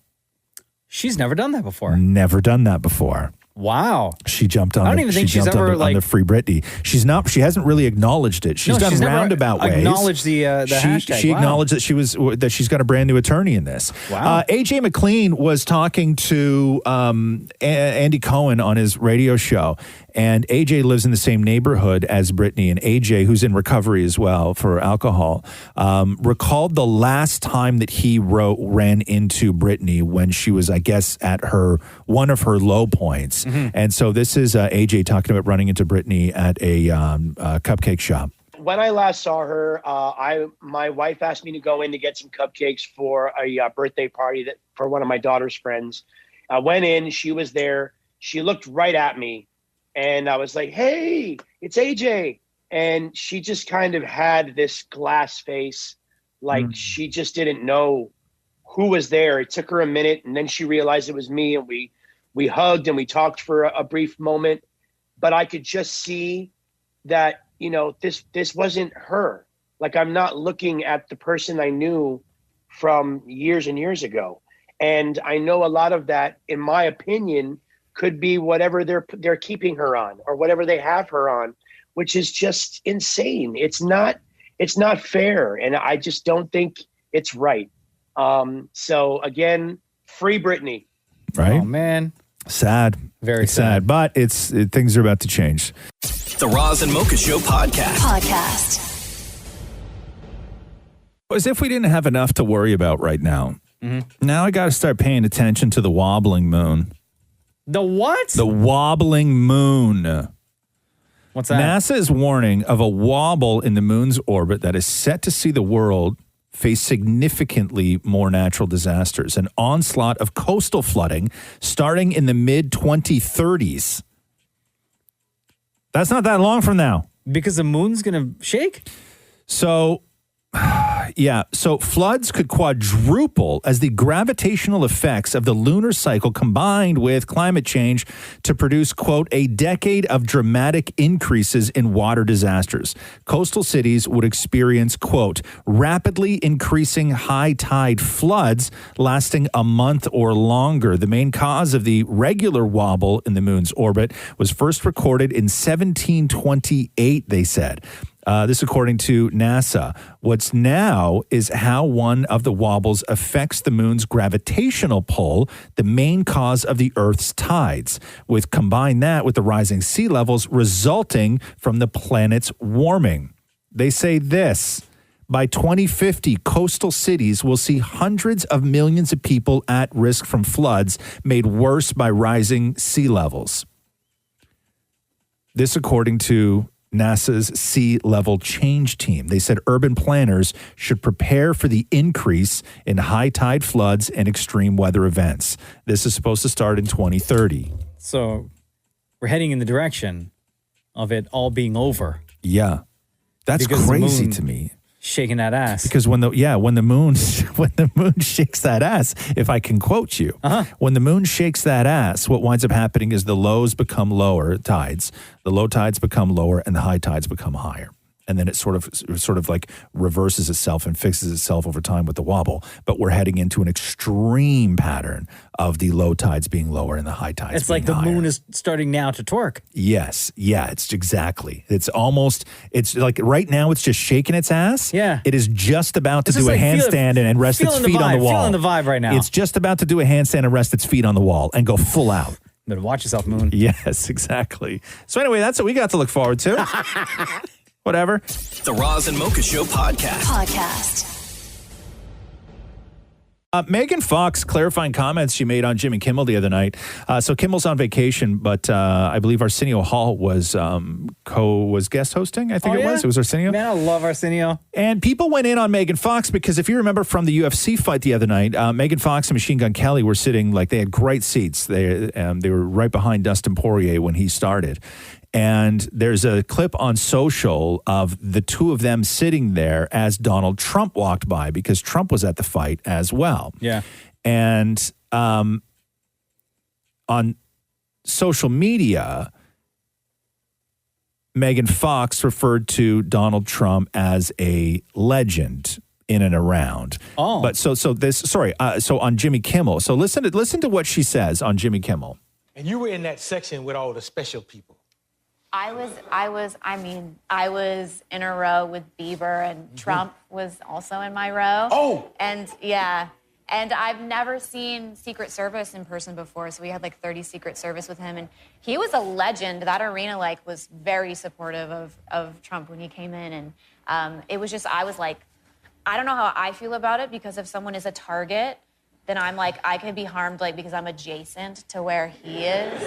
She's never done that before. Never done that before. Wow. She jumped on. I don't even think she's ever on the Free Britney. She's not. She hasn't really acknowledged it. She's done roundabout ways. Acknowledged the hashtag. She acknowledged that she's got a brand new attorney in this. Wow. AJ McLean was talking to Andy Cohen on his radio show, and AJ lives in the same neighborhood as Britney, and AJ, who's in recovery as well for alcohol, recalled the last time that he ran into Britney when she was, I guess, at one of her low points. And so this is AJ talking about running into Britney at a cupcake shop. When I last saw her, my wife asked me to go in to get some cupcakes for a birthday party for one of my daughter's friends. I went in, she was there. She looked right at me, and I was like, "Hey, it's AJ." And she just kind of had this glass face, like she just didn't know who was there. It took her a minute, and then she realized it was me, and we hugged and we talked for a brief moment, but I could just see that, this wasn't her. Like, I'm not looking at the person I knew from years and years ago. And I know a lot of that, in my opinion, could be whatever they're keeping her on or whatever they have her on, which is just insane. It's not fair. And I just don't think it's right. So again, free Britney. Right? Oh, man. Sad. Very sad. But things are about to change. The Roz and Mocha Show podcast. As if we didn't have enough to worry about right now. Now I got to start paying attention to the wobbling moon. The what? The wobbling moon. What's that? NASA is warning of a wobble in the moon's orbit that is set to see the world face significantly more natural disasters, an onslaught of coastal flooding starting in the mid-2030s. That's not that long from now. Because the moon's going to shake? So floods could quadruple as the gravitational effects of the lunar cycle combined with climate change to produce, quote, a decade of dramatic increases in water disasters. Coastal cities would experience, quote, rapidly increasing high tide floods lasting a month or longer. The main cause of the regular wobble in the moon's orbit was first recorded in 1728, they said. This according to NASA. What's now is how one of the wobbles affects the moon's gravitational pull, the main cause of the Earth's tides. Combine that with the rising sea levels resulting from the planet's warming. They say this: by 2050, coastal cities will see hundreds of millions of people at risk from floods made worse by rising sea levels. This according to NASA's Sea Level Change Team. They said urban planners should prepare for the increase in high tide floods and extreme weather events. This is supposed to start in 2030. So we're heading in the direction of it all being over. Yeah. That's Because crazy to me. Shaking that ass. Because when the moon shakes that ass, if I can quote you, when the moon shakes that ass, what winds up happening is the lows become lower tides, the low tides become lower, and the high tides become higher. And then it sort of like reverses itself and fixes itself over time with the wobble. But we're heading into an extreme pattern of the low tides being lower and the high tides It's being like the higher. moon is starting now to twerk. Yes. Yeah, it's exactly. It's like right now it's just shaking its ass. Yeah. It is just about to It's do just a like handstand and rest its feeling the feet on the vibe, wall. feeling the vibe right now. It's just about to do a handstand and rest its feet on the wall and go full out. Better watch yourself, moon. Yes, exactly. So anyway, that's what we got to look forward to. Whatever. The Roz and Mocha Show podcast. Megan Fox clarifying comments she made on Jimmy Kimmel the other night. So Kimmel's on vacation, but I believe Arsenio Hall was guest hosting. I think it was. It was Arsenio. Man, I love Arsenio. And people went in on Megan Fox because if you remember from the UFC fight the other night, Megan Fox and Machine Gun Kelly were sitting they had great seats. They were right behind Dustin Poirier when he started. And there's a clip on social of the two of them sitting there as Donald Trump walked by because Trump was at the fight as well. Yeah. And on social media, Megan Fox referred to Donald Trump as a legend in and around. Oh. But so on Jimmy Kimmel. So listen to what she says on Jimmy Kimmel. And you were in that section with all the special people. I was in a row with Bieber, and Trump was also in my row. Oh! And yeah. And I've never seen Secret Service in person before, so we had 30 Secret Service with him, and he was a legend. That arena was very supportive of Trump when he came in, and it was just, I was like, I don't know how I feel about it, because if someone is a target, then I'm I could be harmed because I'm adjacent to where he is.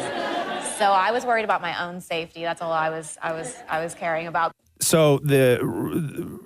So I was worried about my own safety. That's all I was caring about. So the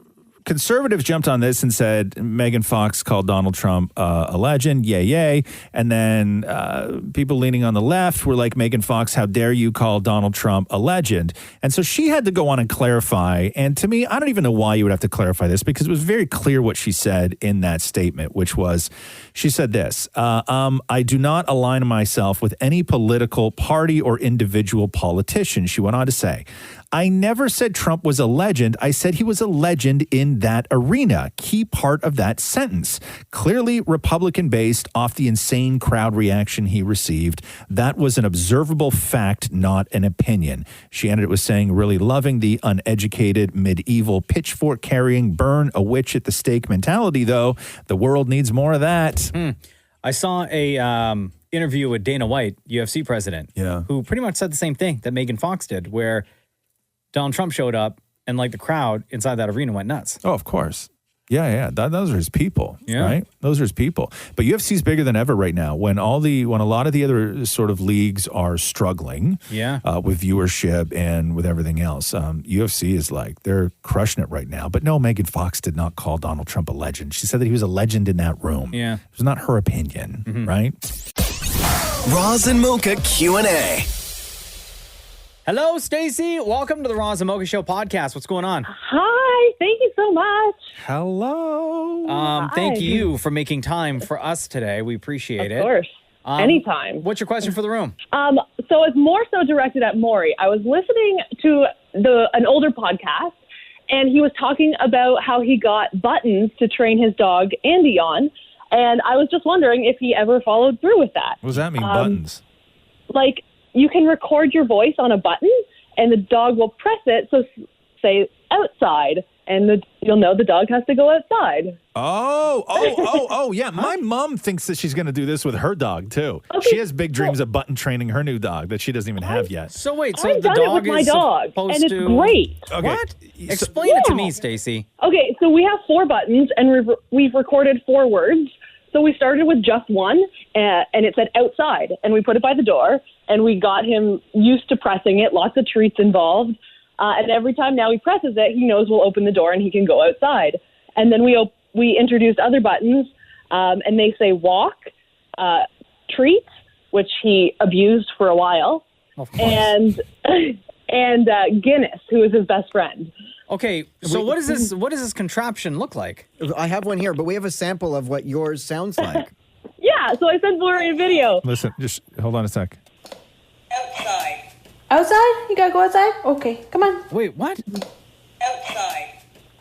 conservatives jumped on this and said Megan Fox called Donald Trump a legend, yay. And then people leaning on the left were like, Megan Fox, how dare you call Donald Trump a legend? And so she had to go on and clarify. And to me, I don't even know why you would have to clarify this, because it was very clear what she said in that statement, which was, she said this, I do not align myself with any political party or individual politician. She went on to say, I never said Trump was a legend. I said he was a legend in that arena. Key part of that sentence. Clearly Republican-based off the insane crowd reaction he received. That was an observable fact, not an opinion. She ended it with saying, really loving the uneducated, medieval, pitchfork-carrying, burn a witch at the stake mentality, though. The world needs more of that. I saw a interview with Dana White, UFC president, who pretty much said the same thing that Megan Fox did, where Donald Trump showed up and the crowd inside that arena went nuts. Oh, of course. Yeah. Those are his people, Yeah. right? Those are his people. But UFC is bigger than ever right now. When a lot of the other sort of leagues are struggling, with viewership and with everything else, UFC is they're crushing it right now. But no, Megan Fox did not call Donald Trump a legend. She said that he was a legend in that room. Yeah, it was not her opinion, right? Roz and Mocha Q&A. Hello, Stacy. Welcome to the Roz and Mocha Show podcast. What's going on? Hi. Thank you so much. Hello. Thank you for making time for us today. We appreciate it. Of course. Anytime. What's your question for the room? So it's more so directed at Maury. I was listening to an older podcast, and he was talking about how he got buttons to train his dog, Andy, on. And I was just wondering if he ever followed through with that. What does that mean, buttons? You can record your voice on a button, and the dog will press it. So say outside, and you'll know the dog has to go outside. Oh, yeah. My mom thinks that she's going to do this with her dog, too. Okay, she has big dreams of button training her new dog that she doesn't even have yet. So wait, I've done it with my dog, and it's great. Okay. What? Explain it to me, Stacy. Okay, so we have 4 buttons, and we've recorded 4 words. So we started with just one, and it said outside, and we put it by the door, and we got him used to pressing it, lots of treats involved, and every time now he presses it, he knows we'll open the door and he can go outside. And then we introduced other buttons, and they say walk, treat, which he abused for a while, and Guinness, who is his best friend. Okay, so what does this contraption look like? I have one here, but we have a sample of what yours sounds like. Yeah, so I sent Lori a video. Listen, just hold on a sec. Outside? You gotta go outside? Okay, come on. Wait, what?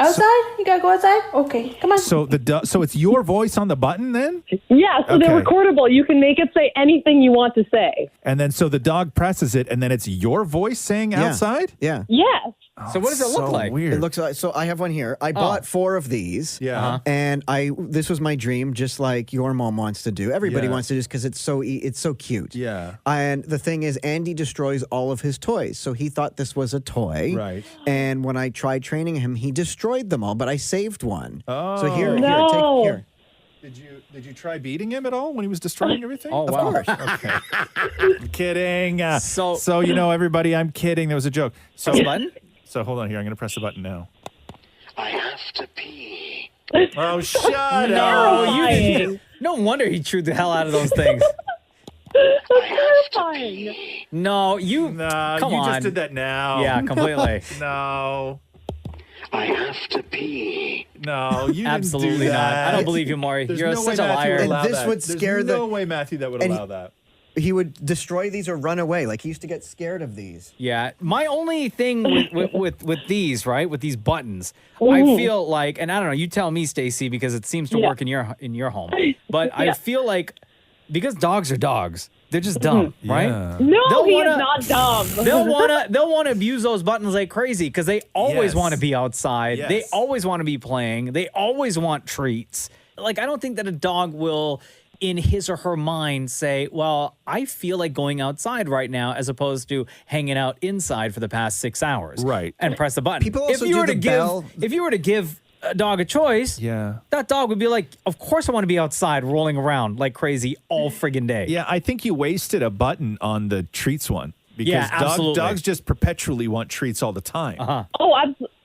Outside? You gotta go outside? Okay, come on. So so it's your voice on the button then? Yeah, so they're Okay. recordable. You can make it say anything you want to say. And then so the dog presses it, and then it's your voice saying outside? Yeah. Yes. So what does it look like? Weird. It looks like, so I have one here. I bought 4 of these. Yeah. Uh-huh. And this was my dream, just like your mom wants to do. Everybody Yeah. wants to do this because it's so cute. Yeah. And the thing is, Andy destroys all of his toys. So he thought this was a toy. Right. And when I tried training him, he destroyed them all, but I saved one. Oh. So here, No. here. Did you try beating him at all when he was destroying everything? Oh, wow. Of course. Okay. I'm kidding. So you know, everybody, I'm kidding. There was a joke. So button? So hold on here. I'm going to press the button now. I have to pee. Oh, shut No, up. you didn't. No wonder he chewed the hell out of those things. That's terrifying. No, you. Come you on. just did that now. Yeah, completely. No. I have to pee. No, you didn't Absolutely do not. that. I don't believe you, Maury. There's You're no way such a Matthew liar. would And allow this that. would There's scare no way Matthew that would and allow that. He would destroy these or run away. Like he used to get scared of these. Yeah, my only thing with these, right, with these buttons, I Mhm. feel like, and I don't know, you tell me, Stacey, because it seems to Yeah. work in your home, but I Yeah. feel like because dogs are dogs, they're just dumb, right? Yeah. No, They'll he wanna- is not dumb. They'll want to abuse those buttons like crazy because they always Yes. want to be outside. They Yes. always want to be playing. They always want treats. Like I don't think that a dog will, in his or her mind, say, "Well, I feel like going outside right now," as opposed to hanging out inside for the past 6 hours, Right. And press the button. People also if you do were to the give, bell. if you were to give a dog a choice, Yeah. that dog would be like, "Of course, I want to be outside, rolling around like crazy all friggin' day." Yeah, I think you wasted a button on the treats one. Because Yeah, absolutely. dogs just perpetually want treats all the time. Uh-huh. Oh,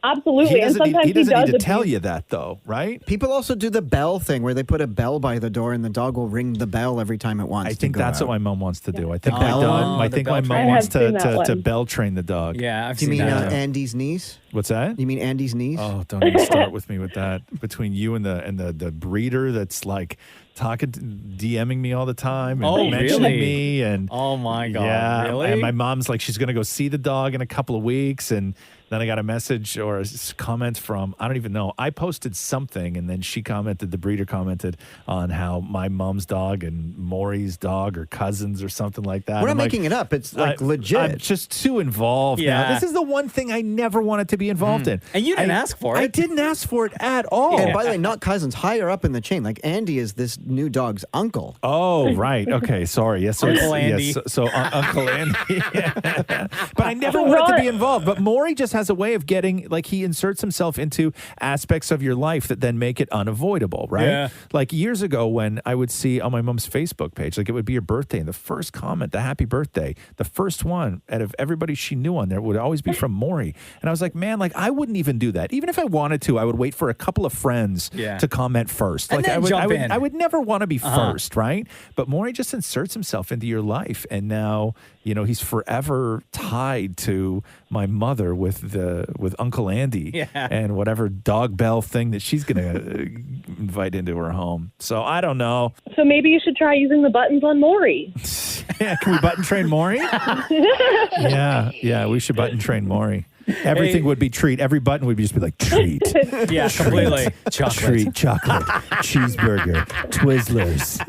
absolutely. And sometimes he doesn't need to does tell abuse- you that, though, right? People also do the bell thing where they put a bell by the door and the dog will ring the bell every time it wants I to think go that's out. what my mom wants to do. I think The my bell dog. one? I The think bell my train. mom I wants have seen that to one. bell train the dog. Yeah, I've Do you seen mean that. too. Andy's niece? What's that? You mean Andy's niece? Oh, don't even start with me with that. Between you and the breeder that's like DMing me all the time and Oh, mentioning really? me and Oh my God! yeah, Really? and my mom's like she's gonna go see the dog in a couple of weeks, and then I got a message or a comment from I don't even know. I posted something, and then she commented. The breeder commented on how my mom's dog and Maury's dog are cousins or something like that. We're not I'm like, making it up. It's like legit. I'm just too involved now. Yeah. This is the one thing I never wanted to be involved in. And you didn't ask for it. I didn't ask for it at all. And by the way, not cousins, higher up in the chain. Like Andy is this new dog's uncle. Oh, right. Okay. Sorry. Yes. So Uncle it's- Andy. Yes, so Uncle Andy. But I never wanted to be involved. But Maury just has a way of getting, like, he inserts himself into aspects of your life that then make it unavoidable, right? Yeah. Like years ago when I would see on my mom's Facebook page, like it would be your birthday, and the first comment, the happy birthday, the first one out of everybody she knew on there would always be from Maury. And I was like, man, like I wouldn't even do that. Even if I wanted to, I would wait for a couple of friends Yeah. to comment first. And Like then jump in. I would never want to be Uh-huh. first, right? But Maury just inserts himself into your life, and now he's forever tied to my mother with Uncle Andy Yeah. and whatever dog bell thing that she's gonna invite into her home. So I don't know. So maybe you should try using the buttons on Maury. Yeah, can we button train Maury? Yeah, we should button train Maury. Everything would be treat. Every button would just be like treat. Yeah, treat, completely. Chocolate. Treat, chocolate, cheeseburger, Twizzlers.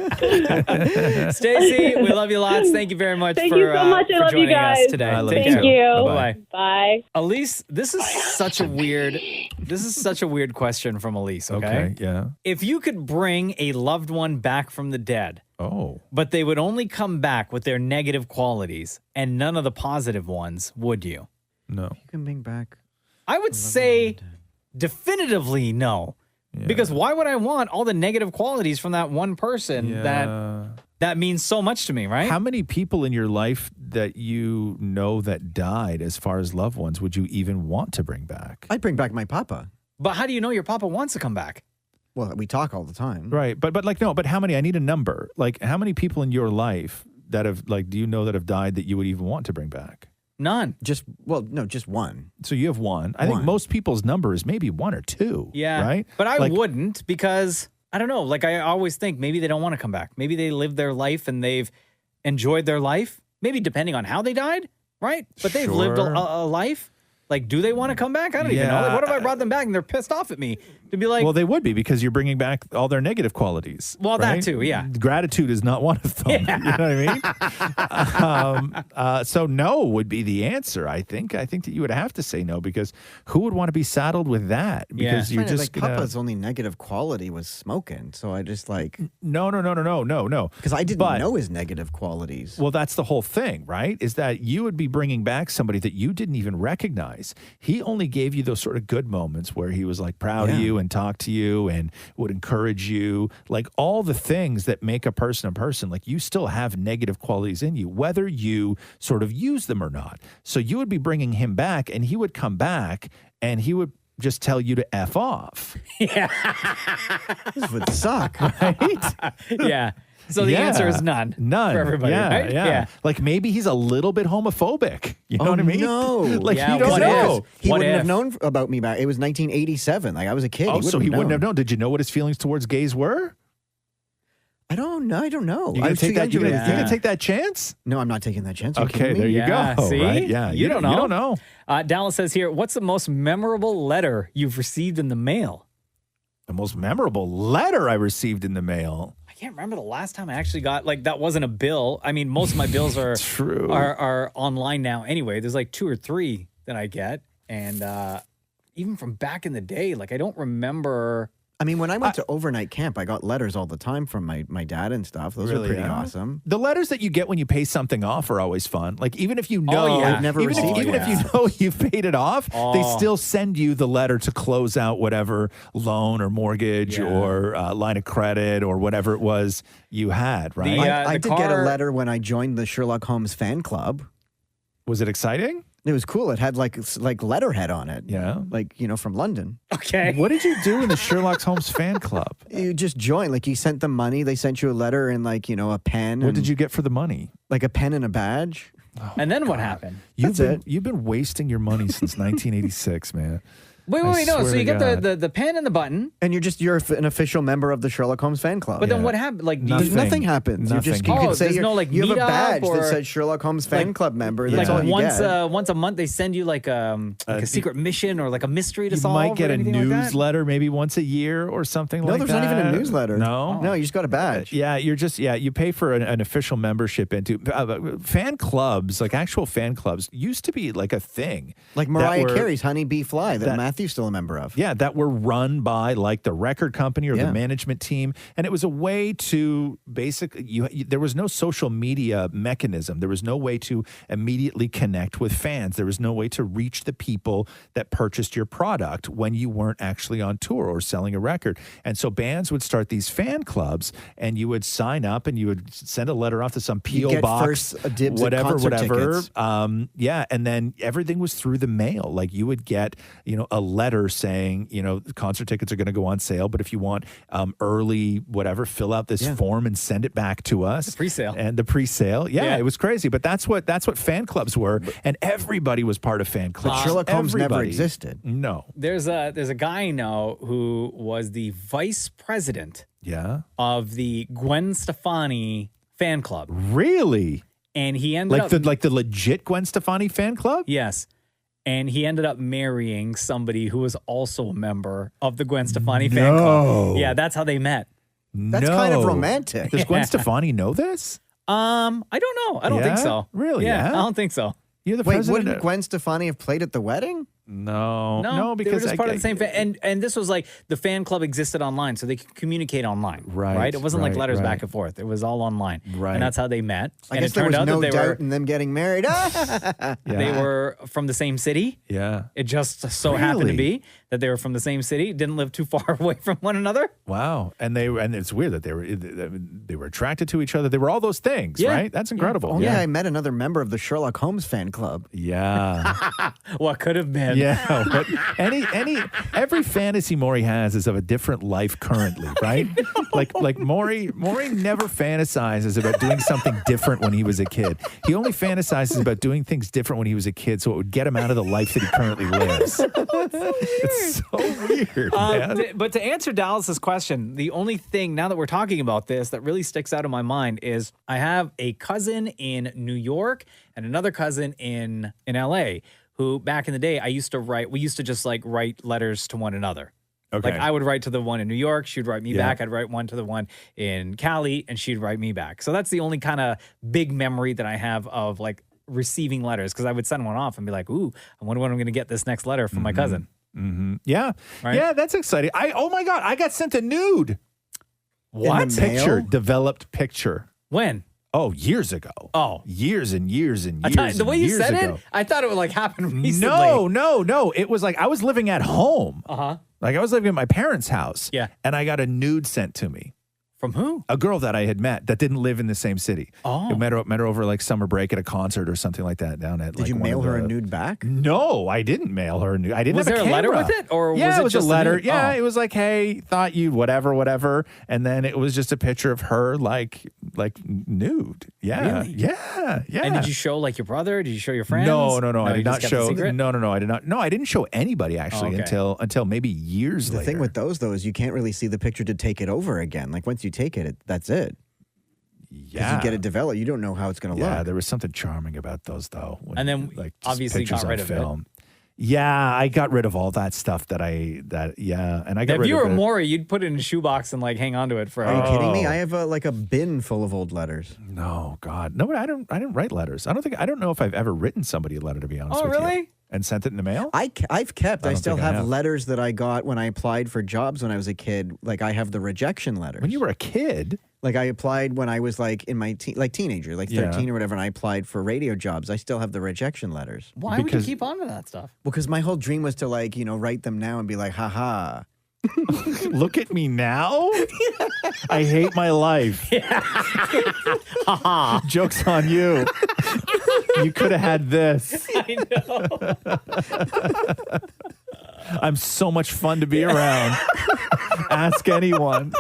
Stacey, we love you lots. Thank you very much Thank for, you so much. I for love you joining us guys. today. I love Take you Thank too. you. Bye-bye. Bye. Elise, this is such a weird question from Elise, okay? Okay, yeah. If you could bring a loved one back from the dead, but they would only come back with their negative qualities and none of the positive ones, would you? No. You can bring back. I would say definitively no. Because why would I want all the negative qualities from that one person that means so much to me, right? How many people in your life that you know that died as far as loved ones would you even want to bring back? I'd bring back my papa. But how do you know your papa wants to come back? Well, we talk all the time. Right. But how many? I need a number. Like how many people in your life that have, like, do you know that have died that you would even want to bring back? None. Just one. So you have one. I think most people's number is maybe one or two. Yeah. Right? But I wouldn't because, I don't know, like I always think maybe they don't want to come back. Maybe they lived their life and they've enjoyed their life. Maybe depending on how they died, right? But they've lived a life. Like, do they want to come back? I don't even know. Like, what if I brought them back and they're pissed off at me? To be like, well, they would be because you're bringing back all their negative qualities. Well, that right? too, yeah. Gratitude is not one of them. Yeah. You know what I mean? So no would be the answer. I think that you would have to say no because who would want to be saddled with that? Because you're just like Papa's only negative quality was smoking. So I just like no. Because I didn't know his negative qualities. Well, that's the whole thing, right? Is that you would be bringing back somebody that you didn't even recognize. He only gave you those sort of good moments where he was like proud of you and talked to you and would encourage you, like all the things that make a person. Like you still have negative qualities in you, whether you sort of use them or not. So you would be bringing him back and he would come back and he would just tell you to F off. Yeah. This would suck. Right? Yeah. So the answer is none. None. For everybody, right? Yeah. Like maybe he's a little bit homophobic. You know what I mean? No. Like you don't know. He wouldn't have known about me back. It was 1987. Like I was a kid. Oh, so he wouldn't have known. Did you know what his feelings towards gays were? I don't know. You gonna take that? You gonna take that chance? No, I'm not taking that chance. Okay, there you go. See? Right? Yeah, You don't know. You don't know. Dallas says here, what's the most memorable letter you've received in the mail? The most memorable letter I received in the mail. I can't remember the last time I actually got, like, that wasn't a bill. I mean, most of my bills are True. are online now anyway. There's like 2 or 3 that I get. And even from back in the day, like, I don't remember. I mean, when I went to overnight camp, I got letters all the time from my dad and stuff. Those Really, are pretty yeah? awesome. The letters that you get when you pay something off are always fun. Like even if you know, Oh, yeah. I've never even received if one. you know you've paid it off, they Oh. still send you the letter to close out whatever loan or mortgage or line of credit or whatever it was you had. Right? I did get a letter when I joined the Sherlock Holmes fan club. Was it exciting? It was cool. It had like letterhead on it. Yeah. Like, from London. Okay. What did you do in the Sherlock Holmes fan club? You just joined. Like, you sent them money. They sent you a letter and, like, a pen. What did you get for the money? Like a pen and a badge. And then what happened? You've been wasting your money since 1986, man. Wait, I no. swear So to you get God. the pen and the button. And you're an official member of the Sherlock Holmes fan club. But then what happened? Like, Nothing happens. You Nothing. can say there's no, like, you have a meetup badge that or- says Sherlock Holmes fan club member. That's Like all you once get. once a month they send you like a secret mission or like a mystery to You solve. might get or a anything like that? newsletter maybe once a year or something No, like that. there's not even a newsletter. No? No, you just got a badge. Yeah, you pay for an official membership into fan clubs, like actual fan clubs used to be like a thing. Like that Mariah were- Carey's Honey Bee Fly that Matthew's still a member of. Yeah, that were run by like the record company or the management team. And it was a way to basically, there was no social media mechanism. There was no way to immediately connect with fans. There was no way to reach the people that purchased your product when you weren't actually on tour or selling a record. And so bands would start these fan clubs and you would sign up and you would send a letter off to some You P.O. get box, first dibs at whatever. concert tickets. And then everything was through the mail. Like you would get, a letter saying, concert tickets are going to go on sale, but if you want early whatever, fill out this form and send it back to us. The pre-sale. And the pre-sale. Yeah, it was crazy. But that's what fan clubs were. And everybody was part of fan clubs. But Sherlock Holmes never Everybody. existed. No. There's a guy I know who was the vice president of the Gwen Stefani fan club. Really? And he ended up like the legit Gwen Stefani fan club? Yes. And he ended up marrying somebody who was also a member of the Gwen Stefani fan club. Yeah, that's how they met. That's kind of romantic. Does Gwen Stefani know this? I don't know. I don't think Yeah? so. Really? Yeah, Yeah? I don't think so. You're the Wait, president. wouldn't Gwen Stefani have played at the wedding? No, No, because they were just part of the same fan. And this was like the fan club existed online, so they could communicate online. Right, It wasn't like right, letters right. back and forth. It was all online. Right. And that's how they met. I and guess it there turned was out no that they doubt were in them getting married. they were from the same city. Yeah. It just so happened to Really? be that they were from the same city, didn't live too far away from one another. Wow. And it's weird that they were attracted to each other. They were all those things, Yeah. right? That's incredible. Only I met another member of the Sherlock Holmes fan club. Yeah. What could have been? question. Yeah, but every fantasy Maury has is of a different life currently, right? Like Maury never fantasizes about doing something different when he was a kid. He only fantasizes about doing things different when he was a kid, so it would get him out of the life that he currently lives. It's so weird, man. But to answer Dallas's question, the only thing now that we're talking about this that really sticks out in my mind is I have a cousin in New York and another cousin in LA who back in the day we used to just like write letters to one another. Okay. Like I would write to the one in New York, she'd write me back. I'd write one to the one in Cali and she'd write me back. So that's the only kind of big memory that I have of like receiving letters because I would send one off and be like, ooh, I wonder when I'm going to get this next letter from my cousin. Mm-hmm. Yeah. Right? Yeah, that's exciting. Oh my God, I got sent a nude. What? Picture, developed picture. When? Oh, years ago. Oh. Years and years and years. The way you said ago. it, I thought it would like happen recently. No. It was like I was living at home. Uh-huh. Like I was living at my parents' house. Yeah. And I got a nude sent to me. From who? A girl that I had met that didn't live in the same city. Oh. I met her over like summer break at a concert or something like that down at. Did you mail her a nude back? No, I didn't mail her a nude. I didn't Was have there a a letter camera. with it? Or yeah, was it was just a a letter. nude? Yeah, Oh. it was like, hey, thought you whatever. And then it was just a picture of her like nude. Yeah. Really? Yeah. And did you show like your brother? Did you show your friends? No. I you did not just kept the show. secret? No, I did not. No, I didn't show anybody actually okay. until maybe years The later. thing with those, though, is you can't really see the picture to take it over again. Like once you take it, that's it. Yeah. You get it developed. You don't know how it's going to Yeah, look. there was something charming about those, though. when, And then just obviously pictures got rid on of it. film. Yeah, I got rid of all that stuff and I got If rid you of were it. Maury, you'd put it in a shoebox and like hang on to it forever. Are you kidding me? I have like a bin full of old letters. No, God, no. But I didn't write letters. I don't know if I've ever written somebody a letter, to be honest. Oh, with really? You. And sent it in the mail. I've kept. I I don't still think I have have. letters that I got when I applied for jobs when I was a kid. Like I have the rejection letters. When you were a kid. Like I applied when I was like in my teenager, like 13 or whatever, and I applied for radio jobs. I still have the rejection letters. Why would you keep on to that stuff? Because my whole dream was to like, write them now and be like, haha. Look at me now. I hate my life. Joke's on you. You could have had this. I know. I'm so much fun to be around. Ask anyone.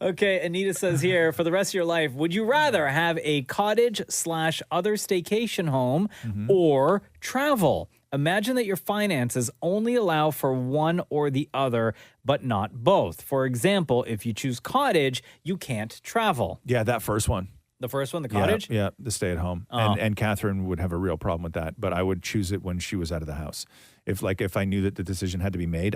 Okay, Anita says here, for the rest of your life, would you rather have a cottage/other staycation home or travel? Imagine that your finances only allow for one or the other, but not both. For example, if you choose cottage, you can't travel. Yeah, that first one. The first one, the cottage? Yeah, the stay at home. Oh. And Catherine would have a real problem with that, but I would choose it when she was out of the house. If I knew that the decision had to be made,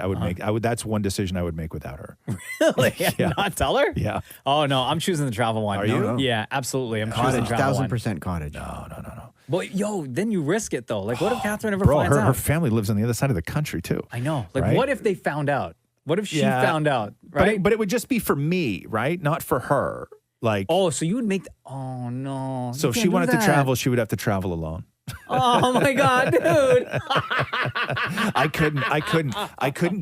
that's one decision I would make without her. Really? Yeah. Not tell her? Yeah. Oh, no, I'm choosing the travel one. Are you? No. Yeah, absolutely. I'm choosing Cottage, travel one. 1000% cottage. No. Well, then you risk it, though. Like, what if Catherine ever Bro, finds out? her family lives on the other side of the country, too. I know. Like, Right? what if they found out? What if she found out, right? But it would just be for me, right? Not for her. Like, oh, so you would make oh no. so You if she can't do wanted to that. travel, she would have to travel alone. Oh my god, dude. I couldn't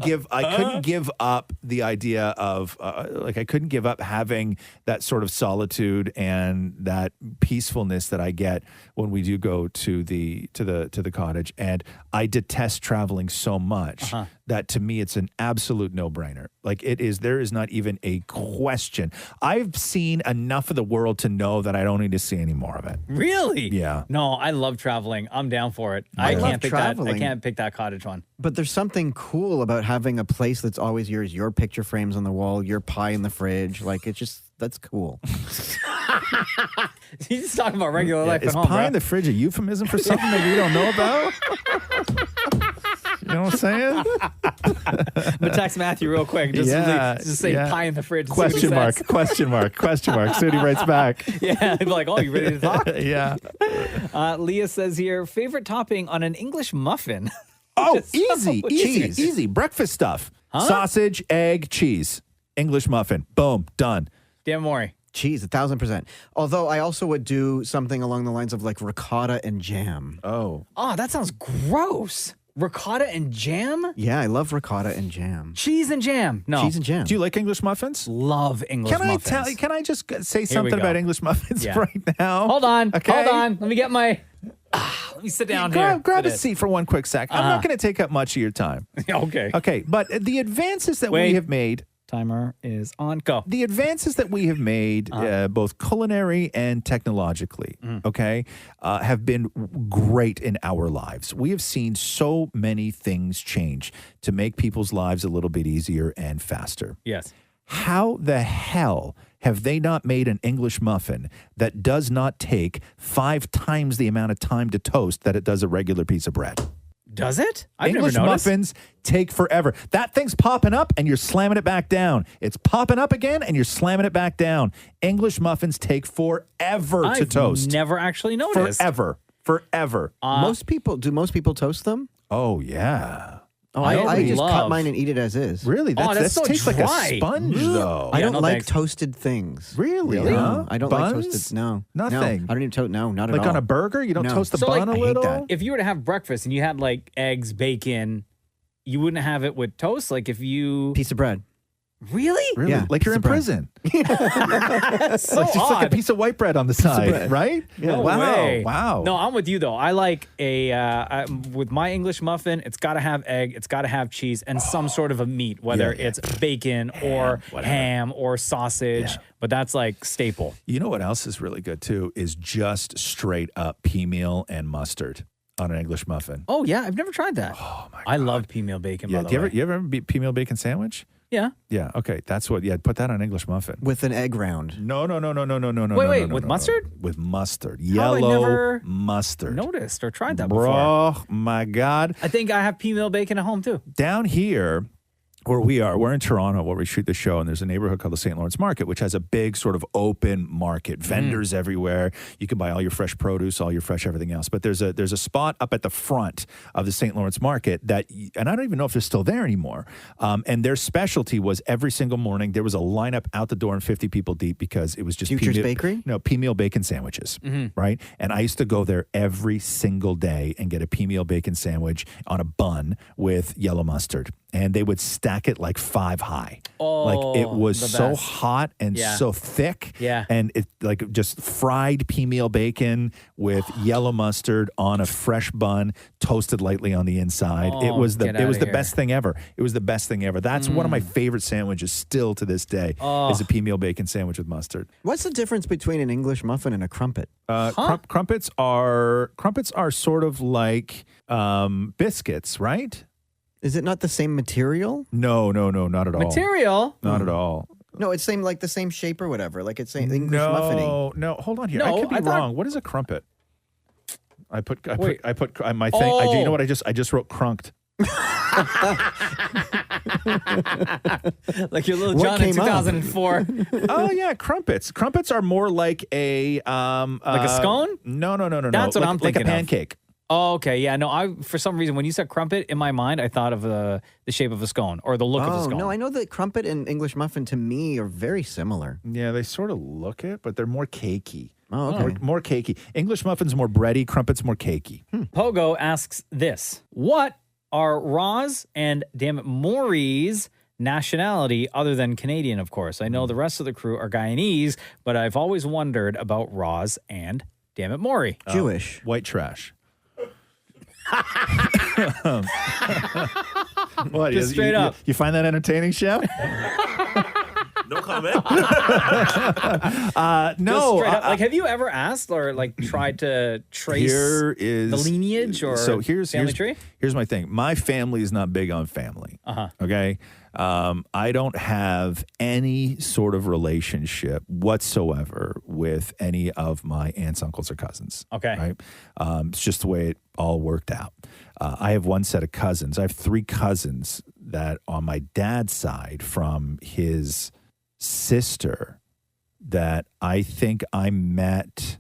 give up the idea of I couldn't give up having that sort of solitude and that peacefulness that I get when we do go to the cottage. And I detest traveling so much that to me it's an absolute no-brainer. Like there is not even a question. I've seen enough of the world to know that I don't need to see any more of it. Really? Yeah. No, I love traveling. I'm down for it. I love can't pick traveling. I can't pick that cottage one. But there's something cool about having a place that's always yours, your picture frames on the wall, your pie in the fridge. Like, that's cool. He's just talking about regular life Is at home, pie bro. in the fridge a euphemism for something that we don't know about? You know what I'm saying? But text Matthew real quick. Just say pie in the fridge. and see what he Question mark, says. question mark, question mark. See what he writes back. Yeah, he'd be like, oh, you ready to talk? Yeah. Leah says here, favorite topping on an English muffin. Oh, Just easy. Breakfast stuff. Sausage, egg, cheese. English muffin. Boom. Done. Dan Maury. Cheese, 1000%. Although I also would do something along the lines of like ricotta and jam. Oh. Oh, that sounds gross. Ricotta and jam? Yeah, I love ricotta and jam. Cheese and jam. No. Cheese and jam. Do you like English muffins? Love English muffins. Can I just say Here we something go. about English muffins Yeah. right now? Hold on. Okay. Hold on. Let me get my Let me sit down grab, here. Grab for a this. seat for one quick sec. I'm not going to take up much of your time. Okay. Okay, but the advances that Wait. we have made. Timer is on. Go. The advances that we have made, both culinary and technologically, okay, have been great in our lives. We have seen so many things change to make people's lives a little bit easier and faster. Yes. How the hell have they not made an English muffin that does not take 5 times the amount of time to toast that it does a regular piece of bread? Does it? I've English never noticed. muffins take forever. That thing's popping up and you're slamming it back down. It's popping up again and you're slamming it back down. English muffins take forever to toast. I've never actually noticed. Forever. Most people toast them? Oh, yeah. Oh, I just cut mine and eat it as is. Really? That so tastes like dry. a sponge, though. I don't no like thanks. toasted things. Really? No, Huh? I don't Buns? like toasted. No, Nothing? No, I don't even toast. No, not at Like all. on a burger? You don't No. toast the So, bun like, a I hate little? that. If you were to have breakfast and you had like eggs, bacon, you wouldn't have it with toast? Like if you... Piece of bread. Really? Really? Yeah, Like you're in piece of bread. prison. So Like just like a odd. piece of white bread on the side, bread. right? No wow. way. Wow. No, I'm with you though. I like with my English muffin, it's got to have egg, it's got to have cheese, and some sort of a meat, whether it's bacon or ham or sausage. But that's like staple. You know what else is really good too is just straight up pea meal and mustard on an English muffin. Oh yeah, I've never tried that. Oh my God. I love pea meal bacon. Yeah, by the way. you ever have a pea meal bacon sandwich? Yeah. Yeah. Okay, that's what. Yeah, put that on an English muffin with an egg round. No. Wait, no, with no, mustard? no. With mustard, How I yellow never mustard. Noticed or tried that Bro, before. my God. I think I have pea meal bacon at home too. Down here, where we are, we're in Toronto where we shoot the show, and there's a neighborhood called the St. Lawrence Market, which has a big sort of open market, vendors everywhere. You can buy all your fresh produce, all your fresh everything else. But there's a spot up at the front of the St. Lawrence Market that, and I don't even know if they're still there anymore. And their specialty was every single morning there was a lineup out the door and 50 people deep because it was just Future's Bakery? No, pea meal bacon sandwiches, right? And I used to go there every single day and get a pea meal bacon sandwich on a bun with yellow mustard. And they would stack it like 5 high. Oh, like it was the so best. hot and Yeah. so thick. Yeah. And it like just fried pea meal bacon with yellow mustard on a fresh bun, toasted lightly on the inside. Oh, it was the get outta here. best thing ever. It was the best thing ever. That's one of my favorite sandwiches still to this day is a pea meal bacon sandwich with mustard. What's the difference between an English muffin and a crumpet? Crumpets are sort of like biscuits, right? Is it not the same material? No, not at all. Material? Not at all. No, it's like the same shape or whatever. Like it's English muffiny. No, hold on here. No, I could be I thought- wrong. What is a crumpet? I put Wait. my thing. Do you know Oh. what I just wrote crunked. Like your little What John in came up? 2004. Oh yeah, crumpets. Crumpets are more like a Like a scone? No. That's what I'm Like thinking a of. pancake. Oh, okay. Yeah, no, I for some reason when you said crumpet in my mind, I thought of the shape of a scone or the look of a Oh, scone. no, I know that crumpet and English muffin to me are very similar. Yeah, they sort of look it, but they're more cakey. Oh, okay. More cakey. English muffins more bready. Crumpets more cakey. Pogo asks this: What are Roz and Damnit Maury's nationality other than Canadian? Of course, I know the rest of the crew are Guyanese, but I've always wondered about Roz and Damnit Maury. Jewish. White trash. What? Just straight up. You find that entertaining, Chef? No comment. No. Just straight up. Like, have you ever asked or like tried to trace Here is the lineage or family tree? Here's my thing. My family is not big on family. Okay. I don't have any sort of relationship whatsoever with any of my aunts, uncles, or cousins. Okay. Right. It's just the way it all worked out. I have one set of cousins. I have 3 cousins that on my dad's side from his sister that I think I met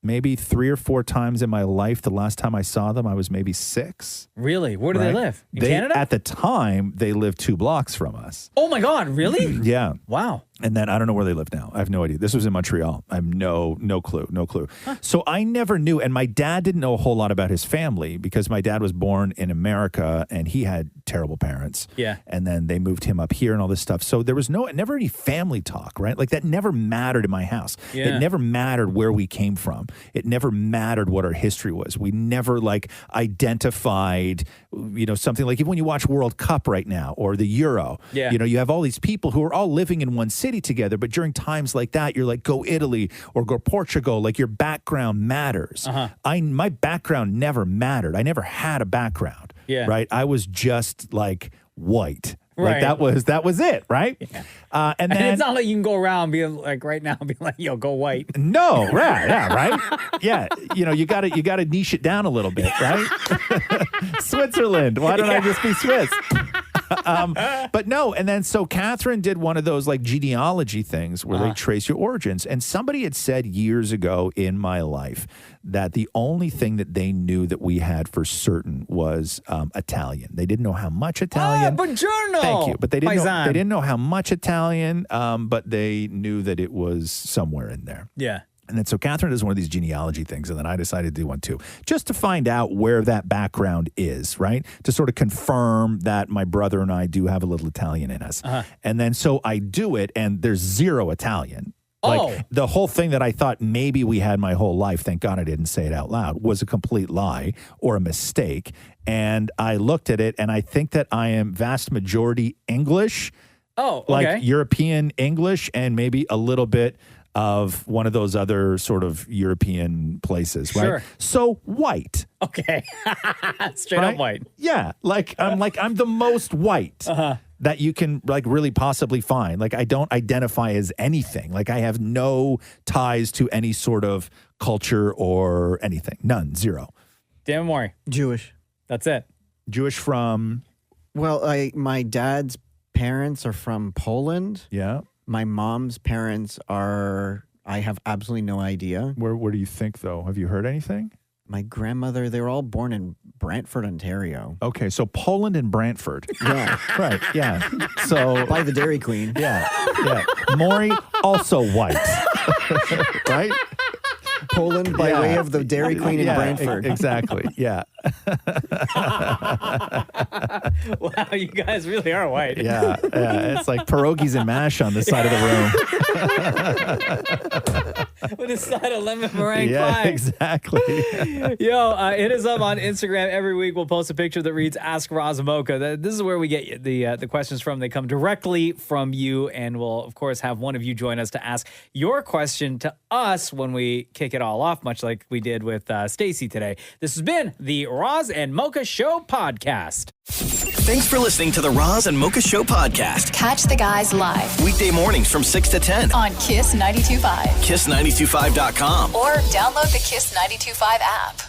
maybe 3 or 4 times in my life. The last time I saw them, I was maybe 6. Really? Where do they live? In Canada? At the time, they lived 2 blocks from us. Oh my God! Really? Yeah. Wow. And then I don't know where they live now. I have no idea. This was in Montreal. I have no clue. So I never knew. And my dad didn't know a whole lot about his family because my dad was born in America and he had terrible parents. Yeah. And then they moved him up here and all this stuff. So there was never any family talk, right? Like that never mattered in my house. Yeah. It never mattered where we came from. It never mattered what our history was. We never like identified, something like even when you watch World Cup right now or the Euro, Yeah. You have all these people who are all living in one city together, but during times like that, you're like, go Italy or go Portugal. Like your background matters. My background never mattered. I never had a background. Yeah. Right. I was just like white. Right. Like that was it. Right. Yeah. And And then it's not like you can go around being like right now, being like, yo, go white. no, right. Yeah. Right. Yeah. You gotta niche it down a little bit. Right. Switzerland. Why don't I just be Swiss? But no, and then so Catherine did one of those like genealogy things where they trace your origins. And somebody had said years ago in my life that the only thing that they knew that we had for certain was Italian. They didn't know how much Italian. Buongiorno. Thank you. But they didn't know, Paisan. they didn't know how much Italian, but they knew that it was somewhere in there. Yeah. And then so Catherine does one of these genealogy things, and then I decided to do one too, just to find out where that background is, right? To sort of confirm that my brother and I do have a little Italian in us. And then so I do it, and there's zero Italian. Like the whole thing that I thought maybe we had my whole life, thank God I didn't say it out loud, was a complete lie or a mistake. And I looked at it, and I think that I am vast majority English. Oh, okay. Like European English and maybe a little bit of one of those other sort of European places, right? Sure. So white. Okay. Straight up white. Yeah. I'm the most white that you can like really possibly find. Like I don't identify as anything. Like I have no ties to any sort of culture or anything. None. Zero. Dan Mori. Jewish. That's it. Jewish from? Well, my dad's parents are from Poland. Yeah. My mom's parents are, I have absolutely no idea. Where do you think, though? Have you heard anything? My grandmother, they were all born in Brantford, Ontario. Okay, so Poland and Brantford. Yeah. Right, yeah. So by the Dairy Queen. Yeah. Maury, also white. Right? Poland by way of the Dairy Queen in Brantford. Exactly, yeah. Wow, you guys really are white. Yeah. It's like pierogies and mash on this side of the room. With a side of lemon meringue Yeah, pie. exactly. Yo, hit us up on Instagram. Every week we'll post a picture that reads Ask Roz and Mocha. This is where we get the questions from. They come directly from you, and we'll, of course, have one of you join us to ask your question to us when we kick it all off, much like we did with Stacy today. This has been the Roz and Mocha Show podcast. Thanks for listening to the Roz and Mocha Show podcast. Catch the guys live Weekday mornings from 6 to 10 on Kiss 92.5. KISS925.com. Or download the Kiss 92.5 app.